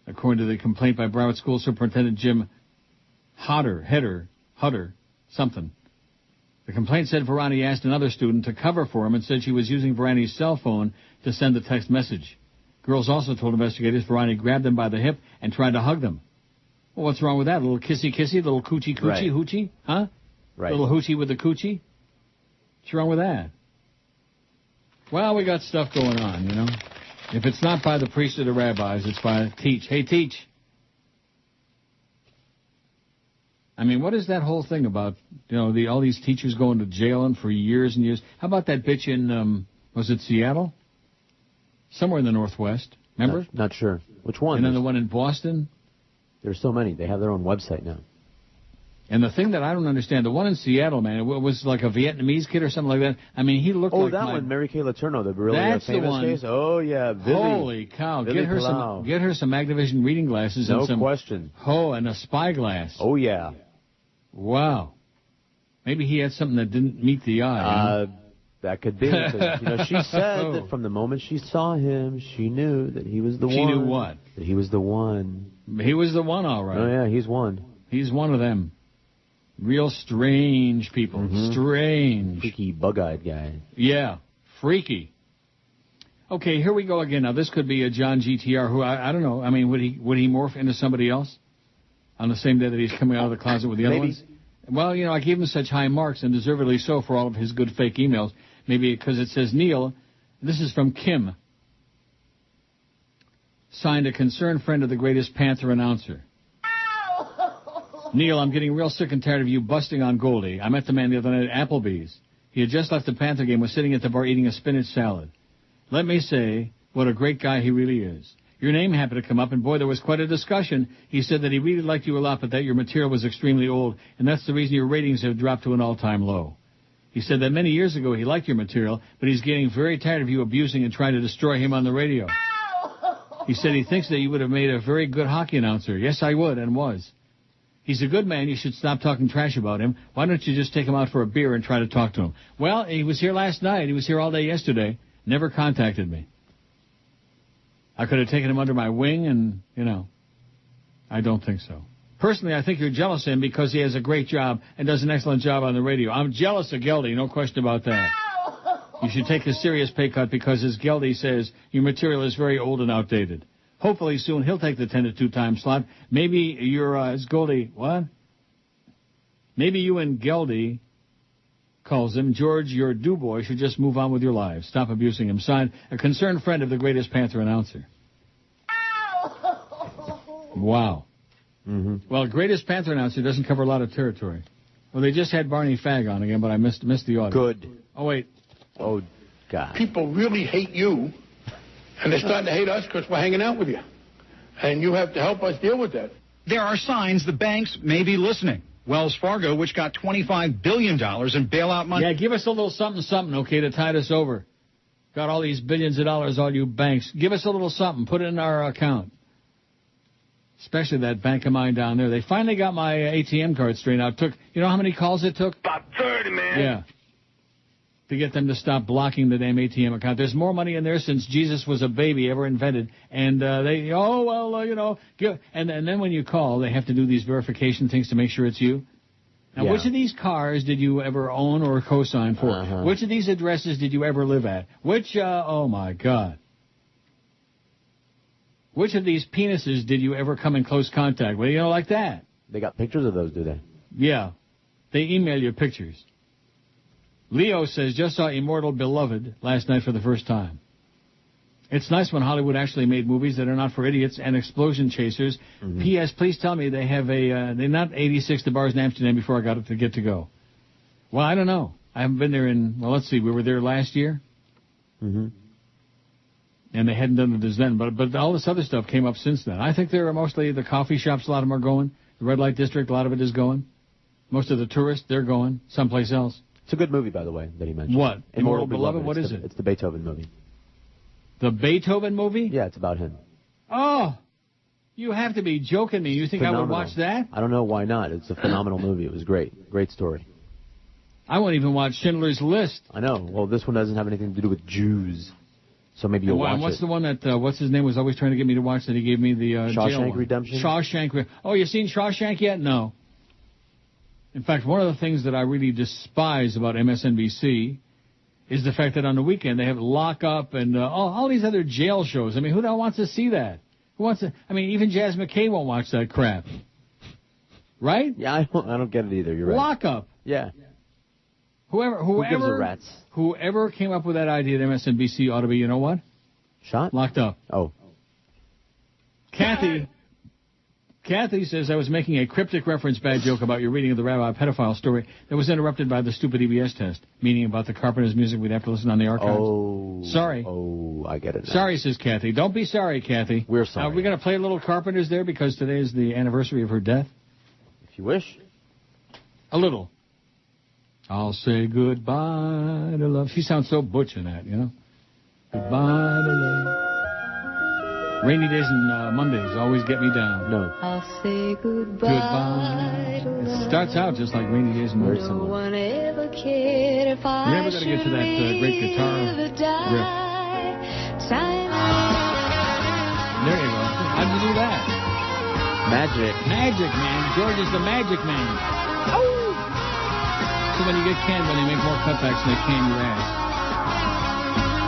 According to the complaint by Broward School Superintendent Jim Hutter, something. The complaint said Varani asked another student to cover for him and said she was using Varani's cell phone to send the text message. Girls also told investigators Varani grabbed them by the hip and tried to hug them. Well, what's wrong with that? A little kissy-kissy, a little coochie-coochie, right. hoochie? Huh? Right. A little hoochie with the coochie? What's wrong with that? Well, we got stuff going on, you know. If it's not by the priests or the rabbis, it's by Teach. Hey, Teach. I mean, what is that whole thing about, you know, all these teachers going to jail for years and years? How about that bitch in, was it Seattle? Somewhere in the Northwest. Remember? Not sure. Which one? And then the one in Boston? There's so many. They have their own website now. And the thing that I don't understand, the one in Seattle, man, it was like a Vietnamese kid or something like that. I mean, he looked like... Oh, that one, Mary Kay Letourneau, the really famous case? Oh, yeah, Billy. Holy cow. Get her some Magnavision reading glasses. No and some... question. Oh, and a spyglass. Oh, yeah. Wow. Maybe he had something that didn't meet the eye. That could be. She said that from the moment she saw him, she knew that he was the one. She knew what? That he was the one. He was the one, all right. Oh, yeah, he's one. He's one of them. Real strange people. Mm-hmm. Strange. Freaky, bug-eyed guy. Yeah, freaky. Okay, here we go again. Now, this could be a John GTR who, I don't know. I mean, would he morph into somebody else on the same day that he's coming out of the closet with the other ones? Well, I gave him such high marks, and deservedly so, for all of his good fake emails. Maybe because it says Neil. This is from Kim. Signed, a concerned friend of the greatest Panther announcer. Neil, I'm getting real sick and tired of you busting on Goldie. I met the man the other night at Applebee's. He had just left the Panther game, was sitting at the bar eating a spinach salad. Let me say what a great guy he really is. Your name happened to come up, and boy, there was quite a discussion. He said that he really liked you a lot, but that your material was extremely old, and that's the reason your ratings have dropped to an all-time low. He said that many years ago he liked your material, but he's getting very tired of you abusing and trying to destroy him on the radio. He said he thinks that you would have made a very good hockey announcer. Yes, I would, and was. He's a good man. You should stop talking trash about him. Why don't you just take him out for a beer and try to talk to him? Well, he was here last night. He was here all day yesterday. Never contacted me. I could have taken him under my wing and, I don't think so. Personally, I think you're jealous of him because he has a great job and does an excellent job on the radio. I'm jealous of Geldy, no question about that. You should take a serious pay cut because, as Geldy says, your material is very old and outdated. Hopefully soon he'll take the 10 to 2 time slot. Maybe it's Goldie, what? Maybe you and Geldy, calls him, George, your do-boy, should just move on with your lives. Stop abusing him. Signed, a concerned friend of the greatest Panther announcer. Wow. Mm-hmm. Well, greatest Panther announcer doesn't cover a lot of territory. Well, they just had Barney Fagg on again, but I missed the audio. Good. Oh, wait. Oh, God. People really hate you, and they're starting to hate us because we're hanging out with you. And you have to help us deal with that. There are signs the banks may be listening. Wells Fargo, which got $25 billion in bailout money. Yeah, give us a little something, okay, to tide us over. Got all these billions of dollars, all you banks. Give us a little something. Put it in our account. Especially that bank of mine down there. They finally got my ATM card straightened out. You know how many calls it took? About 30, man. Yeah. To get them to stop blocking the damn ATM account. There's more money in there since Jesus was a baby ever invented. And and then when you call, they have to do these verification things to make sure it's you. Now, Which of these cars did you ever own or co-sign for? Uh-huh. Which of these addresses did you ever live at? Oh my God. Which of these penises did you ever come in close contact with? Like that. They got pictures of those, do they? Yeah. They email you pictures. Leo says, just saw Immortal Beloved last night for the first time. It's nice when Hollywood actually made movies that are not for idiots and explosion chasers. Mm-hmm. P.S. Please tell me they have they're not 86 the bars in Amsterdam before I got it to get to go. Well, I don't know. I haven't been there let's see, we were there last year. Mm-hmm. And they hadn't done it as then, but all this other stuff came up since then. I think there are mostly the coffee shops, a lot of them are going. The red light district, a lot of it is going. Most of the tourists, they're going someplace else. It's a good movie, by the way, that he mentioned. What? Immortal Beloved? What is it? It's the Beethoven movie. The Beethoven movie? Yeah, it's about him. Oh, you have to be joking me. You think phenomenal. I would watch that? I don't know why not. It's a phenomenal movie. It was great. Great story. I won't even watch Schindler's List. I know. Well, this one doesn't have anything to do with Jews. So maybe you'll watch it. And what's the one that, what's his name, was always trying to get me to watch that he gave me the Shawshank Redemption? Shawshank. Oh, you seen Shawshank yet? No. In fact, one of the things that I really despise about MSNBC is the fact that on the weekend they have Lock Up and all these other jail shows. I mean, who the hell wants to see that? Who wants to? I mean, even Jazz McKay won't watch that crap. Right? Yeah, I don't get it either. You're right. Lock Up. Yeah. Who gives a rat's? Whoever came up with that idea at MSNBC ought to be, you know what? Shot? Locked up. Oh. Kathy says, I was making a cryptic reference bad joke about your reading of the rabbi pedophile story that was interrupted by the stupid EBS test, meaning about the Carpenters music we'd have to listen on the archives. Oh. Sorry. Oh, I get it now. Sorry, says Kathy. Don't be sorry, Kathy. We're sorry. Are we going to play a little Carpenters there because today is the anniversary of her death? If you wish. A little. I'll say goodbye to love. She sounds so butch in that, you know. Goodbye to love. Rainy days and Mondays always get me down. No. I'll say goodbye. It starts out just like Rainy Days and Mondays. No one ever cared if I We're never going to get to that great guitar riff. There you go. How'd you do that? Magic. Magic, man. George is the magic man. Oh! So when you get canned, when they make more cutbacks and they can your ass.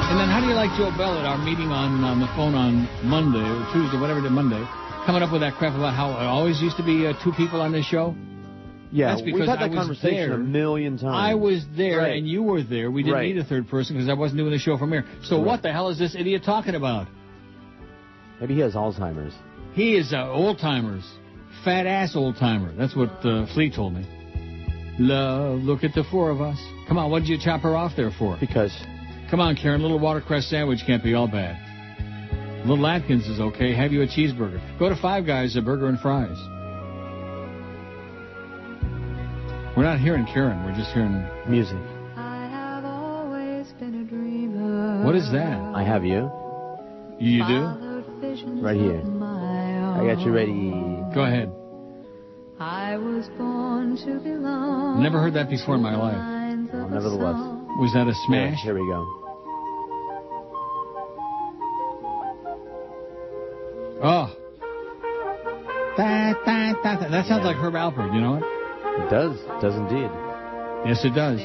And then how do you like Joe Bell at our meeting on the phone on Monday or Tuesday, whatever it is, Monday, coming up with that crap about how it always used to be 2 people on this show? Yeah, that's because we've had that conversation a million times. I was there and you were there. We didn't need a third person because I wasn't doing the show from here. So what the hell is this idiot talking about? Maybe he has Alzheimer's. He is old-timers. Fat-ass old-timer. That's what Flea told me. Love, look at the 4 of us. Come on, what did you chop her off there for? Because... Come on, Karen, a little watercress sandwich can't be all bad. Little Atkins is okay. Have you a cheeseburger? Go to Five Guys, a burger and fries. We're not hearing Karen. We're just hearing music. I have always been a dreamer. What is that? I have you. You do? Right here. I got you ready. Go ahead. I was born to belong. Never heard that before in my life. Well, nevertheless. Was that a smash? Yeah, here we go. Oh. That sounds like Herb Alpert, you know what? It does. It does indeed. Yes, it does.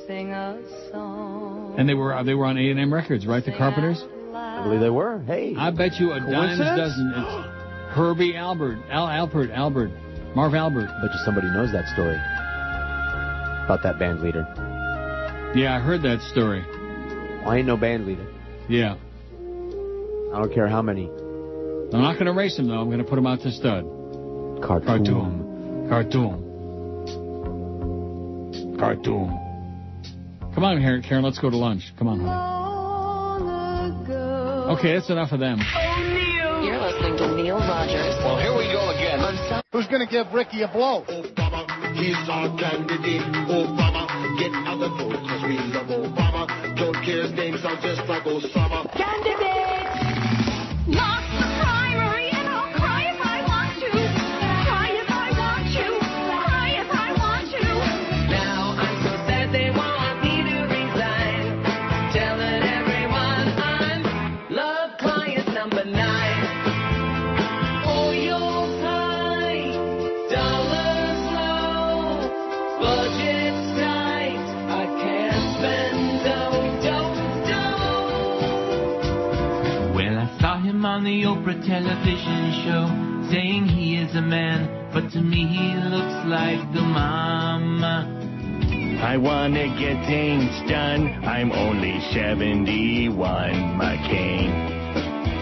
Sing a song. And they were on A&M Records, right? The Carpenters? I believe they were. Hey. I bet you a dime's dozen. It's Herbie Albert. Albert. Marv Albert. I bet you somebody knows that story. About that band leader. Yeah, I heard that story. Well, I ain't no band leader. Yeah. I don't care how many. I'm not going to race him, though. I'm going to put him out to stud. Cartoon. Come on, Karen, let's go to lunch. Come on, honey. Okay, that's enough of them. You're listening to Neil Rogers. Well, here we go again. Who's going to give Ricky a blow? Obama, he's our candidate. Obama, get out the vote, cause we love Obama. Don't care his name sounds just like Osama. Candidate! Lost the primary and I'll cry if I want to. Cry if I want to. Cry if I want to. Now I'm so sad they want me to resign. Telling everyone I'm love client number 9. Oil high, dollars low, budget's tight. I can't spend dough. Well, I saw him on the Oprah television show, saying he is a man, but to me he looks like the mama. I wanna get things done. I'm only 71, my king.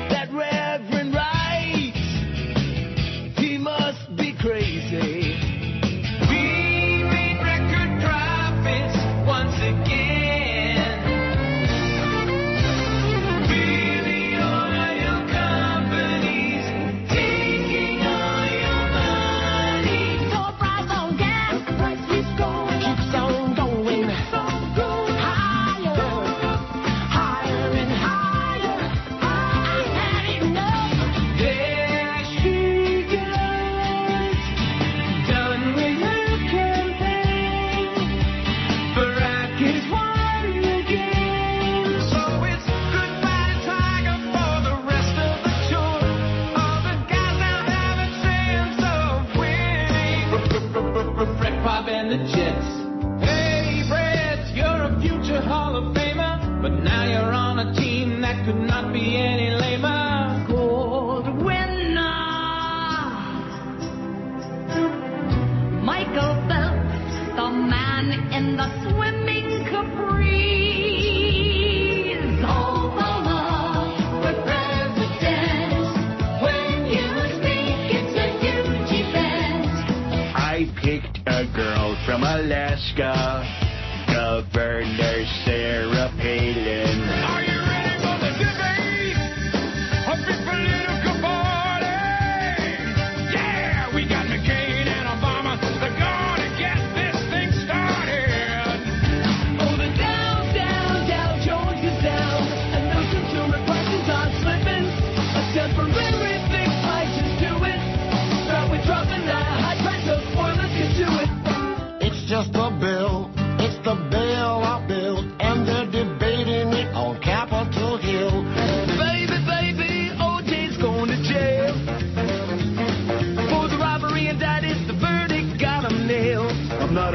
That Reverend Wright, he must be crazy. We made record profits once again. We're the oil companies taking all your money. So price on gas, price keeps going, keeps on going. Higher, higher and higher. I had enough. There she goes, done with her campaign. Barack has won the game. So it's goodbye Tiger for the rest of the tour. All the guys out have a chance of winning. Fred Pop and the Jets. Hey Fred, you're a future Hall of Famer, but now you're on a team that could not be any lamer. Gold winner. Michael Phelps, the man in the swimming capris. Obama for president. When you speak, it's a huge event. I picked a girl from Alaska, Governor Sarah Palin. Are you ready for the debate? A big political party. Yeah, we got McCain and Obama.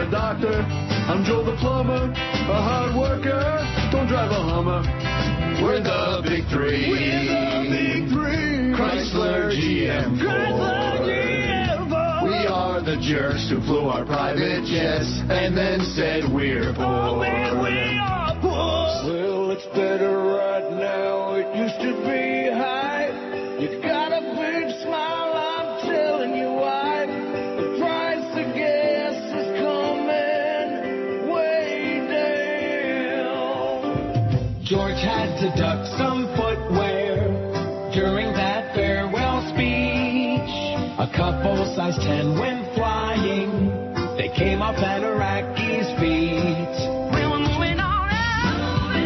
not a doctor. I'm Joe the plumber, a hard worker. Don't drive a Hummer. We're the big three. We're the big three. Chrysler GM4. Chrysler GM4. We are the jerks who flew our private jets and then said we're poor. Oh, man, we are poor. Well, it's better right now. It used to be high. You got a big smile, I'm telling you why. The price of gas is coming way down. George had to duck some footwear during that farewell speech. A couple size 10 went flying. They came up at Iraqi's feet. We were moving on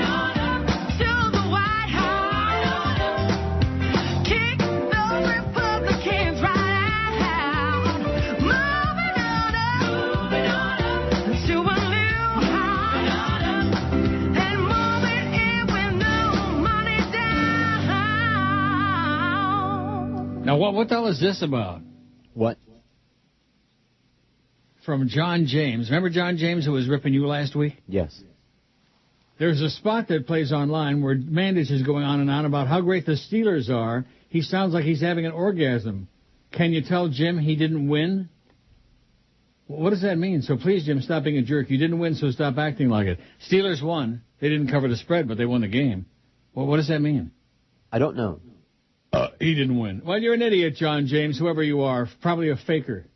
up to the White House. Kick those Republicans right out. Moving on up to a new house. And moving in with no money down. Now, what the hell is this about? What? From John James. Remember John James who was ripping you last week? Yes. There's a spot that plays online where Mandich is going on and on about how great the Steelers are. He sounds like he's having an orgasm. Can you tell Jim he didn't win? What does that mean? So please, Jim, stop being a jerk. You didn't win, so stop acting like it. Steelers won. They didn't cover the spread, but they won the game. Well, what does that mean? I don't know. He didn't win. Well, you're an idiot, John James, whoever you are. Probably a faker.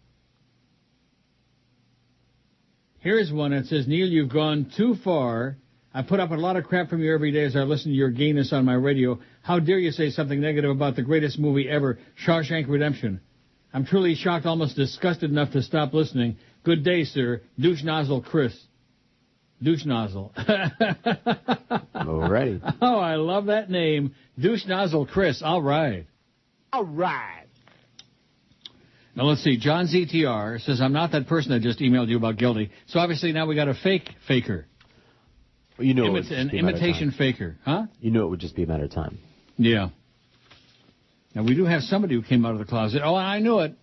Here's one that says, Neil, you've gone too far. I put up a lot of crap from you every day as I listen to your gayness on my radio. How dare you say something negative about the greatest movie ever, Shawshank Redemption? I'm truly shocked, almost disgusted enough to stop listening. Good day, sir. Douche Nozzle Chris. Douche Nozzle. All right. Oh, I love that name. Douche Nozzle Chris. All right. All right. Now, let's see. John ZTR says, I'm not that person that just emailed you about guilty. So, obviously, now we got a faker. Well, you know an imitation faker. Huh? You knew it would just be a matter of time. Yeah. Now, we do have somebody who came out of the closet. Oh, I knew it.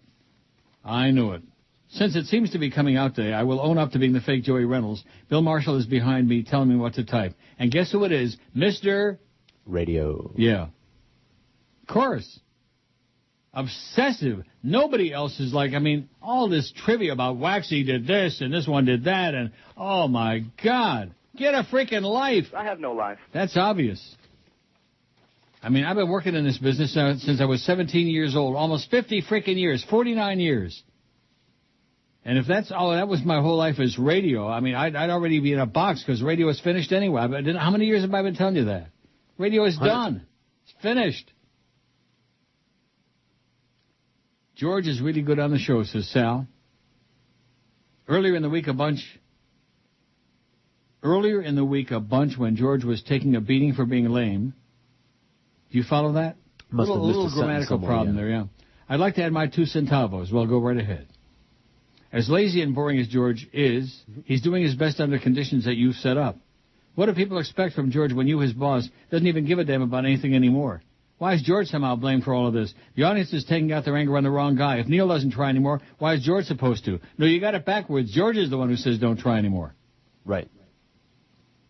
I knew it. Since it seems to be coming out today, I will own up to being the fake Joey Reynolds. Bill Marshall is behind me telling me what to type. And guess who it is? Mr. Radio. Yeah. Of course. Obsessive. Nobody else is like, I mean, all this trivia about Waxy did this and this one did that and, oh, my God. Get a freaking life. I have no life. That's obvious. I mean, I've been working in this business since I was 17 years old, almost 50 freaking years, 49 years. And if that's all, that was my whole life is radio. I mean, I'd already be in a box because radio is finished anyway. How many years have I been telling you that? Radio is done. It's finished. George is really good on the show, says Sal. Earlier in the week, a bunch when George was taking a beating for being lame. Do you follow that? Must have missed little grammatical problem there, yeah. I'd like to add my 2 centavos. Well, go right ahead. As lazy and boring as George is, he's doing his best under conditions that you've set up. What do people expect from George when you, his boss, doesn't even give a damn about anything anymore? Why is George somehow blamed for all of this? The audience is taking out their anger on the wrong guy. If Neil doesn't try anymore, why is George supposed to? No, you got it backwards. George is the one who says don't try anymore. Right.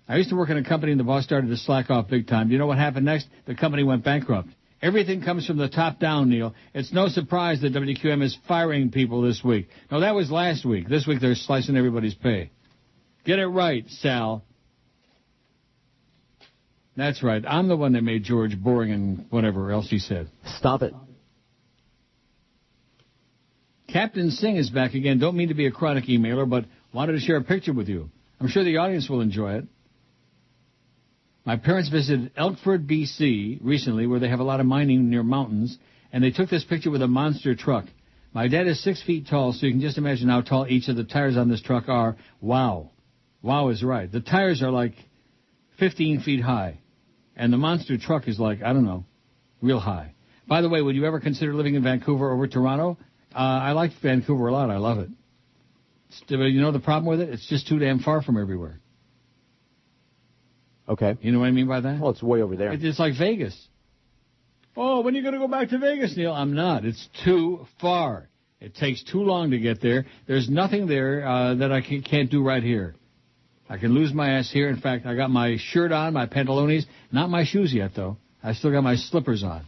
I used to work in a company and the boss started to slack off big time. Do you know what happened next? The company went bankrupt. Everything comes from the top down, Neil. It's no surprise that WQAM is firing people this week. No, that was last week. This week they're slicing everybody's pay. Get it right, Sal. That's right. I'm the one that made George boring and whatever else he said. Stop it. Captain Singh is back again. Don't mean to be a chronic emailer, but wanted to share a picture with you. I'm sure the audience will enjoy it. My parents visited Elkford, B.C. recently, where they have a lot of mining near mountains, and they took this picture with a monster truck. My dad is 6 feet tall, so you can just imagine how tall each of the tires on this truck are. Wow. Wow is right. The tires are like 15 feet high, and the monster truck is like, I don't know, real high. By the way, would you ever consider living in Vancouver over Toronto? I like Vancouver a lot. I love it. But you know the problem with it? It's just too damn far from everywhere. Okay. You know what I mean by that? Well, it's way over there. It's like Vegas. Oh, when are you going to go back to Vegas, Neil? I'm not. It's too far. It takes too long to get there. There's nothing there that I can't do right here. I can lose my ass here. In fact, I got my shirt on, my pantalones, not my shoes yet, though. I still got my slippers on.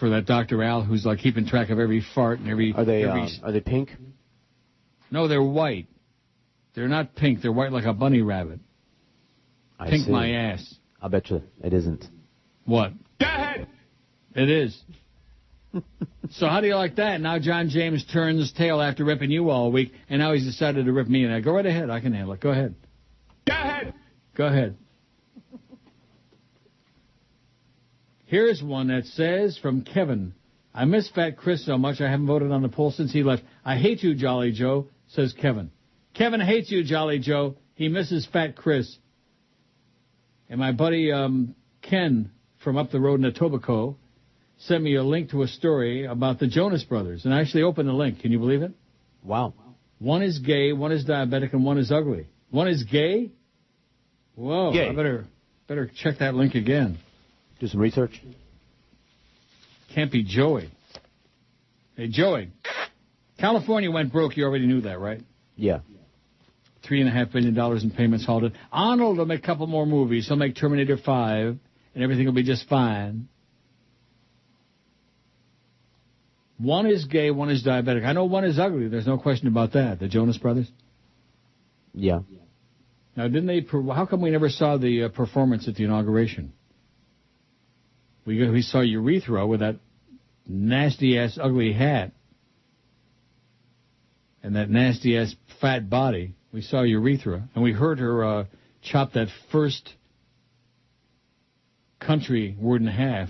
For that Dr. Al who's like keeping track of every fart and every... Are they pink? No, they're white. They're not pink. They're white like a bunny rabbit. I see. My ass. I bet you it isn't. What? Go ahead. It is. So how do you like that? Now John James turns tail after ripping you all week, and now he's decided to rip me. And I go right ahead. I can handle it. Go ahead. Go ahead. Go ahead. Here's one that says from Kevin. I miss Fat Chris so much I haven't voted on the poll since he left. I hate you, Jolly Joe, says Kevin. Kevin hates you, Jolly Joe. He misses Fat Chris. And my buddy Ken from up the road in Etobicoke sent me a link to a story about the Jonas Brothers. And I actually opened the link. Can you believe it? Wow. One is gay, one is diabetic, and one is ugly. One is gay? Whoa. Gay. I better check that link again. Do some research. Can't be Joey. Hey, Joey. California went broke. You already knew that, right? Yeah. $3.5 billion in payments halted. Arnold will make a couple more movies. He'll make Terminator 5, and everything will be just fine. One is gay, one is diabetic. I know one is ugly. There's no question about that. The Jonas Brothers? Yeah. Now, didn't they... How come we never saw the performance at the inauguration? We saw Urethra with that nasty-ass ugly hat and that nasty-ass fat body. We saw Urethra, and we heard her chop that first country word in half.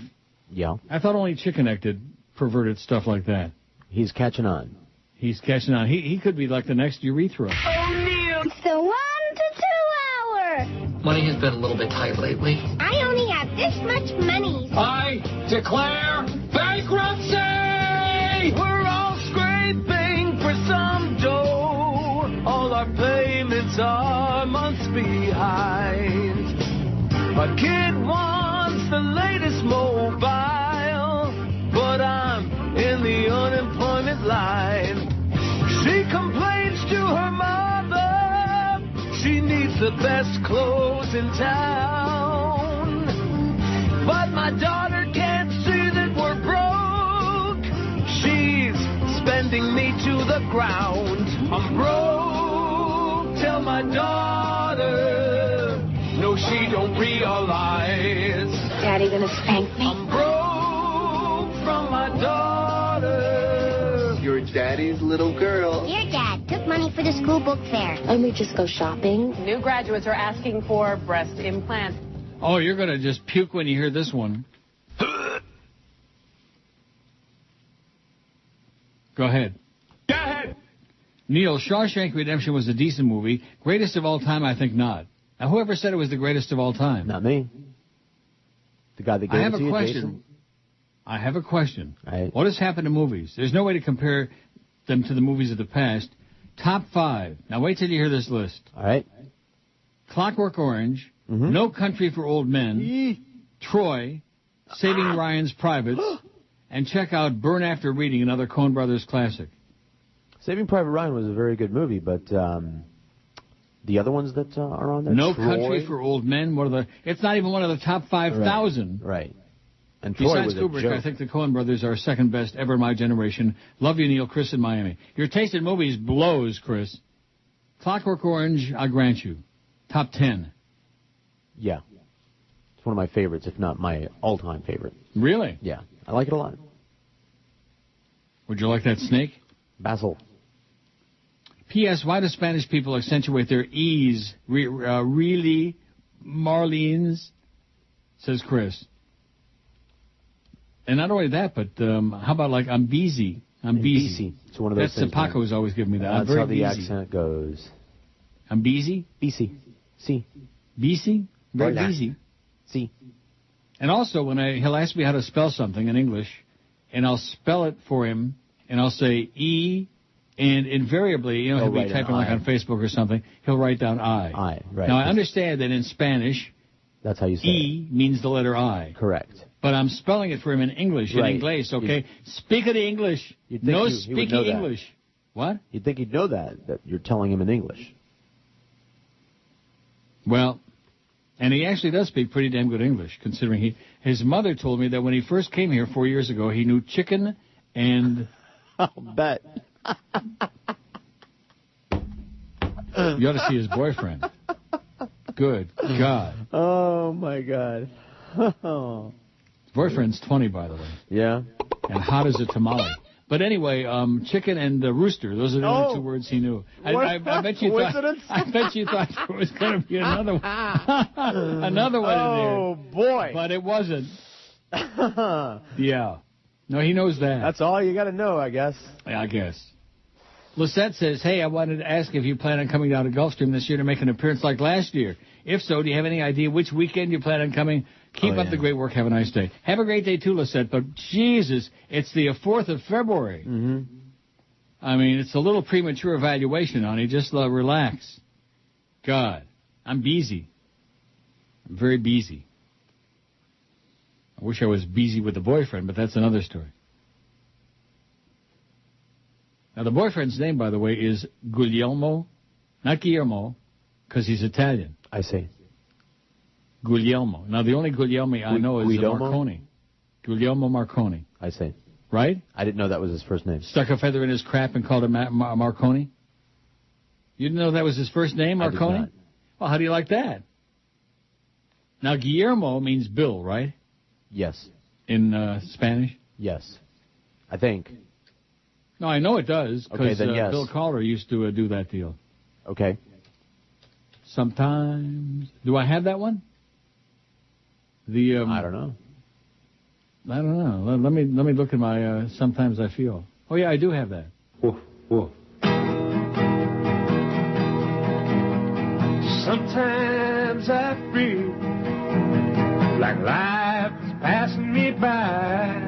Yeah. I thought only Chicken Neck did perverted stuff like that. He's catching on. He's catching on. He could be like the next Urethra. It's the 1 to 2 hour. Money has been a little bit tight lately. I only have this much money. I declare bankruptcy! We're all scraping for some dough. All our payments are months behind. My kid wants the latest mobile, but I'm in the unemployment line. She complains to her mother. She needs the best clothes in town. But my daughter can't see that we're broke. She's spending me to the ground. I'm broke. Tell my daughter. No, she don't realize. Daddy gonna spank me? I'm broke from my daughter. Your daddy's little girl. Your dad took money for the school book fair. And we just go shopping. New graduates are asking for breast implants. Oh, you're going to just puke when you hear this one. Go ahead. Go ahead. Neil, Shawshank Redemption was a decent movie. Greatest of all time, I think not. Now, whoever said it was the greatest of all time? Not me. The guy that gave it to you, Jason? I have a question. Right. What has happened to movies? There's no way to compare them to the movies of the past. Top 5. Now, wait till you hear this list. All right. Clockwork Orange, No Country for Old Men, Troy, Saving Ryan's Privates, and check out Burn After Reading, another Coen Brothers classic. Saving Private Ryan was a very good movie, but the other ones that are on there? No Troy? Country for Old Men. It's not even one of the top 5,000. Right. And Troy Besides was Kubrick, a joke. I think the Coen Brothers are second best ever in my generation. Love you, Neil. Chris in Miami. Your taste in movies blows, Chris. Clockwork Orange, I grant you. Top 10. Yeah. It's one of my favorites, if not my all-time favorite. Really? Yeah. I like it a lot. Would you like that snake? Basil. P.S. Why do Spanish people accentuate their E's? Really? Marlene's? Says Chris. And not only that, but how about like I'm busy? I'm busy. It's one of those things. That's Paco's always giving me that. That's I'm very how the busy. accent goes. I'm busy? BC. C. BC? Very Hola. busy. C. And also, when he'll ask me how to spell something in English, and I'll spell it for him, and I'll say E, and invariably, he'll be typing like on Facebook or something, he'll write down I. Right. Now, I understand that in Spanish, That's how you say E means the letter I. Correct. But I'm spelling it for him in English, Right. in English, okay? Speak the English. You'd think No he would speaking know that. English. What? You'd think he'd know that you're telling him in English. Well, and he actually does speak pretty damn good English, considering his mother told me that when he first came here 4 years ago, he knew chicken and... I'll bet. You ought to see his boyfriend. Good God. Oh, my God. His boyfriend's 20, by the way. Yeah. And hot as a tamale. But anyway, chicken and rooster, those are the only two words he knew. I bet you thought there was going to be another one. Another one in there. Oh, boy. But it wasn't. Yeah. No, he knows that. That's all you got to know, I guess. Yeah, I guess. Lisette says, hey, I wanted to ask if you plan on coming down to Gulfstream this year to make an appearance like last year. If so, do you have any idea which weekend you plan on coming? Keep up the great work. Have a nice day. Have a great day, too, Lisette. But, Jesus, it's the 4th of February. Mm-hmm. I mean, it's a little premature evaluation, honey. Just relax. God, I'm busy. I'm very busy. I wish I was busy with the boyfriend, but that's another story. Now, the boyfriend's name, by the way, is Guglielmo, not Guillermo, because he's Italian. I see. Guglielmo. Now, the only Guglielmo I know is Marconi. Guglielmo Marconi. I see. Right? I didn't know that was his first name. Stuck a feather in his crap and called him Marconi? You didn't know that was his first name, Marconi? I did not. Well, how do you like that? Now, Guillermo means Bill, right? Yes. In Spanish? Yes. I think. No, I know it does, because yes. Bill Calder used to do that deal. Okay. Sometimes. Do I have that one? The I don't know. I don't know. Let me look at my Sometimes I Feel. Oh, yeah, I do have that. Woof, woof. Sometimes I feel like life is passing me by.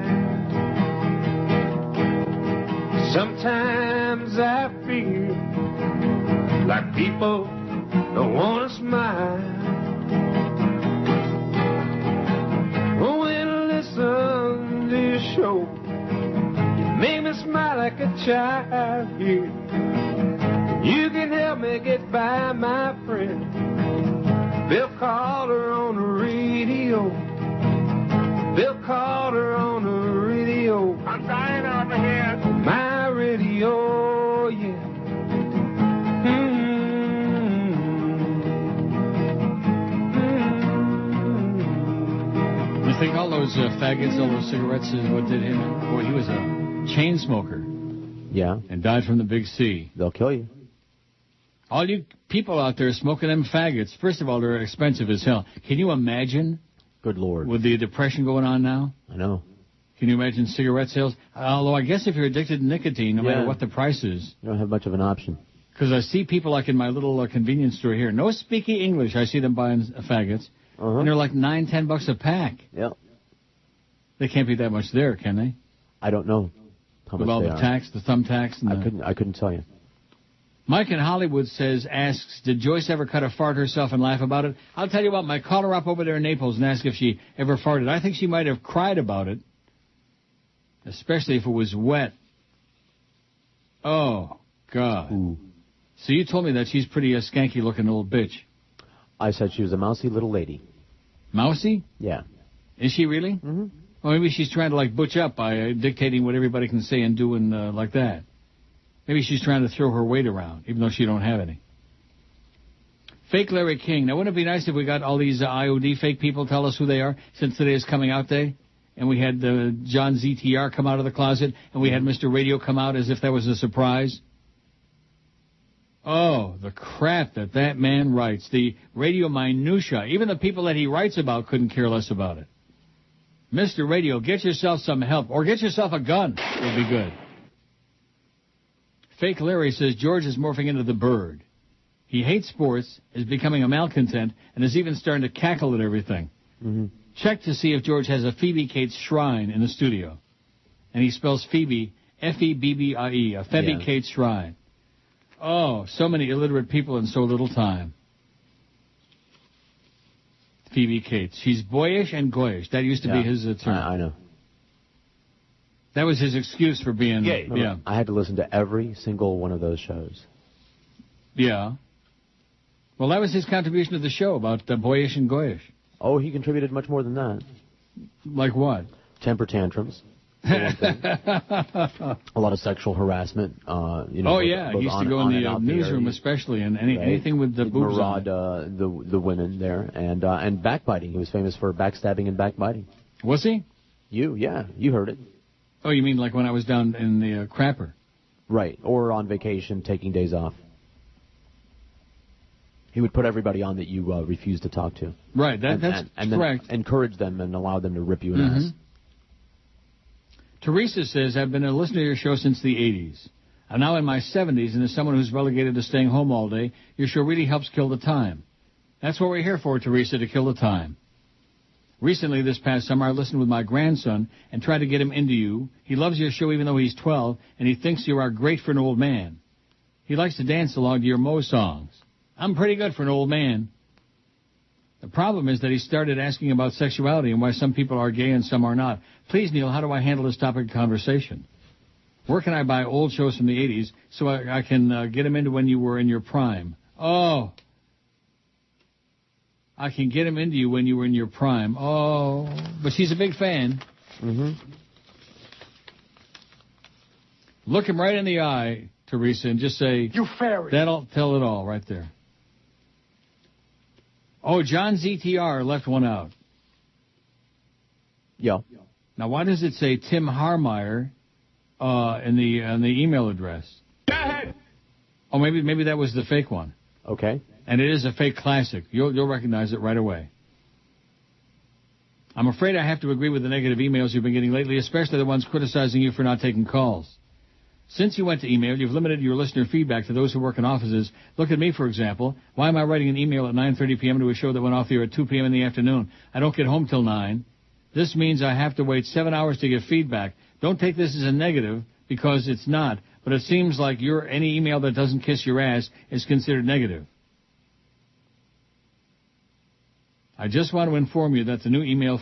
Sometimes I feel like people don't want to smile. When I listen to your show, you make me smile like a child here. You can help me get by, my friend. Bill Calder on the radio. Bill Calder on the radio. I'm dying over here. My radio, yeah. You think all those faggots, all those cigarettes is what did him? Boy, he was a chain smoker. Yeah. And died from the big C. They'll kill you. All you people out there smoking them faggots, first of all, they're expensive as hell. Can you imagine? Good Lord. With the depression going on now? I know. Can you imagine cigarette sales? Although I guess if you're addicted to nicotine, no matter what the price is. You don't have much of an option. Because I see people like in my little convenience store here, no speaking English. I see them buying faggots. And they're like $9-10 a pack. Yeah. They can't be that much there, can they? I don't know how much with all they the are. tax, the thumb tax. And I couldn't tell you. Mike in Hollywood asks, did Joyce ever cut a fart herself and laugh about it? I'll tell you what, Mike, call her up over there in Naples and ask if she ever farted. I think she might have cried about it, especially if it was wet. Oh, God. Ooh. So you told me that she's pretty skanky-looking little bitch. I said she was a mousy little lady. Mousy? Yeah. Is she really? Mm-hmm. Or maybe she's trying to, like, butch up by dictating what everybody can say and do and like that. Maybe she's trying to throw her weight around, even though she don't have any. Fake Larry King. Now, wouldn't it be nice if we got all these IOD fake people tell us who they are, since today is coming out day? And we had John ZTR come out of the closet, and we had Mr. Radio come out as if that was a surprise. Oh, the crap that man writes. The radio minutia. Even the people that he writes about couldn't care less about it. Mr. Radio, get yourself some help, or get yourself a gun. Would be good. Fake Larry says George is morphing into the bird. He hates sports, is becoming a malcontent, and is even starting to cackle at everything. Mm-hmm. Check to see if George has a Phoebe Cates shrine in the studio. And he spells Phoebe, F-E-B-B-I-E, a Phoebe Cates shrine. Oh, so many illiterate people in so little time. Phoebe Cates. She's boyish and goyish. That used to be his term. I know. That was his excuse for being... Yeah. I had to listen to every single one of those shows. Yeah. Well, that was his contribution to the show about boyish and goyish. Oh, he contributed much more than that. Like what? Temper tantrums. A lot of sexual harassment. He used to go in the newsroom, especially, and anything with the boobs on it. the women there, and backbiting. He was famous for backstabbing and backbiting. Was he? You heard it. Oh, you mean like when I was down in the crapper? Right, or on vacation, taking days off. He would put everybody on that you refused to talk to. Right, that's correct. Then encourage them and allow them to rip you an ass. Teresa says, I've been a listener to your show since the 80s. I'm now in my 70s, and as someone who's relegated to staying home all day, your show really helps kill the time. That's what we're here for, Teresa, to kill the time. Recently, this past summer, I listened with my grandson and tried to get him into you. He loves your show even though he's 12, and he thinks you are great for an old man. He likes to dance along to your Mo songs. I'm pretty good for an old man. The problem is that he started asking about sexuality and why some people are gay and some are not. Please, Neil, how do I handle this topic of conversation? Where can I buy old shows from the 80s so I can get him into when you were in your prime? Oh. I can get him into you when you were in your prime. Oh. But she's a big fan. Look him right in the eye, Teresa, and just say... You fairy. That'll tell it all right there. Oh, John ZTR left one out. Yeah. Now, why does it say Tim Harmeyer in the email address? Go ahead. Oh, maybe that was the fake one. Okay. And it is a fake classic. You'll recognize it right away. I'm afraid I have to agree with the negative emails you've been getting lately, especially the ones criticizing you for not taking calls. Since you went to email, you've limited your listener feedback to those who work in offices. Look at me, for example. Why am I writing an email at 9:30 p.m. to a show that went off the air at 2 p.m. in the afternoon? I don't get home till 9. This means I have to wait 7 hours to get feedback. Don't take this as a negative, because it's not. But it seems like any email that doesn't kiss your ass is considered negative. I just want to inform you that the new email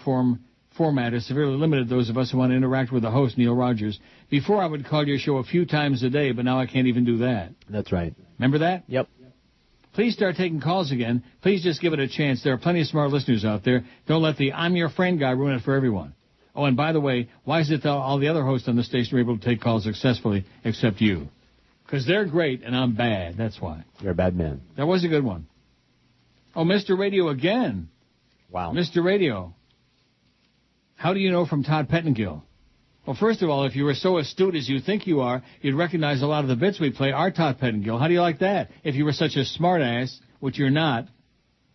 format has severely limited those of us who want to interact with the host, Neil Rogers. Before, I would call your show a few times a day, but now I can't even do that. That's right. Remember that? Yep. Please start taking calls again. Please just give it a chance. There are plenty of smart listeners out there. Don't let the I'm your friend guy ruin it for everyone. Oh, and by the way, why is it that all the other hosts on the station are able to take calls successfully except you? Because they're great and I'm bad. That's why. You're a bad man. That was a good one. Oh, Mr. Radio again. Wow. Mr. Radio. How do you know from Todd Pettengill? Well, first of all, if you were so astute as you think you are, you'd recognize a lot of the bits we play are Todd Pettengill. How do you like that? If you were such a smart ass, which you're not,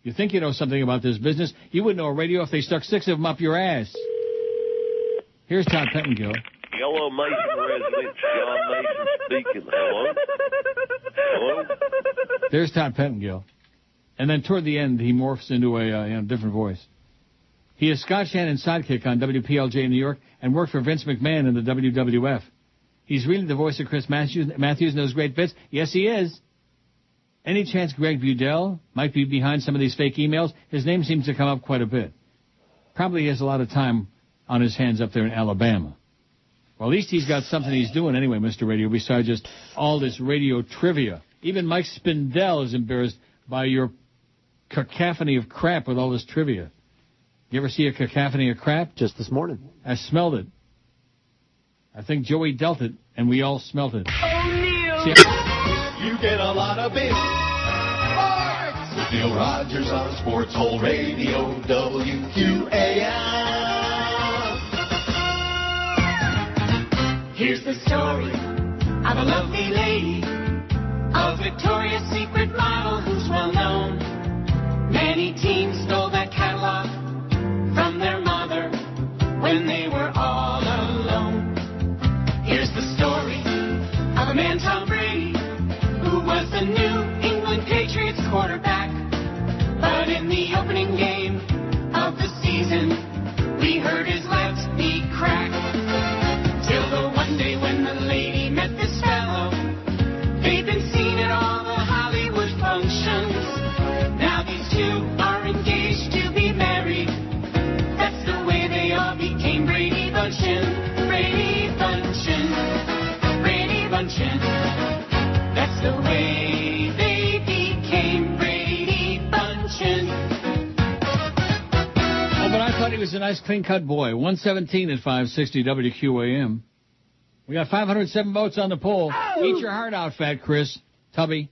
you think you know something about this business, you wouldn't know a radio if they stuck 6 of them up your ass. Here's Todd Pettengill. Yellow Mason resident, John Mason speaking. Hello? Hello? There's Todd Pettengill. And then toward the end, he morphs into a different voice. He is Scott Shannon's sidekick on WPLJ in New York and worked for Vince McMahon in the WWF. He's really the voice of Chris Matthews in those great bits. Yes, he is. Any chance Greg Budell might be behind some of these fake emails? His name seems to come up quite a bit. Probably he has a lot of time on his hands up there in Alabama. Well, at least he's got something he's doing anyway, Mr. Radio, besides just all this radio trivia. Even Mike Spindell is embarrassed by your cacophony of crap with all this trivia. You ever see a cacophony of crap? Just this morning. I smelled it. I think Joey dealt it, and we all smelt it. Neil! You get a lot of big farts with Neil Rogers on Sports Hole Radio, WQAM. Here's the story of a lovely lady, a Victoria's Secret model who's well known. Many teens stole that catalog from their mother when they were all alone. Here's the story of a man, Tom Brady, who was the New England Patriots quarterback. But in the opening game of the season, we heard his left knee crack. Till the one day when the lady met this fellow, they'd been seen at all the Hollywood functions. Now these two are engaged to be married. Bunchen. That's the way they became Brady Bunchen. Oh, but I thought he was a nice, clean-cut boy. 117 at 560 WQAM. We got 507 votes on the poll. Oh. Eat your heart out, Fat Chris. Tubby.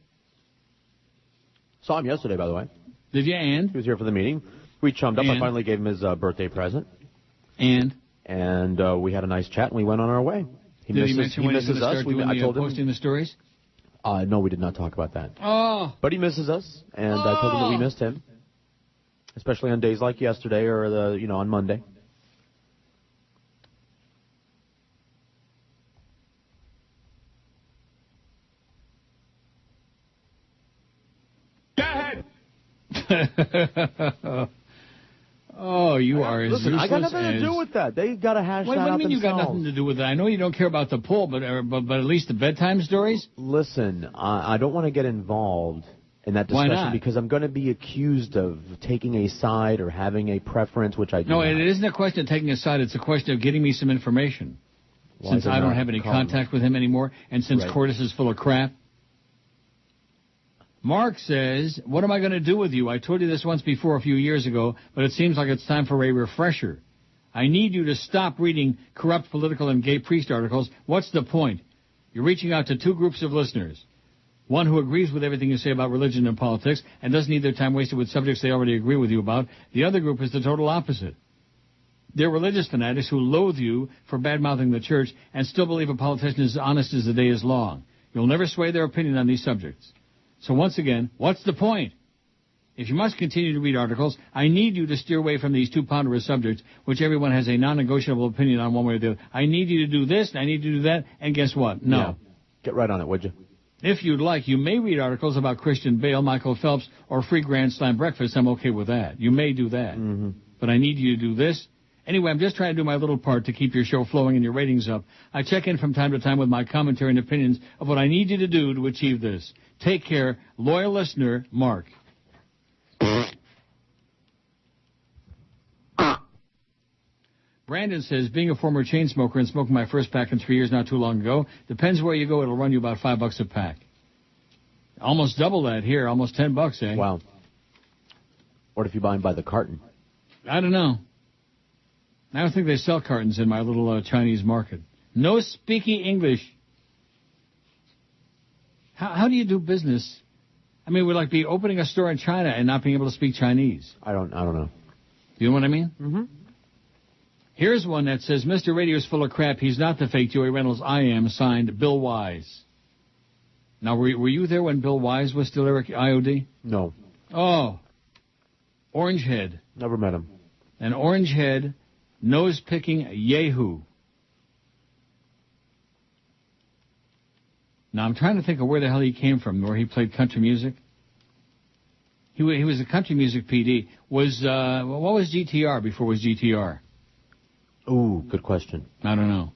Saw him yesterday, by the way. Did you, and? He was here for the meeting. We chummed up. And? I finally gave him his birthday present. And? And we had a nice chat, and we went on our way. Did he mention when he's going to start doing I told him, posting the stories? No, we did not talk about that. Oh. But he misses us, and I told him that we missed him, especially on days like yesterday or on Monday. Oh, you are as Listen, useless I got nothing as... to do with that. They got to hash that out What do you mean themselves. you got nothing to do with it? I know you don't care about the poll, but at least the bedtime stories? Listen, I don't want to get involved in that Why discussion not? because I'm going to be accused of taking a side or having a preference, which I do No, not. it isn't a question of taking a side. It's a question of getting me some information. Why Since is it I don't not have any come? contact with him anymore, and since Right. Cordis is full of crap. Mark says, what am I going to do with you? I told you this once before a few years ago, but it seems like it's time for a refresher. I need you to stop reading corrupt political and gay priest articles. What's the point? You're reaching out to two groups of listeners. One who agrees with everything you say about religion and politics and doesn't need their time wasted with subjects they already agree with you about. The other group is the total opposite. They're religious fanatics who loathe you for bad-mouthing the church and still believe a politician is honest as the day is long. You'll never sway their opinion on these subjects. So once again, what's the point? If you must continue to read articles, I need you to steer away from these two ponderous subjects, which everyone has a non-negotiable opinion on one way or the other. I need you to do this, and I need you to do that, and guess what? No. Yeah. Get right on it, would you? If you'd like, you may read articles about Christian Bale, Michael Phelps, or free Grand Slam breakfast. I'm okay with that. You may do that. Mm-hmm. But I need you to do this. Anyway, I'm just trying to do my little part to keep your show flowing and your ratings up. I check in from time to time with my commentary and opinions of what I need you to do to achieve this. Take care. Loyal listener, Mark. Brandon says, being a former chain smoker and smoking my first pack in 3 years not too long ago, depends where you go, it'll run you about $5 a pack. Almost double that here, almost $10, eh? Wow. What if you buy them by the carton? I don't know. I don't think they sell cartons in my little Chinese market. No speaking English. How do you do business? I mean, we're like be opening a store in China and not being able to speak Chinese. I don't know. You know what I mean? Mm-hmm. Here's one that says, Mr. Radio's full of crap. He's not the fake Joey Reynolds. I am. Signed, Bill Wise. Now, were you there when Bill Wise was still Eric IOD? No. Oh. Orange head. Never met him. An orange head, nose-picking yahoo. Now, I'm trying to think of where the hell he came from, where he played country music. He was a country music PD. What was GTR before it was GTR? Ooh, good question. I don't know.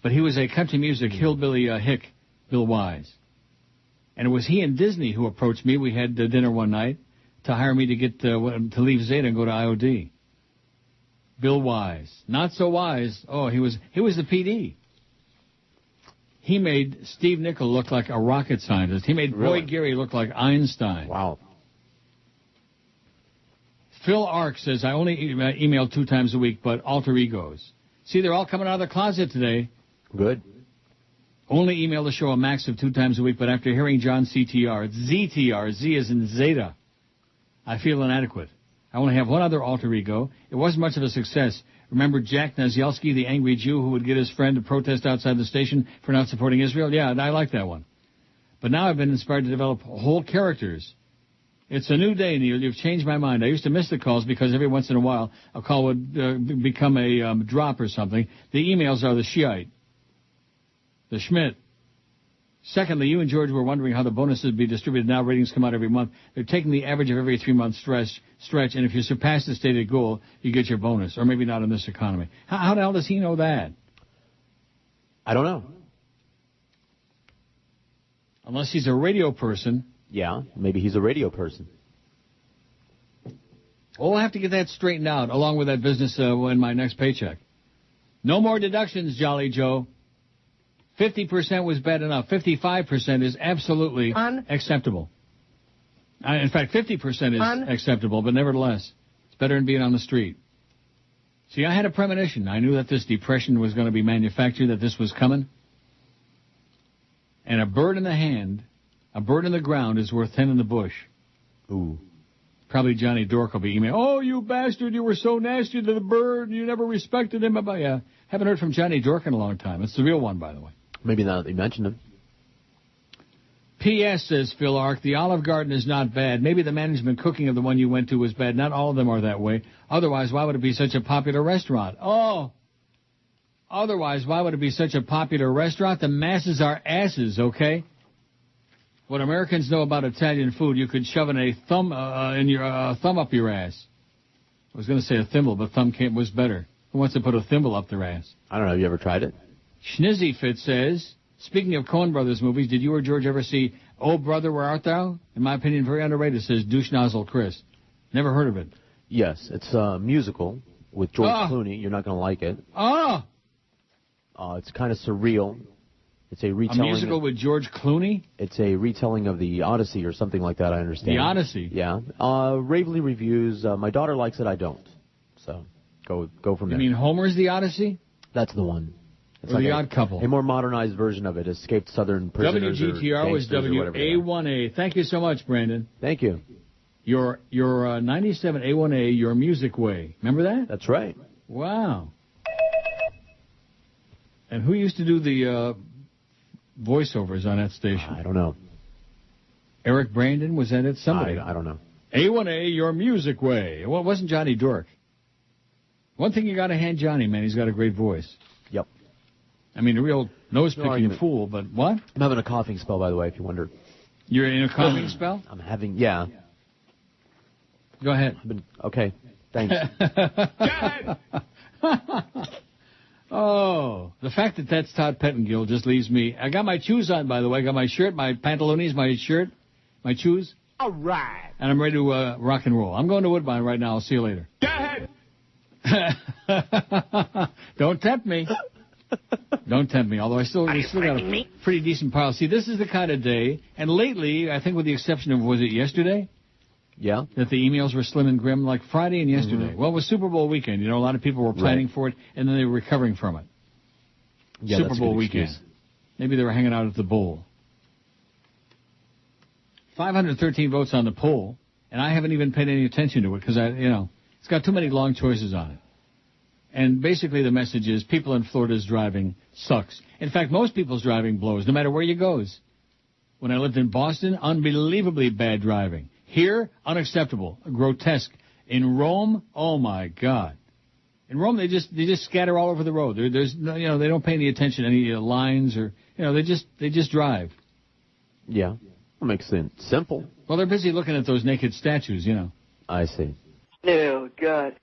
But he was a country music hillbilly hick, Bill Wise. And it was he and Disney who approached me. We had dinner one night to hire me to get to leave Zeta and go to IOD. Bill Wise. Not so wise. Oh, he was the PD. He made Steve Nickel look like a rocket scientist. He made Roy Geary look like Einstein. Wow. Phil Ark says, I only email 2 times a week, but alter egos. See, they're all coming out of the closet today. Good. Only email the show a max of 2 times a week, but after hearing John CTR, it's ZTR, Z as in Zeta, I feel inadequate. I only have one other alter ego. It wasn't much of a success. Remember Jack Nazielski, the angry Jew who would get his friend to protest outside the station for not supporting Israel? Yeah, I like that one. But now I've been inspired to develop whole characters. It's a new day, Neil. You've changed my mind. I used to miss the calls because every once in a while a call would become a drop or something. The emails are the Shiite, the Schmidt. Secondly, you and George were wondering how the bonuses would be distributed. Now ratings come out every month. They're taking the average of every 3-month stretch, and if you surpass the stated goal, you get your bonus. Or maybe not in this economy. How the hell does he know that? I don't know. Unless he's a radio person. Yeah, maybe he's a radio person. We'll have to get that straightened out, along with that business in my next paycheck. No more deductions, Jolly Joe. 50% was bad enough. 55% is absolutely acceptable. In fact, 50% is acceptable, but nevertheless, it's better than being on the street. See, I had a premonition. I knew that this depression was going to be manufactured, that this was coming. And a bird in the hand, a bird in the ground is worth 10 in the bush. Ooh. Probably Johnny Dork will be emailing, oh, you bastard, you were so nasty to the bird, you never respected him. Yeah, haven't heard from Johnny Dork in a long time. It's the real one, by the way. Maybe now that you mentioned him. P.S. says Phil Ark, the Olive Garden is not bad. Maybe the management cooking of the one you went to was bad. Not all of them are that way. Otherwise, why would it be such a popular restaurant? Oh, otherwise, why would it be such a popular restaurant? The masses are asses, okay? What Americans know about Italian food, you could shove in a thumb thumb up your ass. I was going to say a thimble, but thumb was better. Who wants to put a thimble up their ass? I don't know. Have you ever tried it? Schnizzyfit says, speaking of Coen Brothers movies, did you or George ever see Oh Brother, Where Art Thou? In my opinion, very underrated, says Douche Nozzle Chris. Never heard of it. Yes, it's a musical with George Clooney. You're not going to like it. It's kind of surreal. It's a retelling. A musical with George Clooney? It's a retelling of the Odyssey or something like that, I understand. The Odyssey? Yeah. Ravely reviews. My daughter likes it, I don't. So go from there. You mean Homer's The Odyssey? That's the one. It's or like The Odd Couple? A more modernized version of it. Escaped Southern prisoners. WGTR was WA1A. Thank you so much, Brandon. Thank you. Your 97 A1A, Your Music Way. Remember that? That's right. Wow. And who used to do the voiceovers on that station? I don't know. Eric Brandon? Was that it? Somebody. I don't know. A1A, Your Music Way. Well, it wasn't Johnny Dork. One thing you got to hand Johnny, man, he's got a great voice. Yep. I mean, a real nose-picking fool, but what? I'm having a coughing spell, by the way, if you wonder. You're in a coughing spell? I'm having, yeah. Go ahead. Okay, thanks. Oh, the fact that that's Todd Pettengill just leaves me. I got my shoes on, by the way. I got my shirt, my pantalones, my shirt, my shoes. All right. And I'm ready to rock and roll. I'm going to Woodbine right now. I'll see you later. Go ahead. Don't tempt me. Don't tempt me, although we still got a pretty decent pile. See, this is the kind of day, and lately, I think with the exception of, was it yesterday? Yeah. That the emails were slim and grim, like Friday and yesterday. Mm-hmm. Well, it was Super Bowl weekend. You know, a lot of people were planning for it, and then they were recovering from it. Yeah, Super Bowl weekend. Maybe they were hanging out at the bowl. 513 votes on the poll, and I haven't even paid any attention to it because it's got too many long choices on it. And basically the message is people in Florida's driving sucks. In fact, most people's driving blows, no matter where you goes. When I lived in Boston, unbelievably bad driving. Here, unacceptable, grotesque. In Rome, oh my God. In Rome, they just scatter all over the road. There's no, they don't pay any attention to any lines or, they just drive. Yeah, that makes it simple. Well, they're busy looking at those naked statues, I see. Oh, God.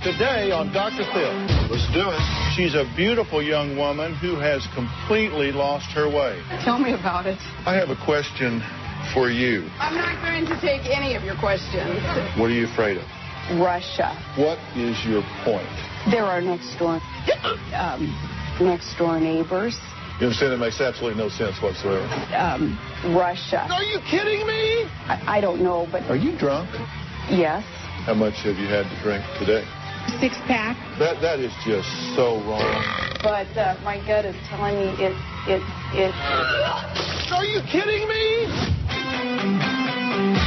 Today on Dr. Phil. Let's do it. She's a beautiful young woman who has completely lost her way. Tell me about it. I have a question for you. I'm not going to take any of your questions. What are you afraid of? Russia. What is your point? There are next door neighbors. You understand? That makes absolutely no sense whatsoever. Russia. Are you kidding me? I don't know, but... Are you drunk? Yes. How much have you had to drink today? 6-pack. That is just so wrong. But my gut is telling me it. Are you kidding me?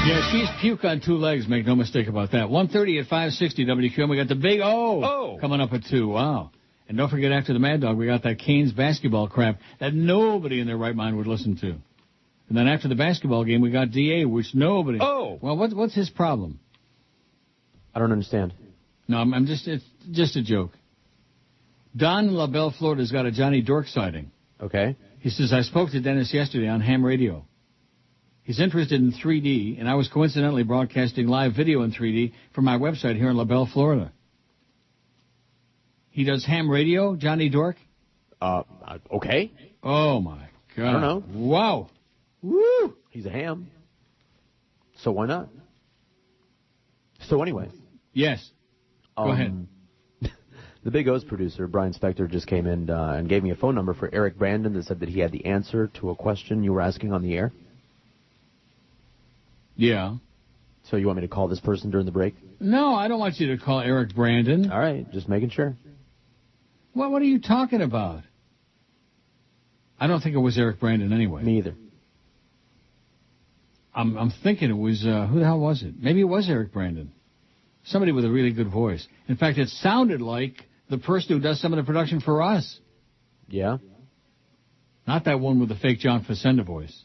Yeah, she's puke on two legs. Make no mistake about that. 1:30 at 560 WQAM. We got the big O coming up at 2. Wow. And don't forget, after the Mad Dog, we got that Canes basketball crap that nobody in their right mind would listen to. And then after the basketball game, we got DA, which nobody... Well, what's his problem? I don't understand. No, it's just a joke. Don in La Belle, Florida's got a Johnny Dork sighting. Okay. He says, I spoke to Dennis yesterday on ham radio. He's interested in 3D, and I was coincidentally broadcasting live video in 3D from my website here in La Belle, Florida. He does ham radio, Johnny Dork? Okay. Oh, my God. I don't know. Wow. Woo! He's a ham. So why not? So anyway. Yes. Go ahead. The Big O's producer, Brian Spector, just came in and gave me a phone number for Eric Brandon that said that he had the answer to a question you were asking on the air. Yeah. So you want me to call this person during the break? No, I don't want you to call Eric Brandon. All right, just making sure. What are you talking about? I don't think it was Eric Brandon anyway. Me either. I'm thinking it was, who the hell was it? Maybe it was Eric Brandon. Somebody with a really good voice. In fact, it sounded like the person who does some of the production for us. Yeah? Not that one with the fake John Facenda voice.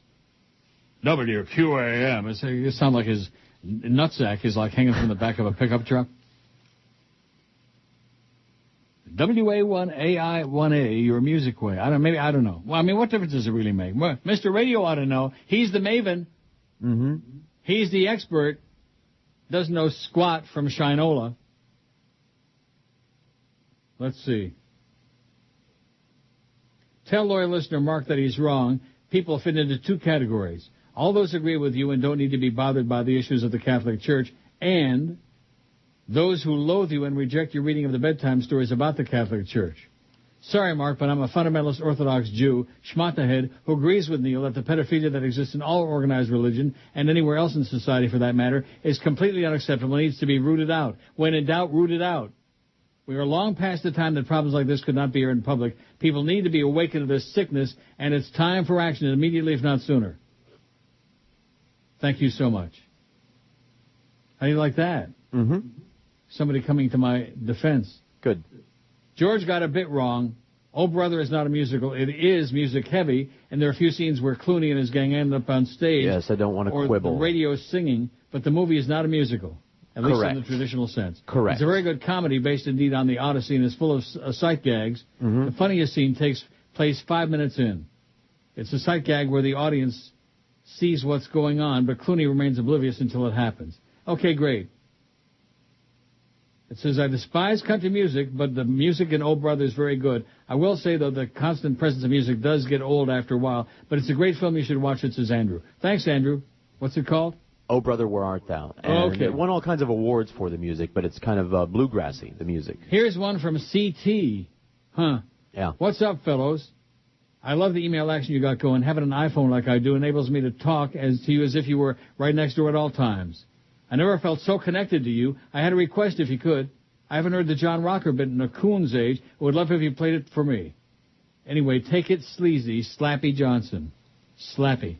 WQAM. It sounds like his nutsack is like hanging from the back of a pickup truck. WA1AI1A, your music way. I don't know. Well, I mean, what difference does it really make? Well, Mr. Radio ought to know. He's the maven. Mm-hmm. He's the expert. Doesn't know squat from Shinola. Let's see. Tell loyal listener Mark that he's wrong. People fit into two categories. All those agree with you and don't need to be bothered by the issues of the Catholic Church, and those who loathe you and reject your reading of the bedtime stories about the Catholic Church. Sorry, Mark, but I'm a fundamentalist Orthodox Jew, schmatahead, who agrees with Neil that the pedophilia that exists in all organized religion, and anywhere else in society for that matter, is completely unacceptable and needs to be rooted out. When in doubt, root it out. We are long past the time that problems like this could not be aired in public. People need to be awakened to this sickness, and it's time for action immediately, if not sooner. Thank you so much. How do you like that? Mm-hmm. Somebody coming to my defense. Good. George got a bit wrong. Oh Brother is not a musical. It is music heavy, and there are a few scenes where Clooney and his gang end up on stage. Yes, I don't want to quibble. Or the radio singing, but the movie is not a musical, at least in the traditional sense. Correct. It's a very good comedy based indeed on the Odyssey and is full of sight gags. Mm-hmm. The funniest scene takes place 5 minutes in. It's a sight gag where the audience sees what's going on, but Clooney remains oblivious until it happens. Okay, great. It says, I despise country music, but the music in Oh Brother is very good. I will say, though, the constant presence of music does get old after a while, but it's a great film. You should watch it, says Andrew. Thanks, Andrew. What's it called? Oh Brother, Where Art Thou? And okay. It won all kinds of awards for the music, but it's kind of bluegrassy, the music. Here's one from CT. Huh. Yeah. What's up, fellows? I love the email action you got going. Having an iPhone like I do enables me to talk to you as if you were right next door at all times. I never felt so connected to you. I had a request if you could. I haven't heard the John Rocker bit in a coon's age. I would love if you played it for me. Anyway, take it sleazy, Slappy Johnson. Slappy.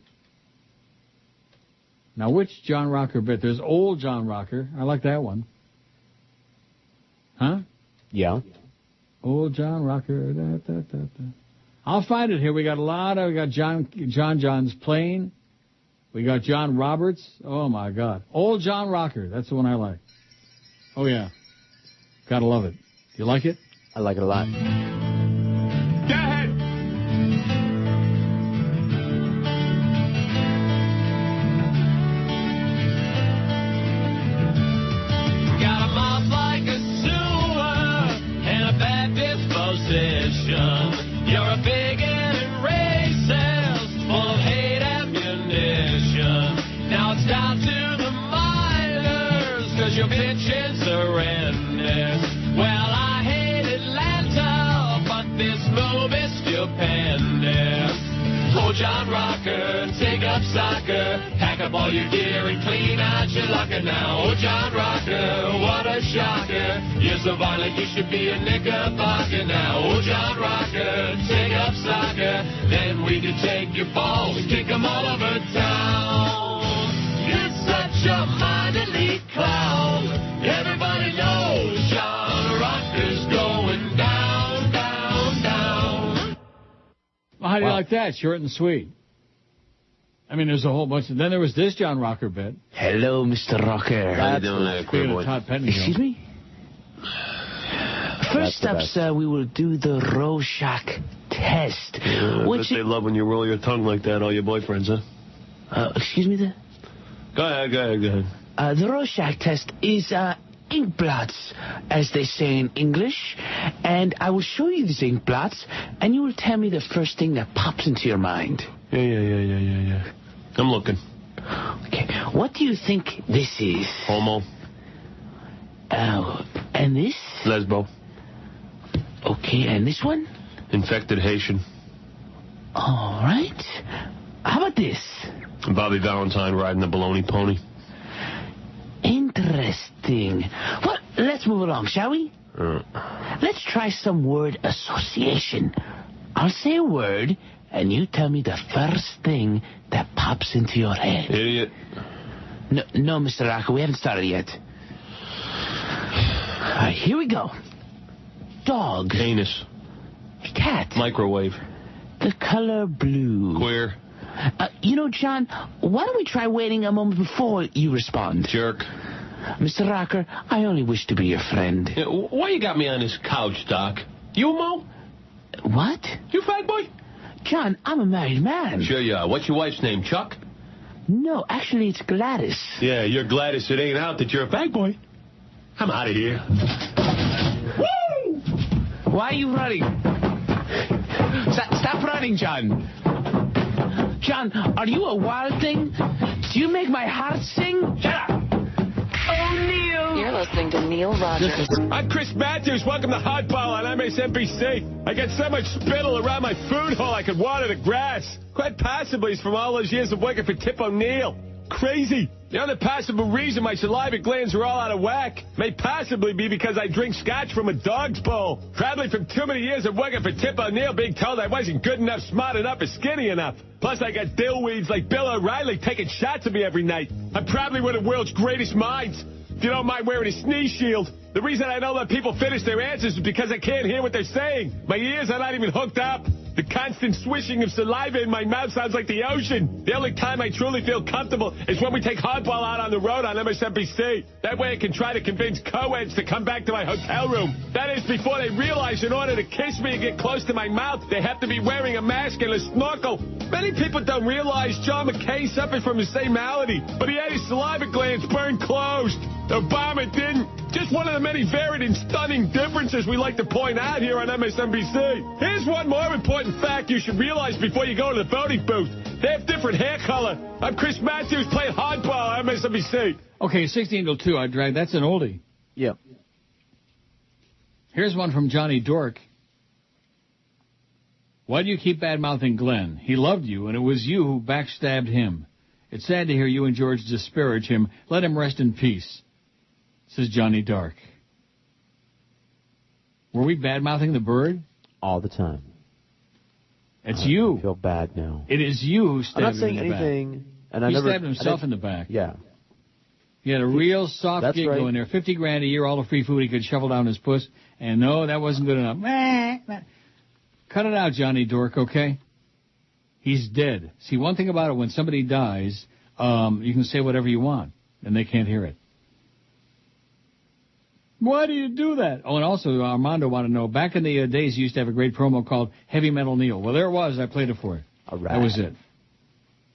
Now, which John Rocker bit? There's old John Rocker. I like that one. Huh? Yeah. Old John Rocker. Da, da, da, da. I'll find it here. We got John's Plane. We got John Roberts. Oh, my God. Old John Rocker. That's the one I like. Oh, yeah. Gotta love it. Do you like it? I like it a lot. Go ahead. Got a mouth like a sewer and a bad disposition. You're a bigot and racist, full of hate ammunition. Now it's down to the minors, 'cause your bitch is horrendous. Well, I hate Atlanta, but this movie's stupendous. Oh, John Rocker, take up soccer, pack up all your gear and clean out your locker now. Oh, John Rocker, what a shocker. You're so violent you should be a knickerbocker now. Oh, John Rocker, take up soccer, then we can take your balls and kick them all over town. You're such a minor clown. Everybody knows John Rocker's going down, down, down. Well, how do you like that? Short and sweet. I mean, there's a whole bunch. Then there was this John Rocker bit. Hello, Mr. Rocker. How you doing there, queer boy? Excuse me? First up, sir, we will do the Rorschach test. Which they love when you roll your tongue like that, all your boyfriends, huh? Excuse me there? Go ahead. The Rorschach test is ink blots, as they say in English. And I will show you these ink blots, and you will tell me the first thing that pops into your mind. Yeah. I'm looking. Okay. What do you think this is? Homo. Oh, and this? Lesbo. Okay, and this one? Infected Haitian. All right. How about this? Bobby Valentine riding the baloney pony. Interesting. Well, let's move along, shall we? Let's try some word association. I'll say a word, and you tell me the first thing that pops into your head. Idiot. No, Mr. Rocker, we haven't started yet. All right, here we go. Dog. Anus. Cat. Microwave. The color blue. Queer. John, why don't we try waiting a moment before you respond? Jerk. Mr. Rocker, I only wish to be your friend. Yeah, why you got me on this couch, Doc? You Mo? What? You fat boy? John, I'm a married man. Sure you are. What's your wife's name, Chuck? No, actually, it's Gladys. Yeah, you're Gladys. It ain't out that you're a fat boy. I'm out of here. Woo! Why are you running? Stop running, John. John, are you a wild thing? Do you make my heart sing? Shut up. O'Neill. You're listening to Neil Rogers. I'm Chris Matthews. Welcome to Hardball on MSNBC. I got so much spittle around my food hole I could water the grass. Quite possibly it's from all those years of working for Tip O'Neill. Crazy. The only possible reason my saliva glands are all out of whack may possibly be because I drink scotch from a dog's bowl. Probably from too many years of working for Tip O'Neill being told I wasn't good enough, smart enough, or skinny enough. Plus, I got dillweeds like Bill O'Reilly taking shots at me every night. I'm probably one of the world's greatest minds. If you don't mind wearing a sneeze shield. The reason I don't let people finish their answers is because I can't hear what they're saying. My ears are not even hooked up. The constant swishing of saliva in my mouth sounds like the ocean. The only time I truly feel comfortable is when we take Hardball out on the road on MSNBC. That way I can try to convince co-eds to come back to my hotel room. That is before they realize in order to kiss me and get close to my mouth, they have to be wearing a mask and a snorkel. Many people don't realize John McCain suffered from the same malady, but he had his saliva glands burned closed. Obama didn't. Just one of the many varied and stunning differences we like to point out here on MSNBC. Here's one more important fact you should realize before you go to the voting booth. They have different hair color. I'm Chris Matthews playing Hardball on MSNBC. Okay, 16 till 2, I dragged. That's an oldie. Yep. Here's one from Johnny Dork. Why do you keep bad-mouthing Glenn? He loved you, and it was you who backstabbed him. It's sad to hear you and George disparage him. Let him rest in peace, says Johnny Dark. Were we bad-mouthing the bird? All the time. It's you. I feel bad now. It is you who stabbed him in the back. I'm not saying anything. And he stabbed himself in the back. Yeah. He had a real soft gig going there. $50,000 a year, all the free food he could shovel down his puss. And no, that wasn't good enough. Cut it out, Johnny Dork, okay? He's dead. See, one thing about it, when somebody dies, you can say whatever you want, and they can't hear it. Why do you do that? Oh, and also, Armando wanted to know, back in the days, you used to have a great promo called Heavy Metal Neil. Well, there it was. I played it for you. All right. That was it. Do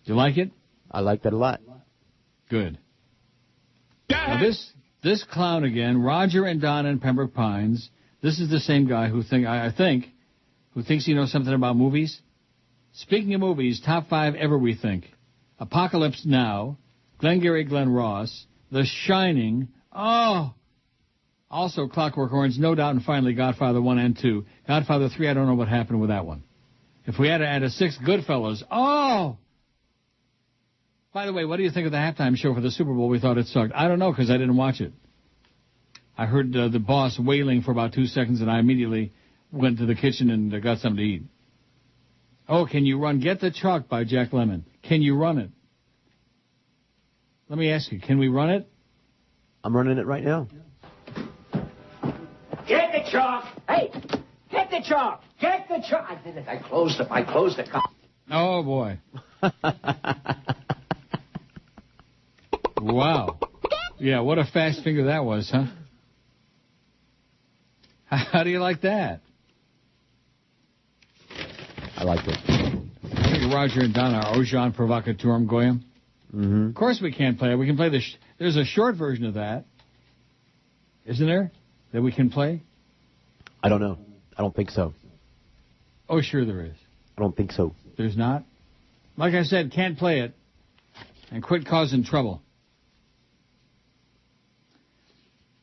you like it? I like that a lot. Good. Now, this clown again, Roger and Don in Pembroke Pines, this is the same guy who who thinks he knows something about movies. Speaking of movies, top 5 ever, we think. Apocalypse Now, Glengarry Glen Ross, The Shining, also Clockwork Orange, No Doubt, and finally Godfather 1 and 2. Godfather 3, I don't know what happened with that one. If we had to add a 6th, Goodfellas, By the way, what do you think of the halftime show for the Super Bowl? We thought it sucked. I don't know, because I didn't watch it. I heard the boss wailing for about 2 seconds, and I immediately went to the kitchen and got something to eat. Oh, Can You Run? Get the Chalk by Jack Lemmon. Can you run it? Let me ask you, can we run it? I'm running it right now. Get the chalk! Hey! Get the chalk! Get the chalk! I did it. I closed it. Oh, boy. Wow. Yeah, what a fast finger that was, huh? How do you like that? I like it. I think Roger and Don are Ojan Provocatorum Goyim. Mm-hmm. Of course we can't play it. We can play there's a short version of that. Isn't there? That we can play? I don't know. I don't think so. Oh, sure there is. I don't think so. There's not? Like I said, can't play it. And quit causing trouble.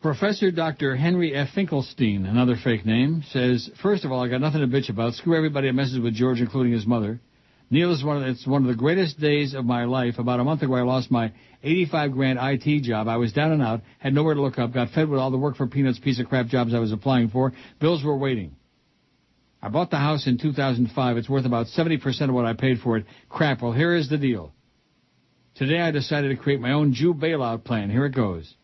Professor Dr. Henry F. Finkelstein, another fake name, says, first of all, I got nothing to bitch about. Screw everybody that messes with George, including his mother. Neil, it's one of the greatest days of my life. About a month ago, I lost my $85,000 IT job. I was down and out, had nowhere to look up, got fed with all the work for peanuts, piece of crap jobs I was applying for. Bills were waiting. I bought the house in 2005. It's worth about 70% of what I paid for it. Crap. Well, here is the deal. Today I decided to create my own Jew bailout plan. Here it goes.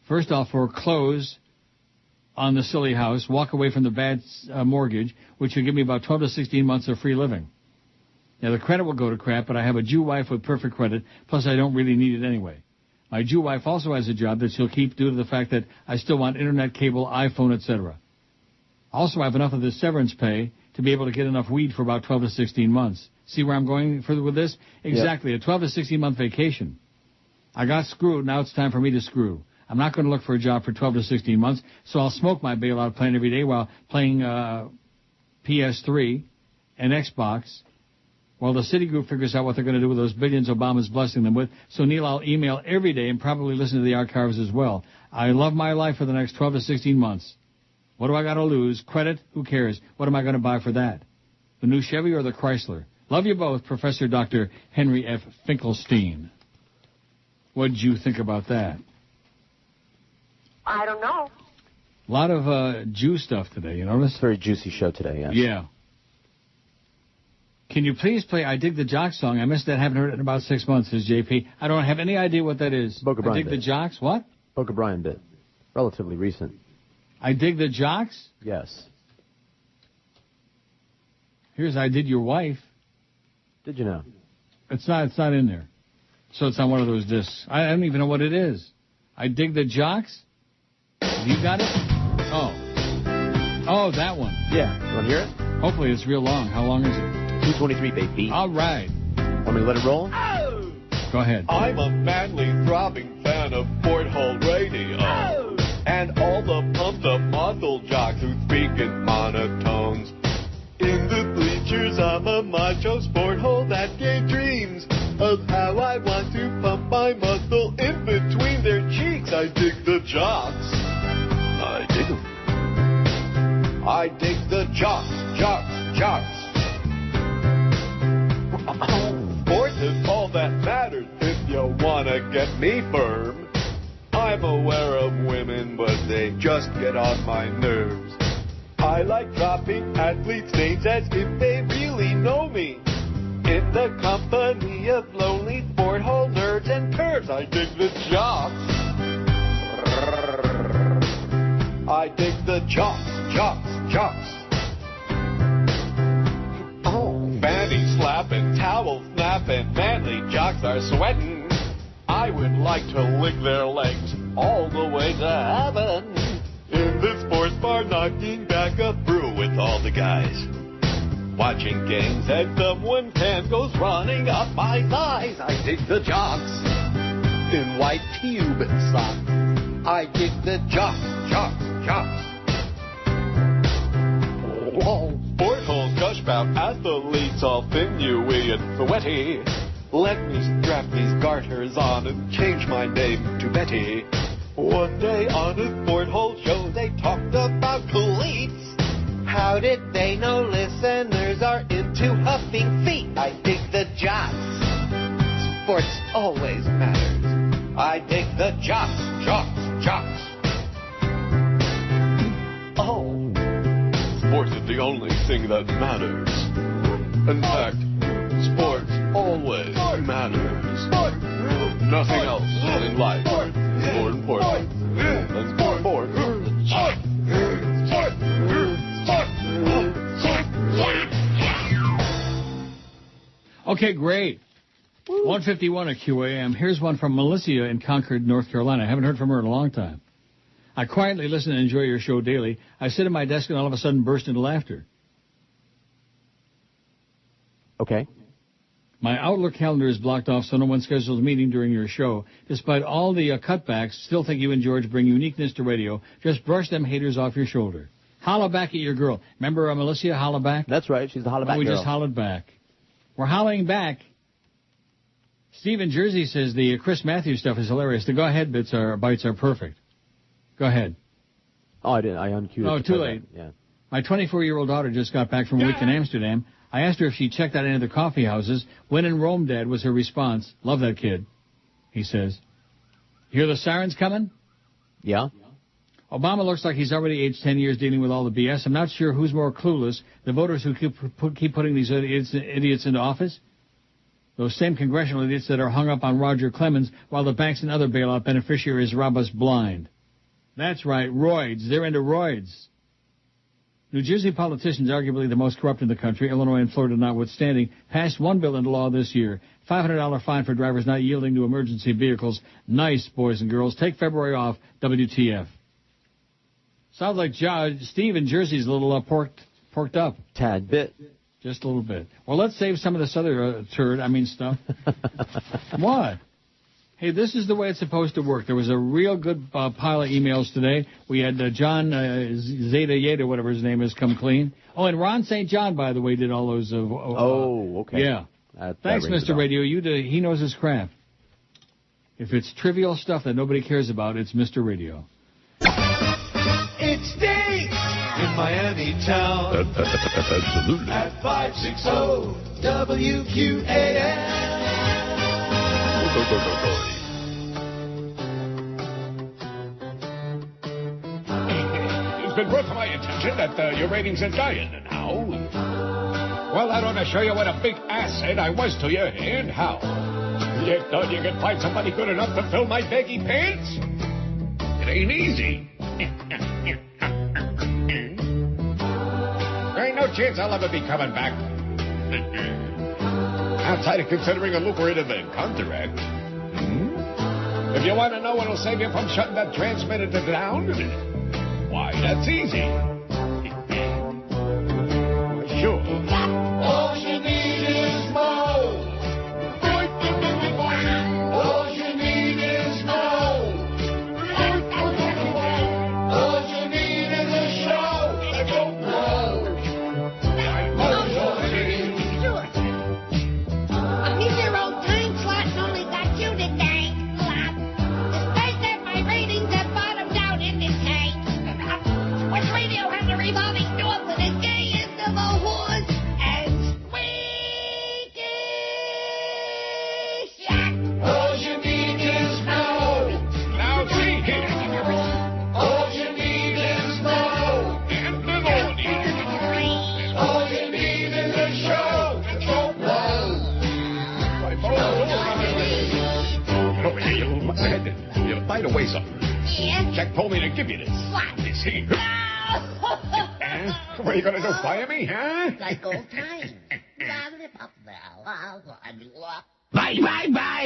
First, I'll foreclose on the silly house, walk away from the bad mortgage, which will give me about 12 to 16 months of free living. Now, the credit will go to crap, but I have a Jew wife with perfect credit, plus I don't really need it anyway. My Jew wife also has a job that she'll keep due to the fact that I still want internet, cable, iPhone, etc. Also, I have enough of the severance pay to be able to get enough weed for about 12 to 16 months. See where I'm going further with this? Exactly, a 12 to 16-month vacation. I got screwed, now it's time for me to screw. I'm not going to look for a job for 12 to 16 months, so I'll smoke my bailout plan every day while playing PS3 and Xbox while the Citigroup figures out what they're going to do with those billions Obama's blessing them with. So, Neil, I'll email every day and probably listen to the archives as well. I love my life for the next 12 to 16 months. What do I got to lose? Credit? Who cares? What am I going to buy for that? The new Chevy or the Chrysler? Love you both, Professor Dr. Henry F. Finkelstein. What did you think about that? I don't know. A lot of Jew stuff today, you notice? Very juicy show today, yes. Yeah. Can you please play I Dig the Jocks song? I missed that. Haven't heard it in about 6 months, says JP. I don't have any idea what that is. Boca Brian I Dig bit. the Jocks? What? Boca Brian bit. Relatively recent. I Dig the Jocks? Yes. Here's I Did Your Wife. Did you know? It's not in there. So it's on one of those discs. I don't even know what it is. I Dig the Jocks? You got it? Oh. Oh, that one. Yeah. You want to hear it? Hopefully it's real long. How long is it? 2:23, baby. All right. Want me to let it roll? Oh! Go ahead. I'm a manly, throbbing fan of Porthole Radio. Oh! And all the pumped-up muscle jocks who speak in monotones. In the bleachers, I'm a macho sport hole that gave dreams of how I want to pump my muscle in between their cheeks. I dig the jocks. I dig them. I dig the jocks. Sports is all that matters if you want to get me firm. I'm aware of women, but they just get on my nerves. I like dropping athletes' names as if they really know me. In the company of lonely sport hole nerds and pervs, I dig the jocks. I dig the jocks. Oh, fanny slapping, towel snapping, manly jocks are sweating. I would like to lick their legs all the way to heaven. In the sports bar, knocking back a brew with all the guys. Watching games as someone's hand goes running up my thighs. I dig the jocks in white Cuban socks. I dig the jocks. Oh, sport holes gush about athletes all sinewy and sweaty. Let me strap these garters on and change my name to Betty. One day on a sport hole show they talked about cleats. How did they know listeners are into huffing feet? I dig the jocks. Sports always matters. I dig the jocks. Oh, sports is the only thing that matters. In fact, sports always matters. Nothing else in life is more important than sport. Okay, great. 151 at QAM. Here's one from Melissa in Concord, North Carolina. I haven't heard from her in a long time. I quietly listen and enjoy your show daily. I sit at my desk and all of a sudden burst into laughter. Okay. My Outlook calendar is blocked off, so no one schedules a meeting during your show. Despite all the cutbacks, still think you and George bring uniqueness to radio. Just brush them haters off your shoulder. Holla back at your girl. Remember Melissa, holla back? That's right. She's the holla back we girl. Just hollered back. We're hollering back. Steve in Jersey says the Chris Matthews stuff is hilarious. The go-ahead bites are perfect. Go ahead. Oh, I didn't. I unqueued it. Oh, too late. Yeah. My 24-year-old daughter just got back from a week in Amsterdam. I asked her if she checked out any of the coffee houses. When in Rome, Dad, was her response. Love that kid, he says. Hear the sirens coming? Yeah. Obama looks like he's already aged 10 years dealing with all the BS. I'm not sure who's more clueless, the voters who keep putting these idiots into office, those same congressional idiots that are hung up on Roger Clemens, while the banks and other bailout beneficiaries rob us blind. That's right, roids. They're into roids. New Jersey politicians, arguably the most corrupt in the country, Illinois and Florida notwithstanding, passed one bill into law this year. $500 fine for drivers not yielding to emergency vehicles. Nice, boys and girls. Take February off. WTF. Sounds like Steve in Jersey's a little porked up. Tad bit. Just a little bit. Well, let's save some of this other stuff. What? Hey, this is the way it's supposed to work. There was a real good pile of emails today. We had John Zeta Yeta, whatever his name is, come clean. Oh, and Ron St. John, by the way, did all those. Okay. Yeah. Thanks, Mr. Radio. He knows his craft. If it's trivial stuff that nobody cares about, it's Mr. Radio. It's Dave in Miami town. Absolutely. At 560 WQAM. It's been brought to my attention that your ratings are dying now. Well, that ought to show you what a big asset I was to you, and how. You thought you could find somebody good enough to fill my baggy pants? It ain't easy. There ain't no chance I'll ever be coming back. Outside of considering a lucrative contract. If you want to know what'll save you from shutting that transmitter down, why, that's easy. Sure. All you need is more. All you need is more. All you need is a show. I need your old time slot and only got you today. Despite that, my ratings have bottomed out in this tank. Which radio has the revolving door for the gayest of all whores and squeaky shack? All you need is more. Now see here. All you need is more. And melody. All you need is a show. By the way, something. Yeah? Jack told me to give you this. What? You see? What are you going to do, fire me, huh? Like old times. Bye, bye, bye.